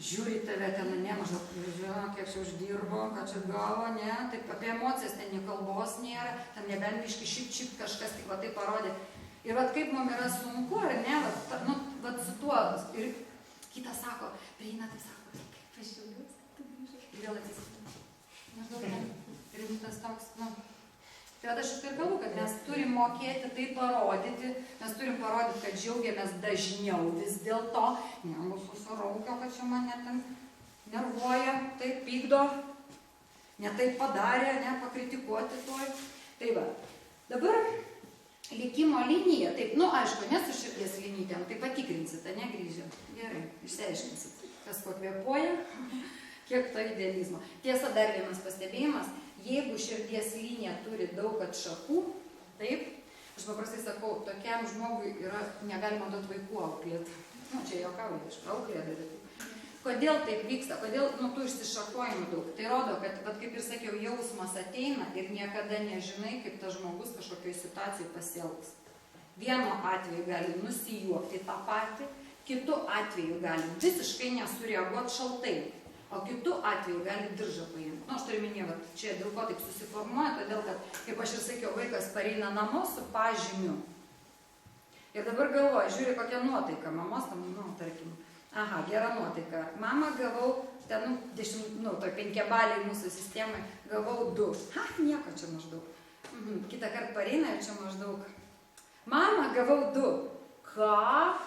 A: žiūri tave ten, ne, maždaug, žinau, kiek čia uždirbo, ką čia gavo, ne, taip apie emocijas ten nei kalbos nėra, ten nebent biški šip kažkas tik va tai parodė. Ir vat kaip mums yra sunku, ar ne, vat su tuo, ir kitas sako, prieina, tai sako, aš džiaugiuosi, kad tu grįžai. Ir vėl atsisakau. Maždaug rimtas toks, nu. Tai aš ir kalbu, kad mes turim mokėti tai parodyti, mes turim parodyti, kad džiaugiamės dažniau vis dėlto. Ne, mūsų susiraukia, kad čia mane ten nervuoja, taip pykdo, ne taip padarė, ne pakritikuoti toj. Tai va, dabar likimo linija, taip, nu aišku, ne su širdies linijom, tai patikrinsite, ne grįžę. Gerai, išsiaiškinsit. Kas pakvėpuoja, kiek to idealizmo. Tiesa, dar vienas pastebėjimas, jeigu širdies linija turi daug atšakų, taip, aš paprastai sakau, tokiam žmogui yra negalima duoti vaikų auklėti. Nu, čia juokauju, aš auklėdavau. Kodėl taip vyksta, kodėl, nu, tų išsišakojimų daug. Tai rodo, kad, bet kaip ir sakiau, jausmas ateina ir niekada nežinai, kaip tas žmogus kažkokioj situacijai pasielgs. Vienu atveju gali nusijuokti tą patį, kitu atveju gali visiškai nesureaguoti šaltai, o kitu atveju gali diržą paimti. Nu, aš turiu minėti, čia dėl ko taip susiformuoja, todėl kad, kaip aš ir sakiau, vaikas pareina namo su pažymiu. Ir dabar galvoja, žiūri kokią nuotaiką, mamos tam, nu, tarkim, aha, gera nuotaika. Mama gavau, ten, nu, toj 5 baliai mūsų sistemai, gavau 2. Ha, nieko čia maždaug. Kitą kartą pareina ir čia maždaug. Mama, gavau 2. Ką?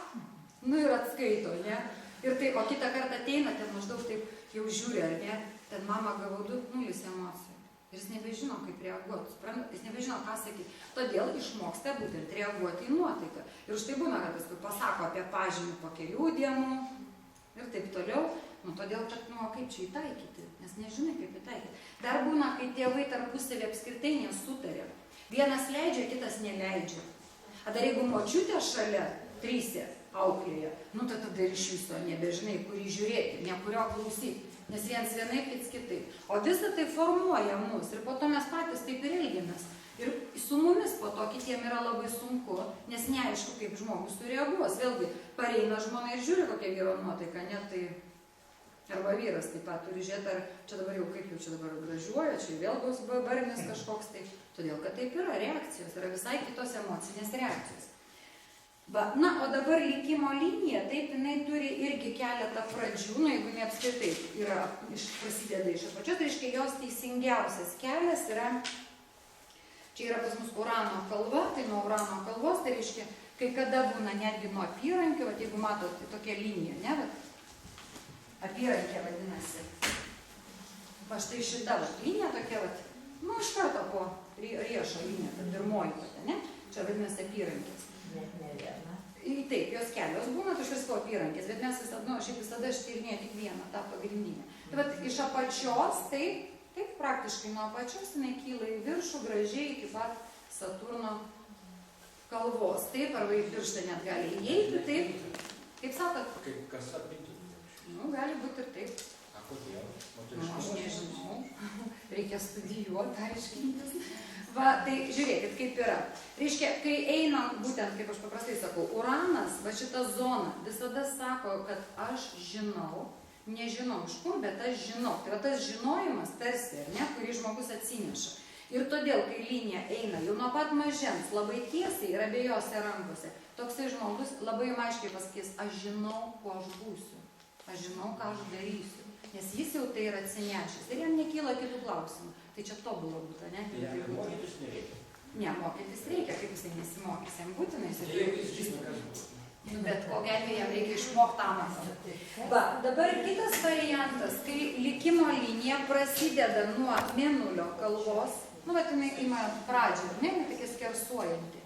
A: Nu ir atskaito, ne? Ir tai, o kitą kartą ateina, ten maždaug taip jau žiūri, ar ne? Ten mama gavo 2, 0 emocijų. Ir jis nebežino, kaip reaguoti, suprantat? Jis nebežino, ką sakyti. Todėl išmoksta būtent reaguoti į nuotaiką. Ir štai būna, kad paskui pasako apie pažymį po kelių dienų ir taip toliau. Nu, todėl, kad, nu, kaip čia įtaikyti? Nes nežinai, kaip įtaikyti. Dar būna, kai tėvai tarpusavį apskritai nesutarė. Vienas leidžia, kitas neleidžia. A dar jeigu močiutė šalia, 3 auklėje, nu tai tada ir iš viso nebežinai, kurį žiūrėti, ne kurio klausyti, nes viens vienaip, kits kitaip. O visą tai formuoja mus ir po to mes patys taip ir elgiamės. Ir su mumis po to kitiem yra labai sunku, nes neaišku, kaip žmogus sureaguos. Vėlgi, pareina žmona ir žiūri, kokia vyro nuotaika, ne tai... Arba vyras taip pat turi žiūrėti, ar čia dabar jau kaip jau čia dabar gražiuoja, čia vėl bus barnis kažkoks tai. Todėl, kad taip yra reakcijos, yra visai kitos emocinės reakcijos. Va, na, o dabar likimo linija, taip, jinai turi irgi keletą pradžių, nu, jeigu ne apskritai yra, prasideda iš apačios, tai reiškia, jos teisingiausias kelias yra, čia yra pas mus Urano kalva, tai nuo Urano kalvos, tai reiškia, kai kada būna netgi nuo apyrankio, vat, jeigu matot, tai tokia linija, ne, vat, apyrankė vadinasi. Va, štai šita vat, linija tokia, vat, nu, iš karto po riešo linija, ta pirmoji pati, ne, čia vadinasi apyrankės.
F: Ne viena.
A: Taip, jos kelios būna, tai aš visko apyrankės, bet mes visada, nu, šiaip visada aš tyrinėju tik vieną, tą pagrindinę. Tai vat, iš apačios, taip, praktiškai nuo apačios, jinai kyla į viršų, gražiai iki pat Saturno kalvos, taip, arba į virštą net gali įeiti, taip, kaip sakot?
C: Kaip kas apintų?
A: Nu, gali būti ir taip.
C: A kodėl?
A: Nu, aš nežinau, reikia studijuoti, aiškintis. Va, tai žiūrėkit, kaip yra. Reiškia, kai einam, būtent, kaip aš paprastai sakau, Uranas, va šita zona, visada sako, kad aš žinau, nežinau iš kur, bet aš žinau. Tai va tas žinojimas tarsi, ne, kurį žmogus atsineša. Ir todėl, kai linija eina jau nuo pat mažens, labai tiesiai ir abiejose rankose, toksai žmogus labai aiškiai pasakys, aš žinau, kuo aš būsiu, aš žinau, ką aš darysiu. Nes jis jau tai yra atsinešęs ir jam nekyla kitų klausimų. Tai čia tobulą būtų, ne?
C: Jam mokytis nereikia.
A: Ne, mokytis reikia, kaip jisai nesimokys, jam būtinai jisai
C: Jeigu jis žino, kas bus.
A: Bet kokia atveju jam reikia iš išmokti amatą. Va, dabar kitas variantas, kai likimo linija prasideda nuo mėnulio kalvos, nu, vat jinai ima pradžią, ne, tokia skersuojanti.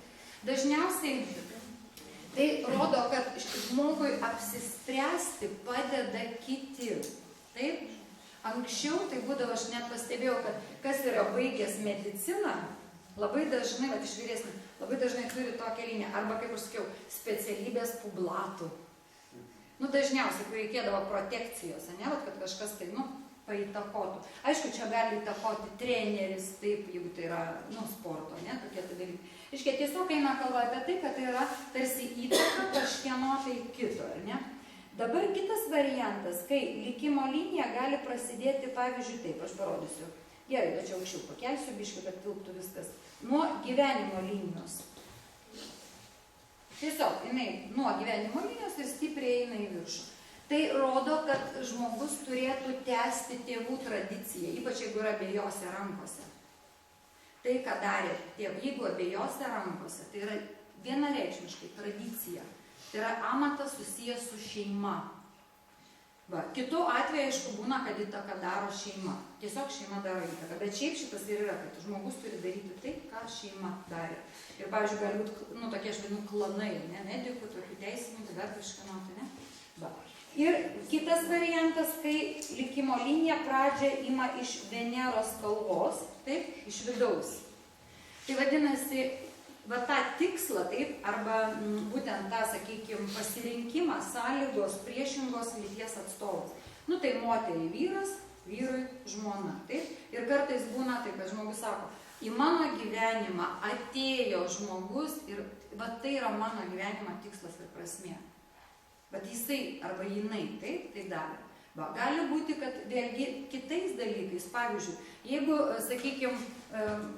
A: Dažniausiai tai rodo, kad žmogui apsispręsti padeda kiti. Taip? Anksčiau tai būdavo, aš net pastebėjau, kad kas yra baigęs mediciną, labai dažnai, vat iš vyresnių, labai dažnai turi tokią liniją, arba, kaip aš sakiau, specialybės publatų. Nu, dažniausiai, kur reikėdavo protekcijos, ne, vat, kad kažkas tai, nu, paįtakotų. Aišku, čia gali įtakoti treneris, taip, jeigu tai yra, nu, sporto, ne, tokie tai dalykai. Iškia, tiesiog eina kalba apie tai, kad tai yra tarsi įtaka kažkieno tai kito, ne? Dabar kitas variantas, kai likimo linija gali prasidėti, pavyzdžiui, taip, aš parodysiu. Gerai, bet čia aukščiau pakelsiu, biškiu, kad tilptų viskas. Nuo gyvenimo linijos. Tiesiog, jinai nuo gyvenimo linijos ir stipriai eina į viršų. Tai rodo, kad žmogus turėtų tęsti tėvų tradiciją, ypač jeigu yra abiejose rankose. Tai, ką darė tėvai, jeigu abiejose rankose, tai yra vienareikšmiškai tradicija. Tai yra amatas susijęs su šeima. Va, kitu atveju, aišku, būna, kad įtaką daro šeima. Tiesiog šeima daro įtaką. Bet šiaip šitas ir yra, kad žmogus turi daryti tai, ką šeima darė. Ir, pavyzdžiui, gali būti, nu, tokie, aš vadinu, klanai, ne, medikų, tokių teisininkų, dar kažkieno, tai ne. Va. Ir kitas variantas, kai likimo linija pradžią ima iš Veneros kalvos, taip, iš vidaus. Tai vadinasi, va tą tikslą, taip, arba būtent tą, sakykime, pasirinkimą sąlygos priešingos lyties atstovas. Nu, tai moteriai vyras, vyrui žmona, taip. Ir kartais būna taip, kad žmogus sako, į mano gyvenimą atėjo žmogus ir va tai yra mano gyvenimo tikslas ir prasmė. Bet jisai arba jinai taip, tai darė. Va, gali būti, kad vėlgi kitais dalykais, pavyzdžiui, jeigu, sakykime,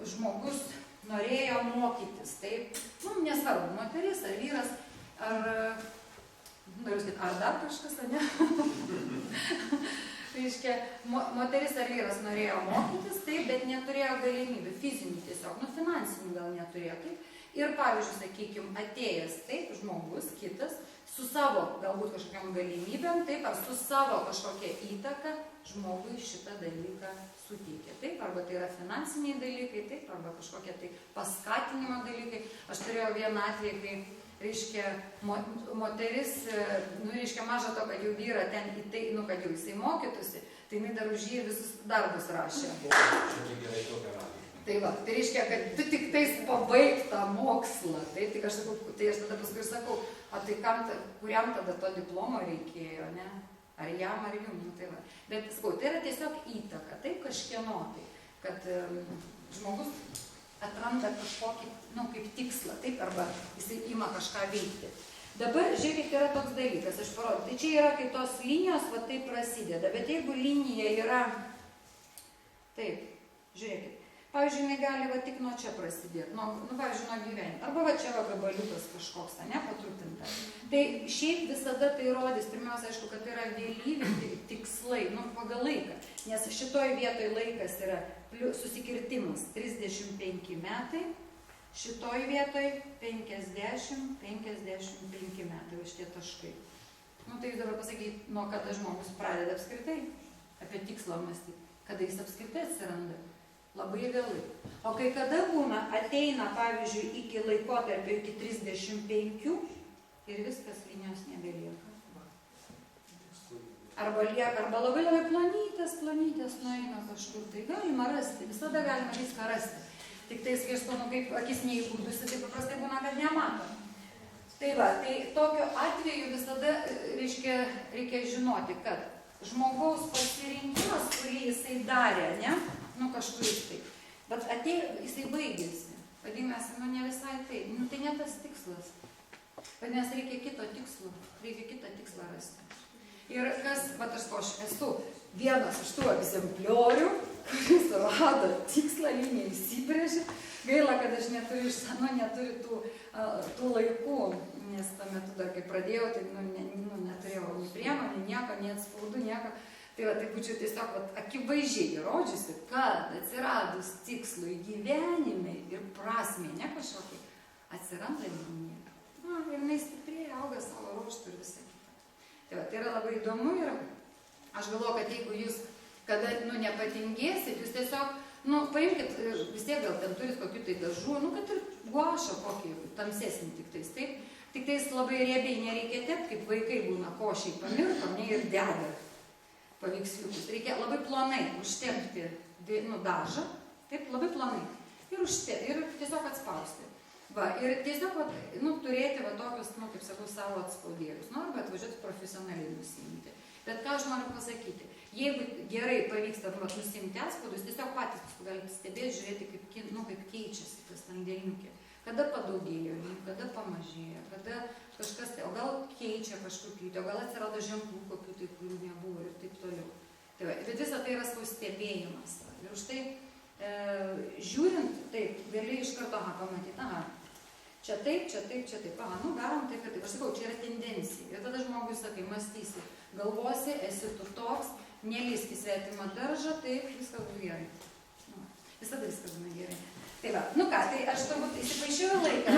A: žmogus norėjo mokytis, taip, nu, nesvarbu, moteris ar vyras, ar dar kažkas, ar ne? Reiškia, moteris ar vyras norėjo mokytis, taip, bet neturėjo galimybių, fizinių tiesiog, nu, finansinių gal neturėjo, taip. Ir, pavyzdžiui, sakykime, atėjęs, taip, žmogus, kitas, su savo galbūt kažkokiam galimybėm, taip, ar su savo kažkokia įtaka žmogui šitą dalyką suteikia. Taip, arba tai yra finansiniai dalykai, taip, arba kažkokie tai paskatinimo dalykai. Aš turėjau vieną atvejį, kai, reiškia, moteris, nu, reiškia, maža to, kad jau vyra ten į tai, nu, kad jau jisai mokytųsi, tai jinai dar už jį visus darbus rašė. Tai va, tai reiškia, kad tu tik tais pabaig tą mokslą, taip, tai aš sakau, tai aš tada paskui sakau, o tai kam, kuriam tada to diplomo reikėjo, ne? Ar jam, ar jum, nu tai va. Bet, sakau, tai yra tiesiog įtaka, taip, kažkieno tai, kad žmogus atranda kažkokį, nu, kaip tikslą, taip, arba jisai ima kažką veikti. Dabar, žiūrėkit, yra toks dalykas, aš parodau, tai čia yra, kai tos linijos, va taip prasideda, bet jeigu linija yra, taip, žiūrėkit, pavyzdžiui, jinai gali va tik nuo čia prasidėti, nu, pavyzdžiui, nuo gyvenimo. Arba va čia va gabaliukas kažkoks, ne, patrupinta. Tai šiaip visada tai rodys, pirmiausia, aišku, kad tai yra vėlyvi tikslai, nu, pagal laiką. Nes šitoj vietoj laikas yra susikirtimas 35 metai, šitoj vietoj 50-55 metai, va šitie taškai. Nu, tai jūs dabar pasakyti, nuo kada žmogus pradeda apskritai apie tikslą mąstyti, kada jis apskritai atsiranda. Labai vėlai. O kai kada būna, ateina, pavyzdžiui, iki laikotarpio iki 35 ir viskas linijos nebelieka. Arba lieka, arba labai plonytės nueina kažkur. Tai galima rasti, visada galima viską rasti. Tik tai, kai aš panu, kaip akis neįgūdusi, tai paprastai būna, kad nematom. Tai va, tai tokiu atveju visada, reikia žinoti, kad žmogaus pasirinkimas, kurį jisai darė, ne? Nu, kažkuris taip. Bet atėjo, jisai baigėsi. Vadinasi, nu, ne visai taip. Nu, tai ne tas tikslas. Vadinasi, reikia kito tikslo. Reikia kitą tikslą rasti. Ir kas, bet aš esu vienas iš tų egzempliorių, kuris rado tikslą, linija įsibrėžė. Gaila, kad aš neturiu tų laikų, nes tuo metu dar kai pradėjau, tai neturėjau nei priemonių, nieko, nei atspaudų, nieko. Tai va, tai būčiau tiesiog akivaizdžiai įrodžiusi, kad atsiradus tikslui gyvenime ir prasmė, ne kažkokiai, atsiranda linija. Ir jinai stipriai auga savo ruoštų ir visą kitą. labai įdomu ir aš galvoju, kad jeigu jūs kada, nepatingėsit, jūs tiesiog, paimkit, vis tiek gal ten turit kokių tai dažų, kad ir guašą kokį, tamsesnį tiktais, taip. Tiktais labai riebiai nereikia tepti, kaip vaikai būna košiai pamirkom, ir deda paveiksliukus. Reikia labai plonai užtepti dažą, taip, labai plonai. Ir tiesiog atspausti. Ir tiesiog turėti tokius, kaip sakau, savo atspaudėlius. Arba atvažiuoti profesionaliai nusiimti. Bet ką aš noriu pasakyti, jeigu gerai pavyksta nusiimti atspaudus, tiesiog patys galite stebėti, žiūrėti, kaip keičiasi tas sandėliukė. Kada padaugėjo, kada pamažėjo, kada kažkas, o gal keičia kažkokių, o gal atsirado ženklų kokių tai, kurių nebuvo ir taip toliau. Bet visa tai yra stebėjimas. Ir už tai žiūrint, taip, gali iš karto pamatyti, čia taip, čia taip, čia taip, darom taip ir taip. Aš sakau, čia yra tendencija. Ir tada žmogui sakai, mąstysi, galvosi, esi tu toks, nelįsk į svetimą daržą, taip, viskas bus gerai. Visada viskas būna gerai. Tai va, tai aš turbūt įsipaišiau laiką.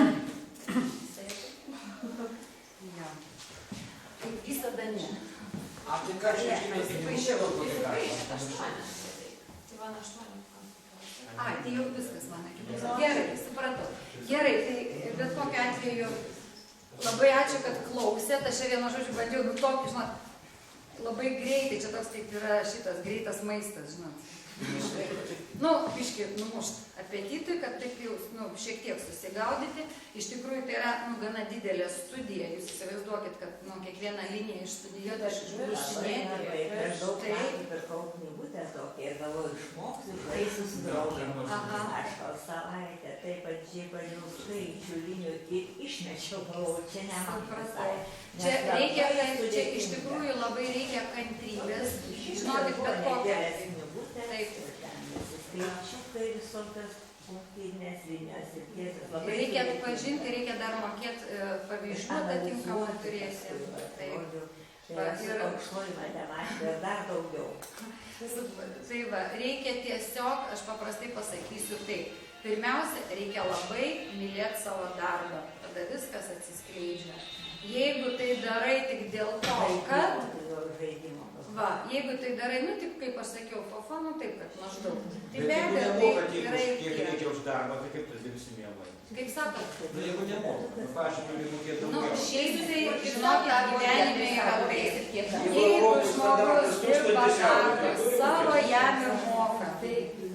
A: Ja. Tai visada ne.
C: A tai ką čia įsipaišiau?
E: Tai man 8.
A: Ai, tai jau viskas man akivaizdu. Gerai, supratau. Gerai, tai bet kokiu atveju labai ačiū, kad klausėt. Aš čia vienu žodžiu bandžiau, tokį, labai greitai, čia toks kaip yra šitas greitas maistas, biškį numušt apetitui, kad taip jau šiek tiek susigaudyti. Iš tikrųjų tai yra gana didelė studija. Jūs įsivaizduokit, kad kiekvieną liniją išstudijuoti, aš išbrusinėti.
F: Per daug metų pirkau knygutę tokią ir galvoju, išmoksiu, tai susidraugėm. Aš gal savaitę taip atžiūrėjau skaičių linijų ir išmečiau, galvoju, čia ne man visai.
A: Čia iš tikrųjų labai reikia kantrybės. Žinokit, bet kokią.
F: Taip. Skaičiukai visokios punktinės linijos ir tiesios.
A: Reikia atpažinti, reikia dar mokėti pavyzdžių, atitinkamą turėsi. Taip.
F: Ir aukštoji matematika ir dar daugiau.
A: Tai va, reikia tiesiog, aš paprastai pasakysiu taip. Pirmiausia, reikia labai mylėti savo darbą. Tada viskas atsiskleidžia. Jeigu tai darai tik dėl to, kad... jeigu tai darai, tik kaip aš sakiau, taip, kad maždaug. Tai be abejo, tai gerai.
C: Kiek reikia už darbą, tai kaip tas dirbsi mielai?
A: Kaip sakot?
C: Jeigu nemoka, pavyzdžiui, turi mokėti daugiau.
A: Šiaip tai, žinokit, gyvenime yra taip. Jeigu žmogus dirba darbą savo, jam ir moka.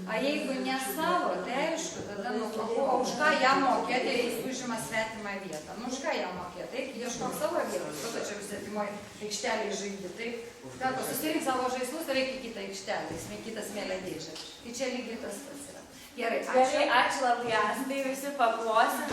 A: A jeigu ne savo, tai aišku, tada už ką jam mokėti, jis užima svetimą vietą. Už ką jam mokėti? Taip, ieškom savo vietos, tada čia svetimoje aikštelėje žaidži. Taip, sako, susirink savo žaislus, reikia kitą aikštelę, kitą smėlę dėžę. Tai čia lygiai tas pats yra. Gerai, ačiū.
B: Ačiū labai, Astai, visi paplosim.